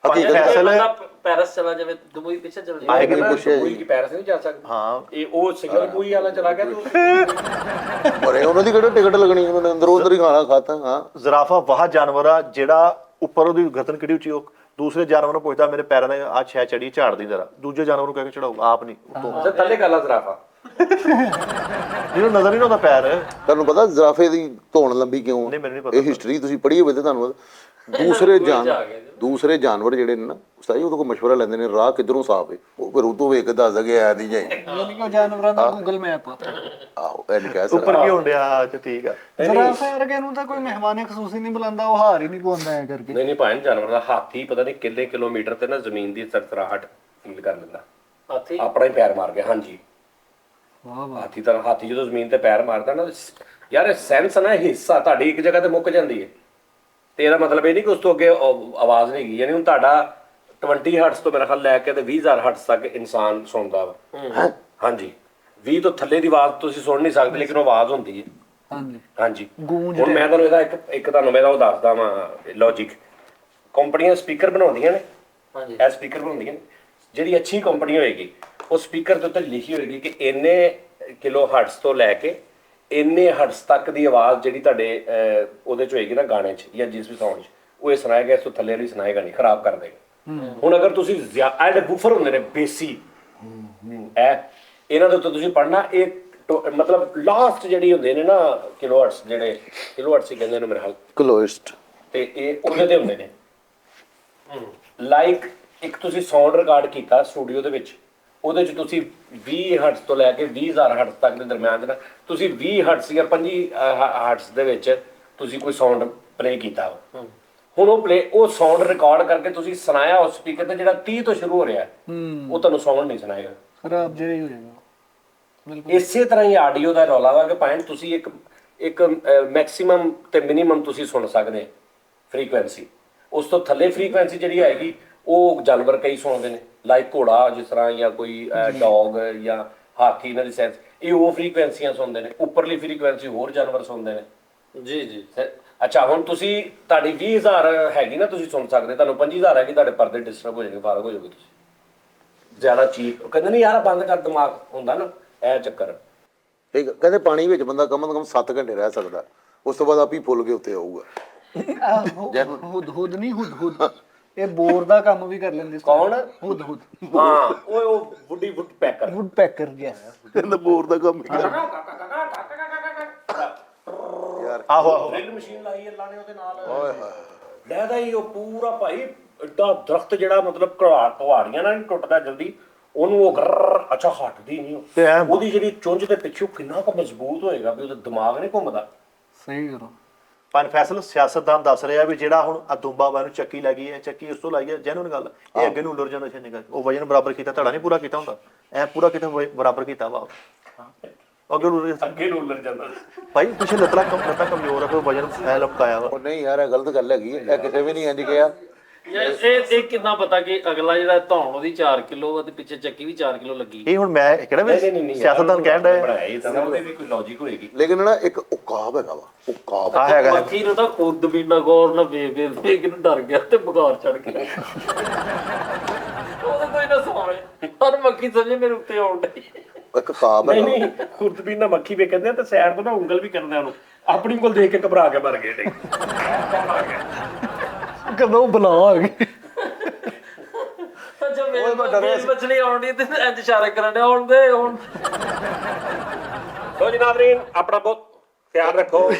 ਹਕੀਕਤ ਫੈਸਲੇ ਪੈਰਿਸ ਚਲਾ ਜਾਵੇ, ਦੁਬਈ ਪਿੱਛੇ ਚਲ ਜਾਵੇ। ਆਏ ਕਿ ਕੋਈ ਕੀ ਪੈਰਿਸ ਨਹੀਂ ਜਾ ਸਕਦਾ। ਹਾਂ ਇਹ ਉਹ ਸਿੰਗਲ ਕੋਈ ਵਾਲਾ ਚਲਾ ਗਿਆ ਤੂੰ। ਅਰੇ ਉਹਨਾਂ ਦੀ ਕਿਹੜੀ ਟਿਕਟ ਲੱਗਣੀ, ਉਹਨਾਂ ਨੇ ਅੰਦਰੋਂ ਅੰਦਰ ਹੀ ਖਾਣਾ ਖਾਤਾ। ਹਾਂ ਜ਼ਰਾਫਾ ਵਾਹ ਜਾਨਵਰ ਆ ਜਿਹੜਾ ਉੱਪਰ ਉਹਦੀ ਗਰਦਨ ਕਿਹੜੀ ਉੱਚੀ, ਉਹ ਦੂਸਰੇ ਜਾਨਵਰ ਨੂੰ ਪੁੱਛਦਾ ਮੇਰੇ ਪੈਰਾਂ ਨੇ ਆ ਛੇ ਚੜੀ ਝਾੜਦੀ ਜ਼ਰਾ, ਦੂਜੇ ਜਾਨਵਰ ਨੂੰ ਕਹਿ ਕੇ ਚੜਾਊਗਾ, ਆਪ ਨਹੀਂ ਉੱਤੋਂ। ਅੱਛਾ, ਥੱਲੇ ਗੱਲ ਆ ਜ਼ਰਾਫਾ। ਜਿਹਨੂੰ ਨਜ਼ਰ ਨਹੀਂ ਆਉਂਦਾ ਪੈਰ। ਤੁਹਾਨੂੰ ਪਤਾ ਜ਼ਰਾਫੇ ਦੀ ਧੌਣ ਲੰਬੀ ਕਿਉਂ ਨਹੀਂ ਆ? ਮੈਨੂੰ ਨਹੀਂ ਪਤਾ। ਇਹ ਹਿਸਟਰੀ ਤੁਸੀਂ ਪੜ੍ਹੀ ਹੋਵੇ ਤੇ ਤੁਹਾਨੂੰ ਦੂਸਰੇ ਜਾਨਵਰ ਜਿਹੜੇ ਨੇ ਨਾ ਉਸਤਾਦ ਜੀ, ਉਹਦੇ ਕੋਲ ਮਸ਼ਵਰਾ ਲੈਂਦੇ ਨੇ ਰਾਹ ਕਿੱਧਰੋਂ ਸਾਫ ਹੈ, ਉਹ ਫਿਰ ਉਤੋਂ ਵੇਖ ਕੇ ਦੱਸਦਾ ਕਿ ਐ ਦੀ ਜਾਈ। ਯਾਨੀ ਕਿ ਜਾਨਵਰਾਂ ਦਾ ਗੂਗਲ ਮੈਪ ਆ। ਆਹੋ ਇਹ ਨਹੀਂ ਕਹਿ ਉੱਪਰ ਸਕਦਾ। ਕੀ ਹੋਣ ਡਿਆ? ਅੱਛਾ ਠੀਕ ਆ। ਜ਼ਰਾਫੇ ਵਰਗੇ ਨੂੰ ਤਾਂ ਕੋਈ ਮਹਿਮਾਨੇ ਖਸੂਸੀ ਨਹੀਂ ਬੁਲਾਉਂਦਾ, ਉਹ ਹਾਰ ਹੀ ਨਹੀਂ ਪਾਉਂਦਾ ਐ ਕਰਕੇ। ਨਹੀਂ ਭਾਈ, ਜਾਨਵਰ ਦਾ ਹਾਥੀ ਪਤਾ ਨਹੀਂ ਕਿੰਨੇ ਕਿਲੋਮੀਟਰ ਤੇ ਨਾ ਜ਼ਮੀਨ ਦੀ ਸਰਸਰਾਹਟ ਫੀਲ ਕਰ ਲੈਂਦਾ, ਹਾਥੀ ਆਪਣਾ ਹੀ ਪੈਰ ਮਾਰ ਕੇ। ਹਾਂਜੀ, ਵਾਹ ਵਾਹ। ਹਾਥੀ ਜਦੋਂ ਜ਼ਮੀਨ ਤੇ ਪੈਰ ਮਾਰਦਾ ਨਾ, ਯਾਰ ਇਹ ਸੈਂਸ ਨਾ, ਹਿੱਸਾ ਤੁਹਾਡੀ ਇੱਕ ਜਗ੍ਹਾ ਤੇ ਮੁੱਕ ਜਾਂਦੀ ਹੈ। ਤੇ ਇਹਦਾ ਮਤਲਬ ਇਹ ਨਹੀਂ ਕਿ ਉਸ ਤੋਂ ਅੱਗੇ ਆਵਾਜ਼ ਨਹੀਂ ਗਈ। ਯਾਨੀ ਹੁਣ ਤੁਹਾਡਾ 20 ਹਰਟਸ ਤੋਂ ਮੇਰਾ ਖਿਆਲ ਲੈ ਕੇ ਤੇ 20,000 ਹਰਟਸ ਤੱਕ ਇਨਸਾਨ ਸੁਣਦਾ ਵਾ। ਹਾਂਜੀ, 20 ਤੋਂ ਥੱਲੇ ਦੀ ਆਵਾਜ਼ ਤੁਸੀਂ ਸੁਣ ਨਹੀਂ ਸਕਦੇ, ਲੇਕਿਨ ਆਵਾਜ਼ ਹੁੰਦੀ ਹੈ। ਹਾਂਜੀ ਹਾਂਜੀ, ਗੂੰਜ ਹੁਣ ਮੈਂ ਤੁਹਾਨੂੰ ਇਹਦਾ ਇੱਕ ਤੁਹਾਨੂੰ ਮੈਂ ਉਹ ਦੱਸਦਾ ਵਾਂ ਲੌਜਿਕ। ਕੰਪਨੀਆਂ ਸਪੀਕਰ ਬਣਾਉਂਦੀਆਂ ਨੇ। ਹਾਂਜੀ, ਇਹ ਸਪੀਕਰ ਬਣਾਉਂਦੀਆਂ ਨੇ। ਜਿਹੜੀ ਅੱਛੀ ਕੰਪਨੀ ਹੋਏਗੀ, ਉਹ ਸਪੀਕਰ ਦੇ ਉੱਤੇ ਲਿਖੀ ਹੋਏਗੀ ਕਿ ਇੰਨੇ ਕਿਲੋ ਹਰਟਸ ਤੋਂ ਲੈ ਕੇ ਇੰਨੇ ਹਰਟਸ ਤੱਕ ਦੀ ਆਵਾਜ਼ ਜਿਹੜੀ ਤੁਹਾਡੇ ਉਹਦੇ 'ਚ ਹੋਏਗੀ ਨਾ, ਗਾਣੇ 'ਚ ਜਾਂ ਜਿਸ ਵੀ ਸਾਊਂਡ 'ਚ, ਉਹ ਇਹ ਸੁਣਾਏਗਾ, ਇਸ ਤੋਂ ਥੱਲੇ ਵਾਲੀ ਸੁਣਾਏਗਾ ਨਹੀਂ, ਖਰਾਬ ਕਰ ਦੇਗਾ। ਹੁਣ ਅਗਰ ਤੁਸੀਂ ਜਿਹੜੇ ਬੂਫਰ ਹੁੰਦੇ ਨੇ ਬੇਸੀ, ਇਹਨਾਂ ਦੇ ਉੱਤੇ ਤੁਸੀਂ ਪੜ੍ਹਨਾ, ਇਹ ਮਤਲਬ ਲਾਸਟ ਜਿਹੜੀ ਹੁੰਦੇ ਨੇ ਨਾ ਕਿਲੋਹਰਟਸ, ਜਿਹੜੇ ਕਿਲੋਹਰਟਸ ਹੀ ਕਹਿੰਦੇ ਨੇ ਮੇਰੇ ਹਾਲ, ਕਲੋਇਸਟ, ਤੇ ਇਹ ਉਹਦੇ ਤੇ ਹੁੰਦੇ ਨੇ। ਲਾਈਕ ਇੱਕ ਤੁਸੀਂ ਸਾਊਂਡ ਰਿਕਾਰਡ ਕੀਤਾ ਸਟੂਡੀਓ ਦੇ ਵਿੱਚ, ਉਹਦੇ 'ਚ ਤੁਸੀਂ 20 ਹਰਟਸ ਤੋਂ ਲੈ ਕੇ 20,000 ਹਰਟਸ ਤੱਕ ਦੇ ਦਰਮਿਆਨ ਦੇ ਨਾਲ ਤੁਸੀਂ 20 ਹਰਟਸ ਜਾਂ 25 ਹਰਟਸ ਦੇ ਵਿੱਚ ਤੁਸੀਂ ਕੋਈ ਸਾਊਂਡ ਪਲੇ ਕੀਤਾ। ਹੁਣ ਉਹ ਸਾਊਂਡ ਰਿਕਾਰਡ ਕਰਕੇ ਤੁਸੀਂ ਸੁਣਾਇਆ ਉਸ ਸਪੀਕਰ ਤੇ, ਜਿਹੜਾ 30 ਤੋਂ ਸ਼ੁਰੂ ਹੋ ਰਿਹਾ, ਉਹ ਤੁਹਾਨੂੰ ਸਾਊਂਡ ਨਹੀਂ ਸੁਣਾਏਗਾ, ਖਰਾਬ ਜਿਹਾ ਹੀ ਹੋ ਜਾਏਗਾ। ਬਿਲਕੁਲ ਇਸੇ ਤਰ੍ਹਾਂ ਹੀ ਆਡੀਓ ਦਾ ਰੌਲਾ ਵਾ ਕਿ ਭਾਵੇਂ ਤੁਸੀਂ ਇੱਕ ਮੈਕਸਿਮਮ ਤੇ ਮਿਨੀਮਮ ਤੁਸੀਂ ਸੁਣ ਸਕਦੇ ਫ੍ਰੀਕੁਐਂਸੀ, ਉਸ ਤੋਂ ਥੱਲੇ ਫ੍ਰੀਕੁਐਂਸੀ ਜਿਹੜੀ ਆਏਗੀ ਉਹ ਜਾਨਵਰ ਕਈ ਸੁਣਦੇ ਨੇ, ਲਾਈਕ ਘੋੜਾ ਜਿਸ ਤਰ੍ਹਾਂ ਜਾਂ ਕੋਈ ਡੌਗ ਜਾਂ ਹਾਥੀ, ਇਹਨਾਂ ਦੀ ਸੈਂਸ ਇਹ ਉਹ ਫ੍ਰੀਕੁਐਂਸੀਆਂ ਸੁਣਦੇ ਨੇ, ਉੱਪਰਲੀ ਫ੍ਰੀਕੁਐਂਸੀ ਹੋਰ ਜਾਨਵਰ ਸੁਣਦੇ ਨੇ। ਜੀ ਜੀ। ਅੱਛਾ ਹੁਣ ਤੁਸੀਂ ਤੁਹਾਡੀ 20,000 ਹੈਗੀ ਨਾ, ਤੁਸੀਂ ਸੁਣ ਸਕਦੇ, ਤੁਹਾਨੂੰ 25,000 ਹੈਗੀ, ਤੁਹਾਡੇ ਪਰਦੇ ਡਿਸਟਰਬ ਹੋ ਜਾਣਗੇ, ਫਾਰਗ ਹੋ ਜਾਓਗੇ ਤੁਸੀਂ ਜ਼ਿਆਦਾ ਚੀਪ। ਕਹਿੰਦੇ ਨਹੀਂ ਯਾਰ ਬੰਦ ਕਰ, ਦਿਮਾਗ ਹੁੰਦਾ ਨਾ ਇਹ ਚੱਕਰ। ਠੀਕ ਆ, ਕਹਿੰਦੇ ਪਾਣੀ ਵਿੱਚ ਬੰਦਾ ਕਮ ਤੋਂ ਕਮ 7 ਘੰਟੇ ਰਹਿ ਸਕਦਾ, ਉਸ ਤੋਂ ਬਾਅਦ ਆਪ ਹੀ ਫੁੱਲ ਕੇ ਉੱਤੇ ਆਊਗਾ। ਹੁਦ ਨਹੀਂ ਹੁਦ ਇਹ ਬੋਰ ਦਾ ਕੰਮ ਵੀ ਕਰ ਲੈਂਦੇ ਸੀ। ਕੌਣ? ਹੁਦ ਹਾਂ ਉਹ ਵੁੱਡੀ ਵੁੱਡ ਪੈਕਰ। ਵੁੱਡ ਪੈਕਰ ਗਿਆ ਕਹਿੰਦਾ ਬੋਰ ਦਾ ਕੰਮ ਹੀ ਕਰਦਾ। ਆਹੋ ਆਹੋ ਡਰਿਲ ਮਸ਼ੀਨ ਲਾਈ ਅੱਲਾ ਨੇ ਉਹਦੇ ਨਾਲ, ਓਏ ਹੋਏ ਲਹਿਦਾ ਹੀ ਉਹ ਪੂਰਾ ਭਾਈ ਏਡਾ ਦਰਖਤ ਜਿਹੜਾ ਮਤਲਬ ਪਹਾੜੀਆਂ ਨਾਲ ਨਹੀਂ ਟੁੱਟਦਾ ਜਲਦੀ, ਉਹਨੂੰ ਉਹ ਅੱਛਾ ਹਟਦੀ ਨਹੀਂ ਉਹ, ਤੇ ਉਹਦੀ ਜਿਹੜੀ ਚੁੰਝ ਦੇ ਪਿੱਛੇ ਕਿੰਨਾ ਕੁ ਮਜ਼ਬੂਤ ਹੋਏਗਾ ਵੀ ਉਹਦਾ ਦਿਮਾਗ ਨਹੀਂ ਘੁੰਮਦਾ। ਸਹੀ ਕਰੋ। ਪਰ ਫੈਸਲ ਸਿਆਸਤਦਾਨ ਦੱਸ ਰਿਹਾ ਵੀ ਜਿਹੜਾ ਹੁਣ ਅਦੁੰਬਾ ਨੂੰ ਚੱਕੀ ਲੱਗੀ ਹੈ, ਚੱਕੀ ਉਸ ਤੋਂ ਲਾਈ ਹੈ, ਜੈਨੂਨ ਗੱਲ ਇਹ ਅੱਗੇ ਨੂੰ ਉਲਰ ਜਾਂਦਾ ਛੇ ਨਿਕਲ, ਉਹ ਵਜਨ ਬਰਾਬਰ ਕੀਤਾ, ਧੜਾ ਨਹੀਂ ਪੂਰਾ ਕੀਤਾ ਹੁੰਦਾ, ਐ ਪੂਰਾ ਕੀਤਾ ਬਰਾਬਰ ਕੀਤਾ ਵਾ ਅੱਗੇ ਅੱਗੇ ਨੂੰ ਉਲਰ ਜਾਂਦਾ। ਭਾਈ ਪਿੱਛੇ ਲੱਤਾਂ ਕਮਜ਼ੋਰ ਆ, ਫਿਰ ਵਜਨ ਐ ਲਪਕਾਇਆ ਵਾ। ਉਹ ਨਹੀਂ ਯਾਰ ਇਹ ਗਲਤ ਗੱਲ ਹੈਗੀ, ਇਹ ਕਿਸੇ ਵੀ ਨਹੀਂ ਇੰਜ ਕਿਹਾ। ਇਹ ਕਿੰਨਾ ਪਤਾ ਕਿ ਅਗਲਾ ਜਿਹੜਾ ਧੌਣ ਉਹਦੀ 4 ਕਿਲੋ ਆ ਤੇ ਪਿੱਛੇ ਚੱਕੀ ਵੀ 4 ਕਿਲੋ ਲੱਗੀ। ਇਹ ਹੁਣ ਮੈਂ ਕਿਹੜਾ ਵੀ ਸਿਆਸਤਦਾਨ ਕਹਿਣ ਡਿਆ ਬਣਾਇਆ ਹੀ ਤਾਂ ਉਹਦੇ ਵੀ ਕੋਈ ਲੌਜੀਕ ਹੋਏਗੀ। ਲੇਕਿਨ ਨਾ ਇੱਕ ਉਕਾਬ ਹੈਗਾ ਵਾ, ਉਕਾਬ ਆ ਹੈਗਾ ਮੱਖੀ ਨੂੰ ਤਾਂ ਖੁਦ ਵੀ ਨਾ ਗੌਰ ਨਾ ਵੇਖ ਨੂੰ ਡਰ ਗਿਆ ਤੇ ਬੁਖਾਰ ਚੜ ਗਿਆ। ਉਹਦਾ ਕੋਈ ਨਾ ਸੋਵੇ ਹਰ ਮੱਖੀ ਸਮਝੇ ਮੇਰੇ ਉੱਤੇ ਆਉਣ ਡਈ। ਇੱਕ ਕਾਬ ਨਹੀਂ ਹੈਗਾ। ਨਹੀਂ ਖੁਰਦਬੀਨ ਨਾਲ ਮੱਖੀ ਵੇ ਕਹਿੰਦੇ ਆ ਤੇ ਸਾਈਡ ਤੋਂ ਨਾ ਉਂਗਲ ਵੀ ਕਰਦੇ ਆ ਉਹਨੂੰ, ਆਪਣੀ ਕੋਲ ਦੇਖ ਕੇ ਘਬਰਾ ਕੇ ਮਰ ਗਏ। ਕਦੋਂ ਬਲਾ ਆ ਗਈ। ਅੱਛਾ ਮੇਰੀ ਮਛਲੀ ਆਉਣੀ ਤੇ ਇੰਜ ਇਸ਼ਾਰਾ ਕਰਨ ਡਿਆ ਹੁਣ ਦੇ ਹੁਣ। ਲੋ ਜੀ ਨਾਜ਼ਰੀਨ ਆਪਣਾ ਬਹੁਤ ਖਿਆਲ ਰੱਖੋ,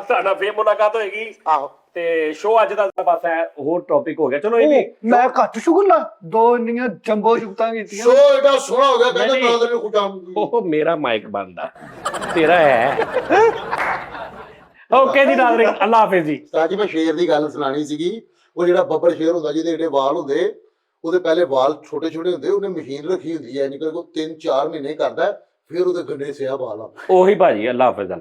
ਸਾਡਾ ਫੇਰ ਮੁਲਾਕਾਤ ਹੋਏਗੀ। ਆਹੋ ਤੇ ਸ਼ੋਅ ਅੱਜ ਦਾ ਬਸ ਹੈ, ਹੋਰ ਟੌਪਿਕ ਹੋ ਗਿਆ। ਚਲੋ ਇਹ ਵੀ ਮੈਂ ਘੱਟ ਸ਼ੁਗਲਾ ਦੋ ਇੰਨੀਆਂ ਜੰਬੋ ਜੁਗਤਾਂ ਕੀਤੀਆਂ। ਸੋ ਇਹਦਾ ਸੋਹਣਾ ਹੋ ਗਿਆ, ਕਹਿੰਦਾ ਨਾ ਤੈਨੂੰ ਖੁਦਾ। ਉਹ ਮੇਰਾ ਮਾਈਕ ਬੰਦਾ ਤੇਰਾ ਹੈ। ਓਕੇ ਜੀ ਨਾਜ਼ਰੀਨ, ਅੱਲਾ ਹਾਫਿਜ਼ ਜੀ। ਸਾਜੀ ਮੈਂ ਸ਼ੇਰ ਦੀ ਗੱਲ ਸੁਣਾਣੀ ਸੀਗੀ। ਉਹ ਜਿਹੜਾ ਬੱਬਰ ਸ਼ੇਰ ਹੁੰਦਾ ਜਿਹਦੇ ਜਿਹੜੇ ਵਾਲ ਹੁੰਦੇ, ਉਹਦੇ ਪਹਿਲੇ ਵਾਲ ਛੋਟੇ ਛੋਟੇ ਹੁੰਦੇ, ਉਹਨੇ ਮਸ਼ੀਨ ਰੱਖੀ ਹੁੰਦੀ ਹੈ, ਨਿਕਲ ਕੋ 3-4 ਮਹੀਨੇ ਕਰਦਾ, ਫਿਰ ਉਹਦੇ ਗੰਡੇ ਸਿਆ ਵਾਲ ਆ। ਉਹੀ ਭਾਜੀ, ਅੱਲਾ ਹਾਫਿਜ਼।